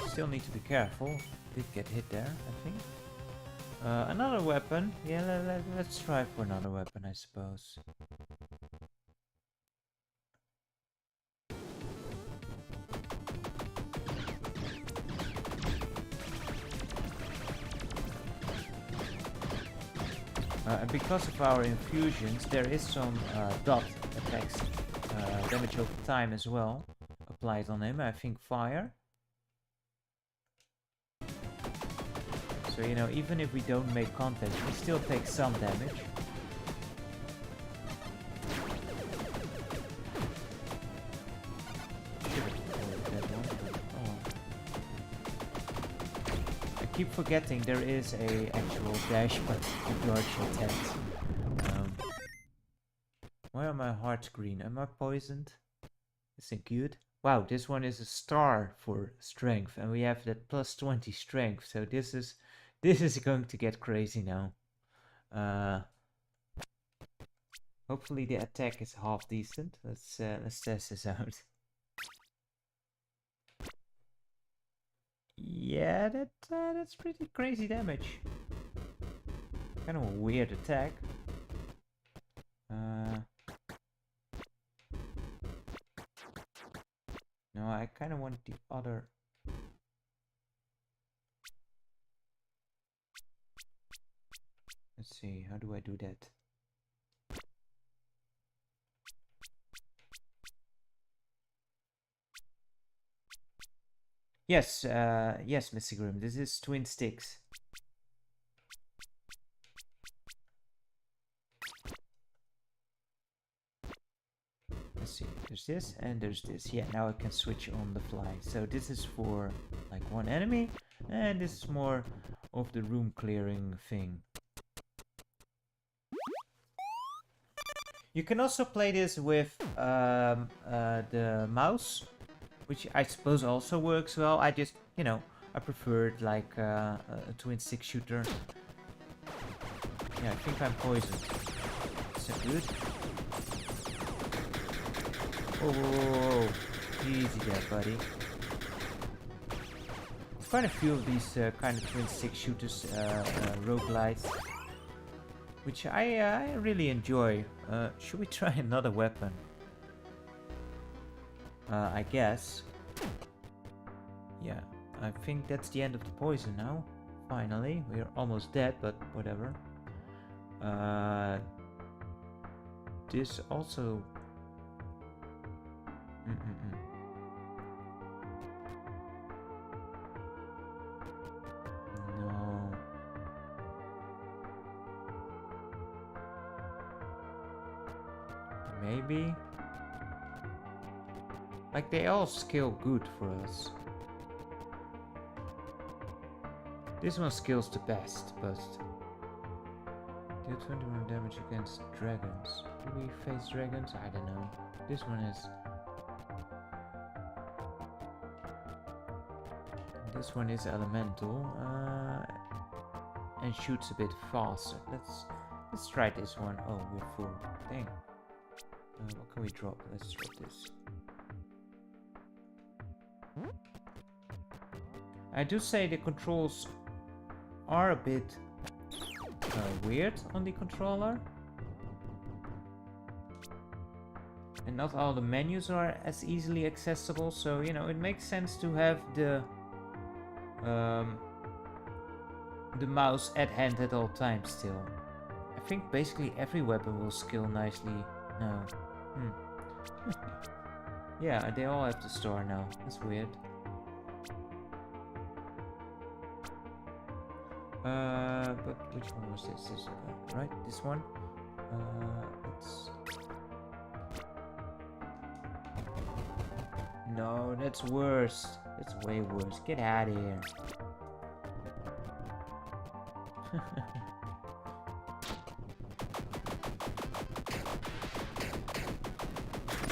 Still need to be careful. Did get hit there, I think. Another weapon. Yeah, let's try for another weapon, I suppose. And because of our infusions, there is some dot attacks, damage over time as well, applied on him. I think fire. So, you know, even if we don't make contact, we still take some damage. I keep forgetting there is a actual dash button to dodge attacks. Why are my hearts green? Am I poisoned? Is it good? Wow, this one is a star for strength, and we have that +20 strength. So this is going to get crazy now. Hopefully the attack is half decent. Let's test this out. Yeah, that's pretty crazy damage. Kind of a weird attack. No, I kind of want the other. Let's see, how do I do that? Yes, yes, Mr. Grimm, this is twin sticks. Let's see, there's this and there's this. Yeah, now I can switch on the fly. So this is for like one enemy, and this is more of the room clearing thing. You can also play this with the mouse, which I suppose also works well. I just, you know, I preferred like a twin stick shooter. Yeah, I think I'm poisoned. Is that good? Whoa, whoa, whoa, whoa. Easy there, buddy. There's quite a few of these kind of twin stick shooters, roguelites, which I really enjoy. Should we try another weapon? I guess. Yeah, I think that's the end of the poison now. Finally, we're almost dead, but whatever. This also... No. Maybe? Like, they all scale good for us. This one scales the best, but... Deal 21 damage against dragons. Do we face dragons? I don't know. This one is... This one is elemental. And shoots a bit faster. Let's try this one. Oh, we're full. Dang. What can we drop? Let's drop this. I do say the controls are a bit weird on the controller. And not all the menus are as easily accessible, so you know, it makes sense to have the mouse at hand at all times still. I think basically every weapon will scale nicely now. Yeah, they all have the store now. That's weird. But which one was this? This right? This one? Let's... No, that's worse. That's way worse. Get out of here.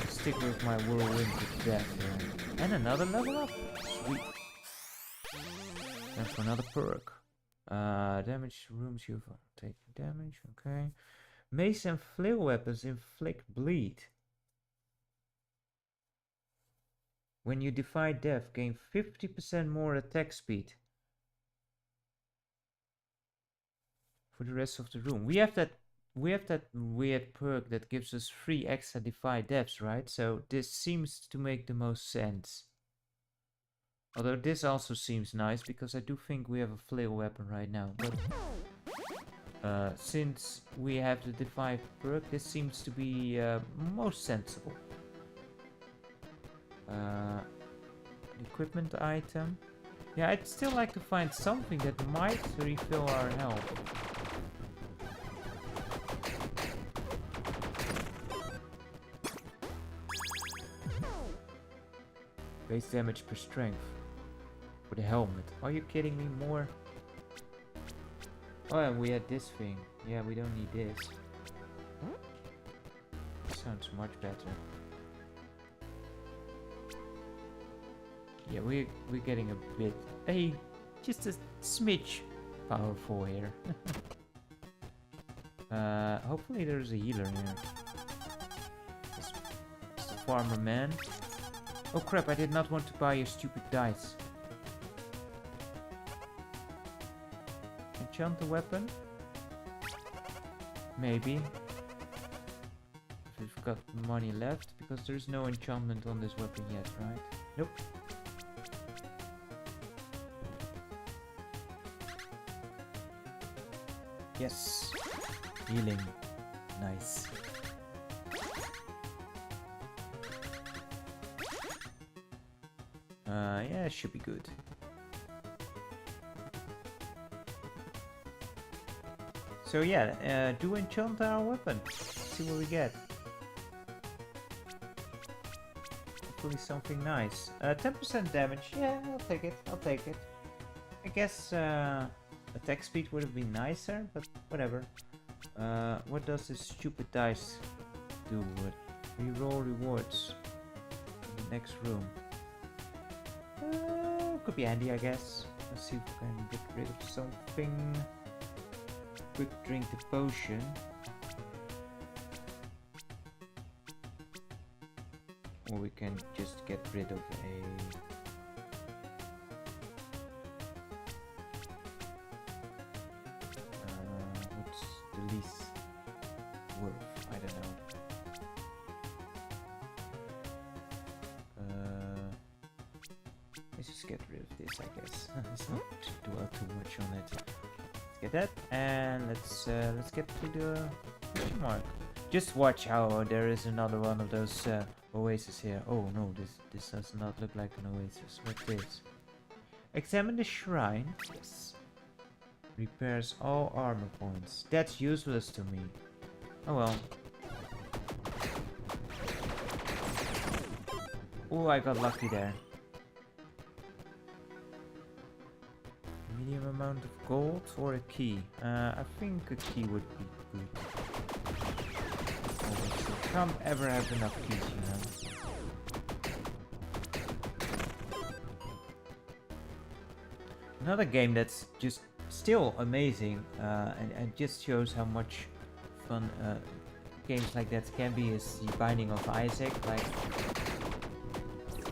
Stick with my whirlwind to death here. And another level up. Sweet. And for another perk. Damage rooms you've taken damage. Okay. Mace and flail weapons inflict bleed. When you defy death, gain 50% more attack speed for the rest of the room. We have that weird perk that gives us 3 extra defy deaths, right? So this seems to make the most sense. Although this also seems nice because I do think we have a flail weapon right now. But since we have the defy perk, this seems to be most sensible. Equipment item. Yeah, I'd still like to find something that might refill our health. Base damage per strength. For the helmet. Are you kidding me? More? Oh, and we had this thing. Yeah, we don't need this. Sounds much better. Yeah, we're getting a bit, just a smidge powerful here. Hopefully there's a healer here. It's the farmer man. Oh crap! I did not want to buy your stupid dice. Enchant the weapon? Maybe. If we've got money left, because there's no enchantment on this weapon yet, right? Nope. Yes. Healing. Nice. Yeah, it should be good. So yeah, do enchant our weapon. See what we get. Hopefully something nice. 10% damage. Yeah, I'll take it. I'll take it. I guess attack speed would have been nicer, but whatever. What does this stupid dice do? Reroll rewards in the next room. Could be handy, I guess. Let's see if we can get rid of something. quick drink the potion. Or we can just get rid of a... what's the least worth? I don't know. Let's just get rid of this, I guess. Let's not dwell too much on it. Let's get that, and let's get to the question mark. Just watch how there is another one of those oases here. Oh no, this does not look like an oasis. What's this? Examine the shrine. Yes. Repairs all armor points. That's useless to me. Oh well. Oh, I got lucky there. Medium amount of gold or a key? I think a key would be good. I can't ever have enough keys, you know. Another game that's just still amazing and just shows how much fun games like that can be is The Binding of Isaac. Like,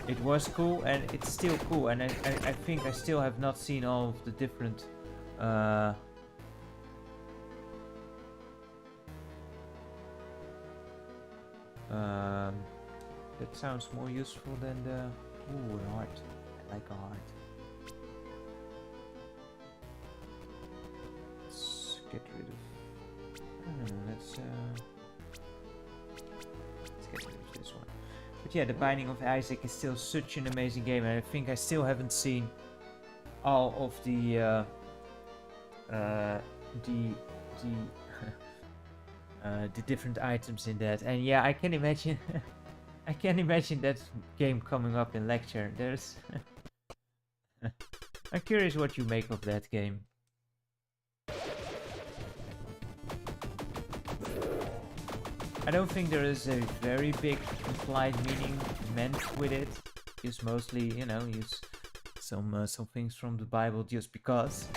it was cool and it's still cool, and I think I still have not seen all of the different that sounds more useful than the... Ooh, a heart. I like a heart. Let's get rid of... let's get rid of this one. But yeah, The Binding of Isaac is still such an amazing game, and I think I still haven't seen all of the different items in that. And yeah, I can imagine I can imagine that game coming up in lecture. There's I'm curious what you make of that game. I don't think there is a very big implied meaning meant with it. Just mostly, you know, use some things from the Bible just because.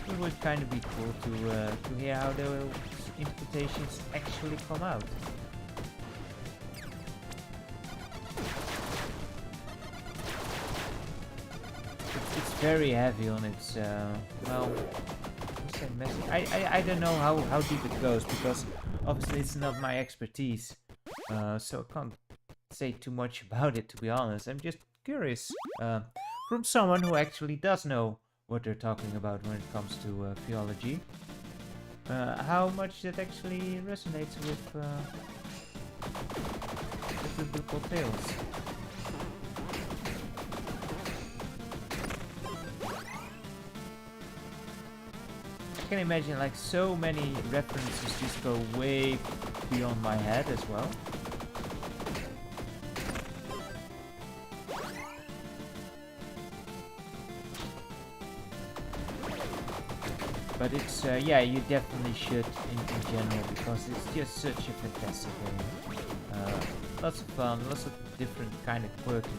It would kind of be cool to hear how those interpretations actually come out. It's very heavy on its well. I don't know how deep it goes, because obviously it's not my expertise, so I can't say too much about it, to be honest. I'm just curious from someone who actually does know what they're talking about when it comes to theology, how much that actually resonates with biblical tales. I can imagine like so many references just go way beyond my head as well. But it's, yeah, you definitely should in general, because it's just such a fantastic game. Lots of fun, lots of different kind of quirky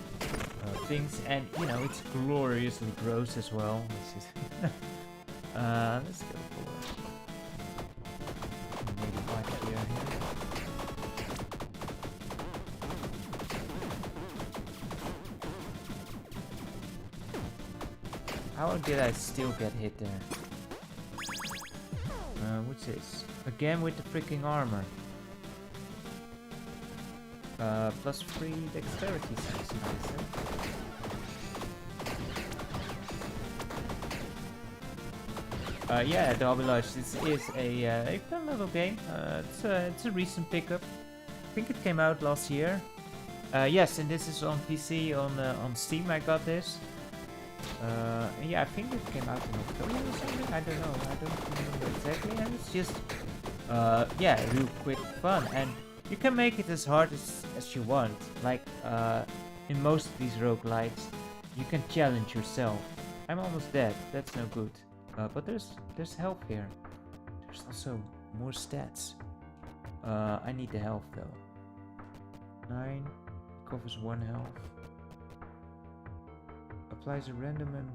things, and you know, it's gloriously gross as well. Which is let's go for maybe white beer here. How did I still get hit there? What's this? Again with the freaking armor. Plus 3 dexterity seems nice, yeah, the Hobby Lodge. This is a fun little game. It's a recent pickup. I think it came out last year. Yes, and this is on PC, on Steam. I got this. Yeah, I think it came out in October or something. I don't know. I don't remember exactly. And it's just, yeah, real quick fun. And you can make it as hard as you want. Like, in most of these roguelites, you can challenge yourself. I'm almost dead. That's no good. But there's health here. There's also more stats. I need the health though. 9 covers 1 health. Applies a random and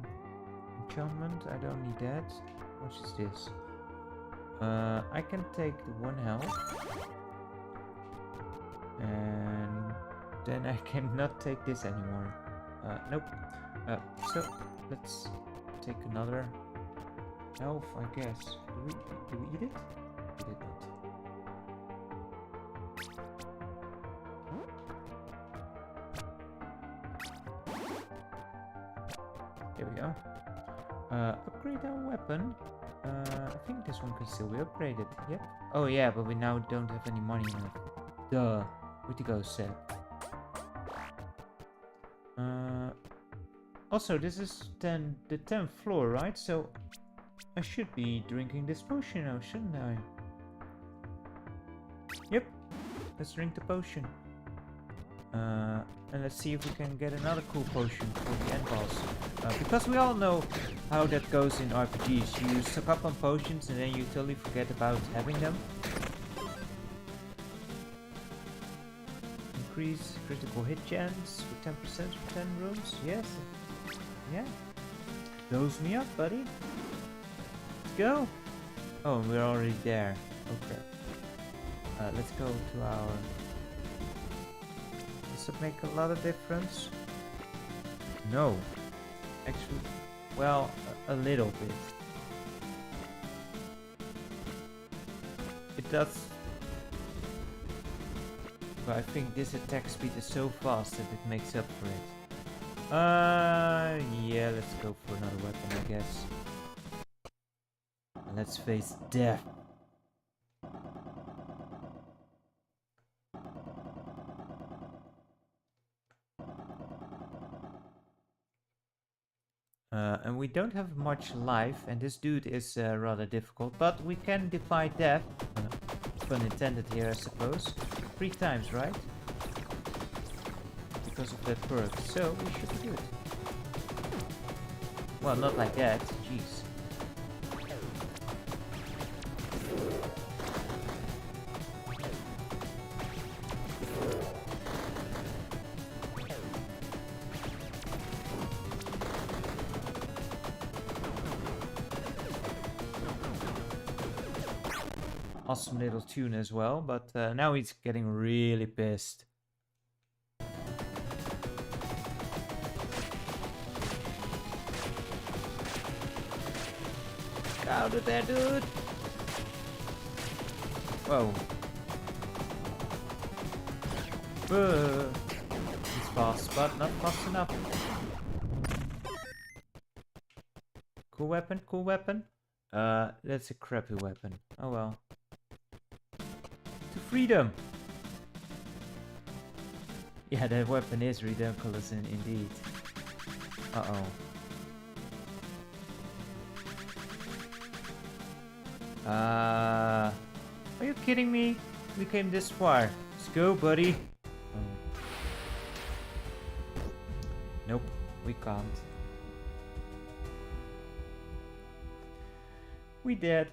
enchantment. I don't need that. How much is this? I can take the 1 health. And then I cannot take this anymore. Nope. So let's take another health, I guess. Do we eat it? We did not. There we go. Upgrade our weapon. I think this one can still be upgraded. Yep. Oh yeah, but we now don't have any money left. Duh. Way to go, Seb. Also, this is the 10th floor, right? So I should be drinking this potion now, shouldn't I? Yep. Let's drink the potion. And let's see if we can get another cool potion for the end boss. Because we all know how that goes in RPGs. You stock up on potions and then you totally forget about having them. Increase critical hit chance for 10% for 10 rooms. Yes. Yeah. Dose me up, buddy. Let's go. Oh, we're already there. Okay. Let's go to our... Does it make a lot of difference? No. Actually, well, a little bit. It does. But I think this attack speed is so fast that it makes up for it. Yeah, let's go for another weapon, I guess. And let's face death. And we don't have much life, and this dude is rather difficult, but we can defy death. Pun intended here, I suppose. 3 times, right? Because of that perk, so we should be good. Well, not like that, jeez. Awesome little tune as well, but now he's getting really pissed. Out of there, dude! Whoa. He's fast, but not fast enough. Cool weapon, cool weapon. That's a crappy weapon. Oh well. To freedom! Yeah, that weapon is ridiculous indeed. Uh-oh. Are you kidding me? We came this far. Let's go, buddy. Oh. Nope, we can't. We dead.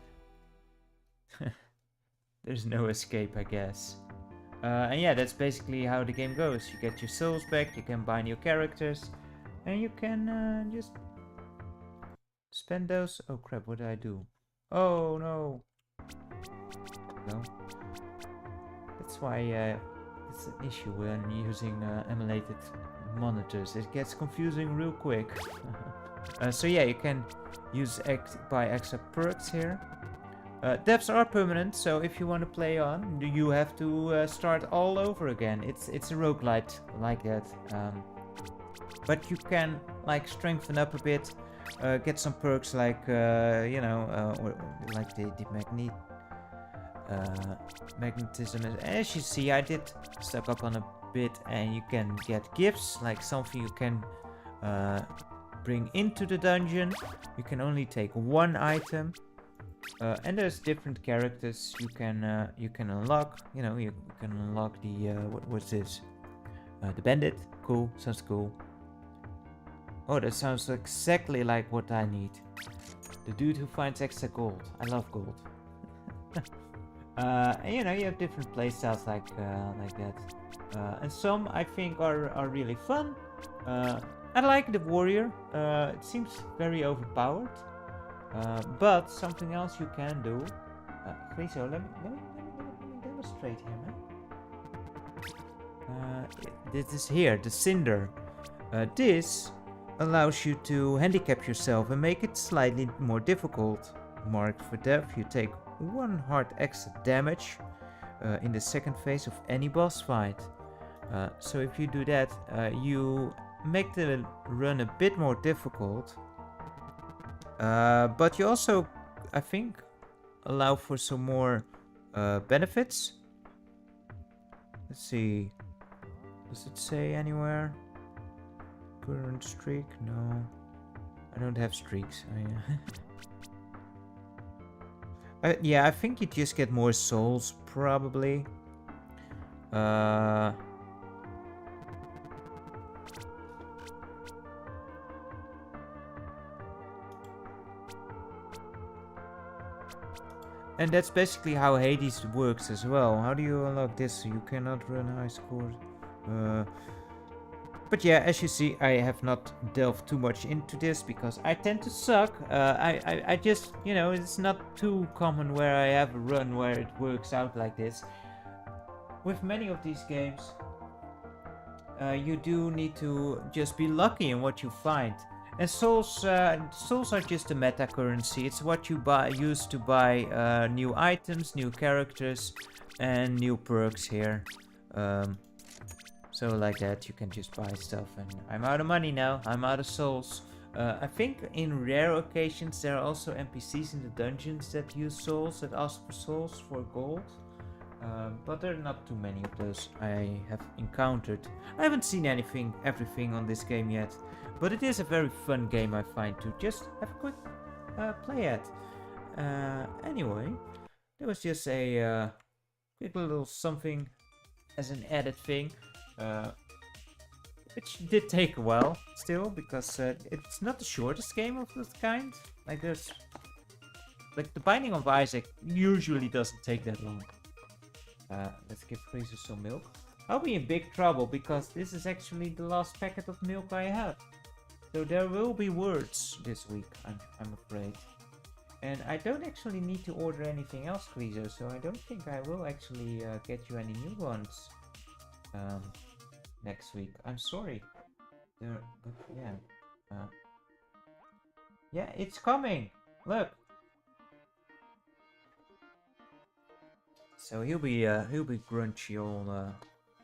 There's no escape, I guess. And yeah, that's basically how the game goes. You get your souls back, you can buy new characters, and you can just spend those. Oh crap, what did I do? Oh no. No. That's why it's an issue when using emulated monitors. It gets confusing real quick. So yeah, you can use buy extra perks here. Deaths are permanent, so if you want to play on, you have to start all over again. It's a roguelite like that. But you can like strengthen up a bit, get some perks like you know, like the magnetism. As you see, I did stock up on a bit, and you can get gifts, like something you can bring into the dungeon. You can only take 1 item. And there's different characters you can unlock. You know, you can unlock the what's this? The bandit. Cool, sounds cool. Oh, that sounds exactly like what I need. The dude who finds extra gold. I love gold. And you know, you have different playstyles like that. And some I think are really fun. I like the warrior. It seems very overpowered. But something else you can do. Friso, let me demonstrate here, man. This is here, the Cinder. This allows you to handicap yourself and make it slightly more difficult. Marked for death, you take 1 heart extra damage in the second phase of any boss fight. So if you do that, you make the run a bit more difficult. But you also, I think, allow for some more benefits. Let's see. Does it say anywhere? Current streak? No. I don't have streaks. Yeah, I think you just get more souls, probably. And that's basically how Hades works as well. How do you unlock this? You cannot run high scores. But yeah, as you see, I have not delved too much into this because I tend to suck. I just, you know, it's not too common where I have a run where it works out like this. With many of these games, you do need to just be lucky in what you find. And souls are just a meta currency. It's what you use to buy new items, new characters, and new perks here. So like that, you can just buy stuff. And I'm out of money now. I'm out of souls. I think in rare occasions there are also NPCs in the dungeons that use souls, that ask for souls for gold. But there are not too many of those I have encountered. I haven't seen everything on this game yet. But it is a very fun game, I find, to just have a quick play at. Anyway, there was just a quick little something as an added thing. Which did take a while still, because it's not the shortest game of this kind. Like the Binding of Isaac usually doesn't take that long. Let's give Freezer some milk. I'll be in big trouble because this is actually the last packet of milk I have. So there will be words this week, I'm afraid. And I don't actually need to order anything else, Freezer, so I don't think I will actually get you any new ones next week. I'm sorry. But yeah. Yeah, it's coming! Look! So he'll be grunchy all,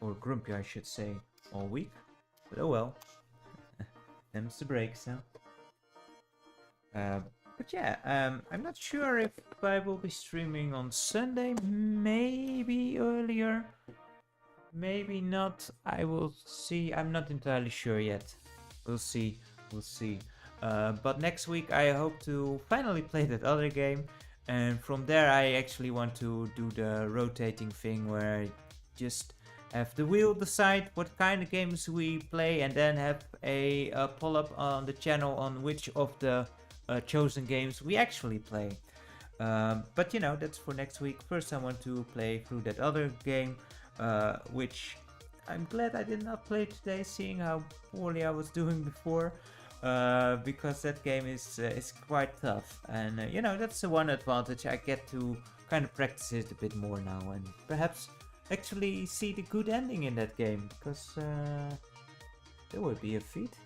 or grumpy I should say, all week. But oh well. Them's the breaks now. But yeah, I'm not sure if I will be streaming on Sunday. Maybe earlier. Maybe not. I will see. I'm not entirely sure yet. We'll see. We'll see. But next week I hope to finally play that other game. And from there I actually want to do the rotating thing where I just have the wheel decide what kind of games we play, and then have a poll up on the channel on which of the chosen games we actually play. But you know, that's for next week. First I want to play through that other game, which I'm glad I did not play today, seeing how poorly I was doing before. Because that game is quite tough, and you know, that's the one advantage. I get to kind of practice it a bit more now, and perhaps actually see the good ending in that game, because there would be a feat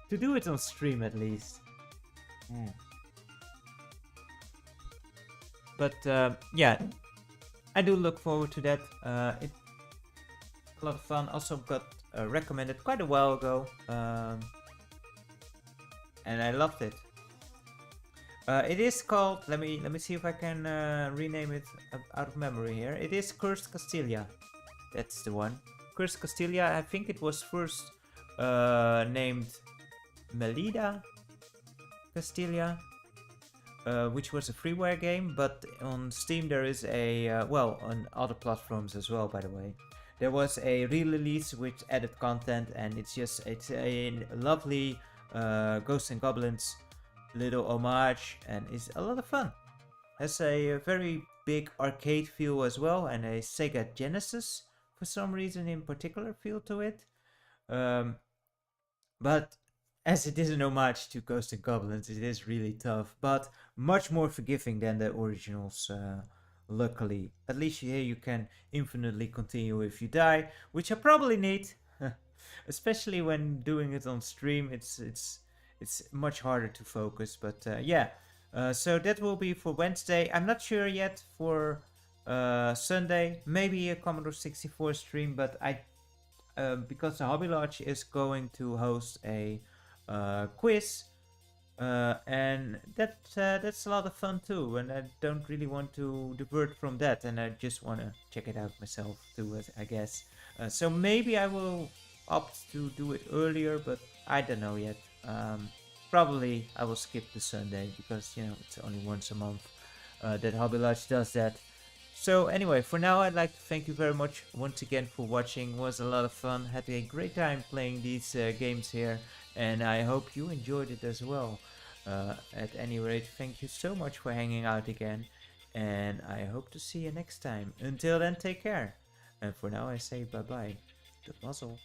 to do it on stream at least. But yeah, I do look forward to that. It's a lot of fun. Also got recommended quite a while ago, and I loved it. It is called, let me see if I can rename it out of memory here. It is Cursed Castilia. That's the one. Cursed Castilia, I think it was first named Melida Castilia, which was a freeware game, but on Steam there is a, well, on other platforms as well, by the way. There was a re-release with added content, and it's a lovely Ghosts and Goblins little homage, and it's a lot of fun. Has a very big arcade feel as well, and a Sega Genesis for some reason in particular feel to it. But as it isn't homage to Ghosts and Goblins, it is really tough, but much more forgiving than the originals. Luckily, at least here you can infinitely continue if you die, which I probably need, especially when doing it on stream. It's much harder to focus. But yeah, so that will be for Wednesday. I'm not sure yet for Sunday. Maybe a Commodore 64 stream, but I because the Hobby Lodge is going to host a quiz, and that's a lot of fun too. And I don't really want to divert from that, and I just want to check it out myself too, I guess. So maybe I will opt to do it earlier, but I don't know yet. Probably I will skip the Sunday because it's only once a month that Hobby Lodge does that. So anyway, for now I'd like to thank you very much once again for watching. It was a lot of fun. Had a great time playing these games here, and I hope you enjoyed it as well. At any rate, thank you so much for hanging out again, and I hope to see you next time. Until then, take care. And for now I say bye bye. Good muzzle.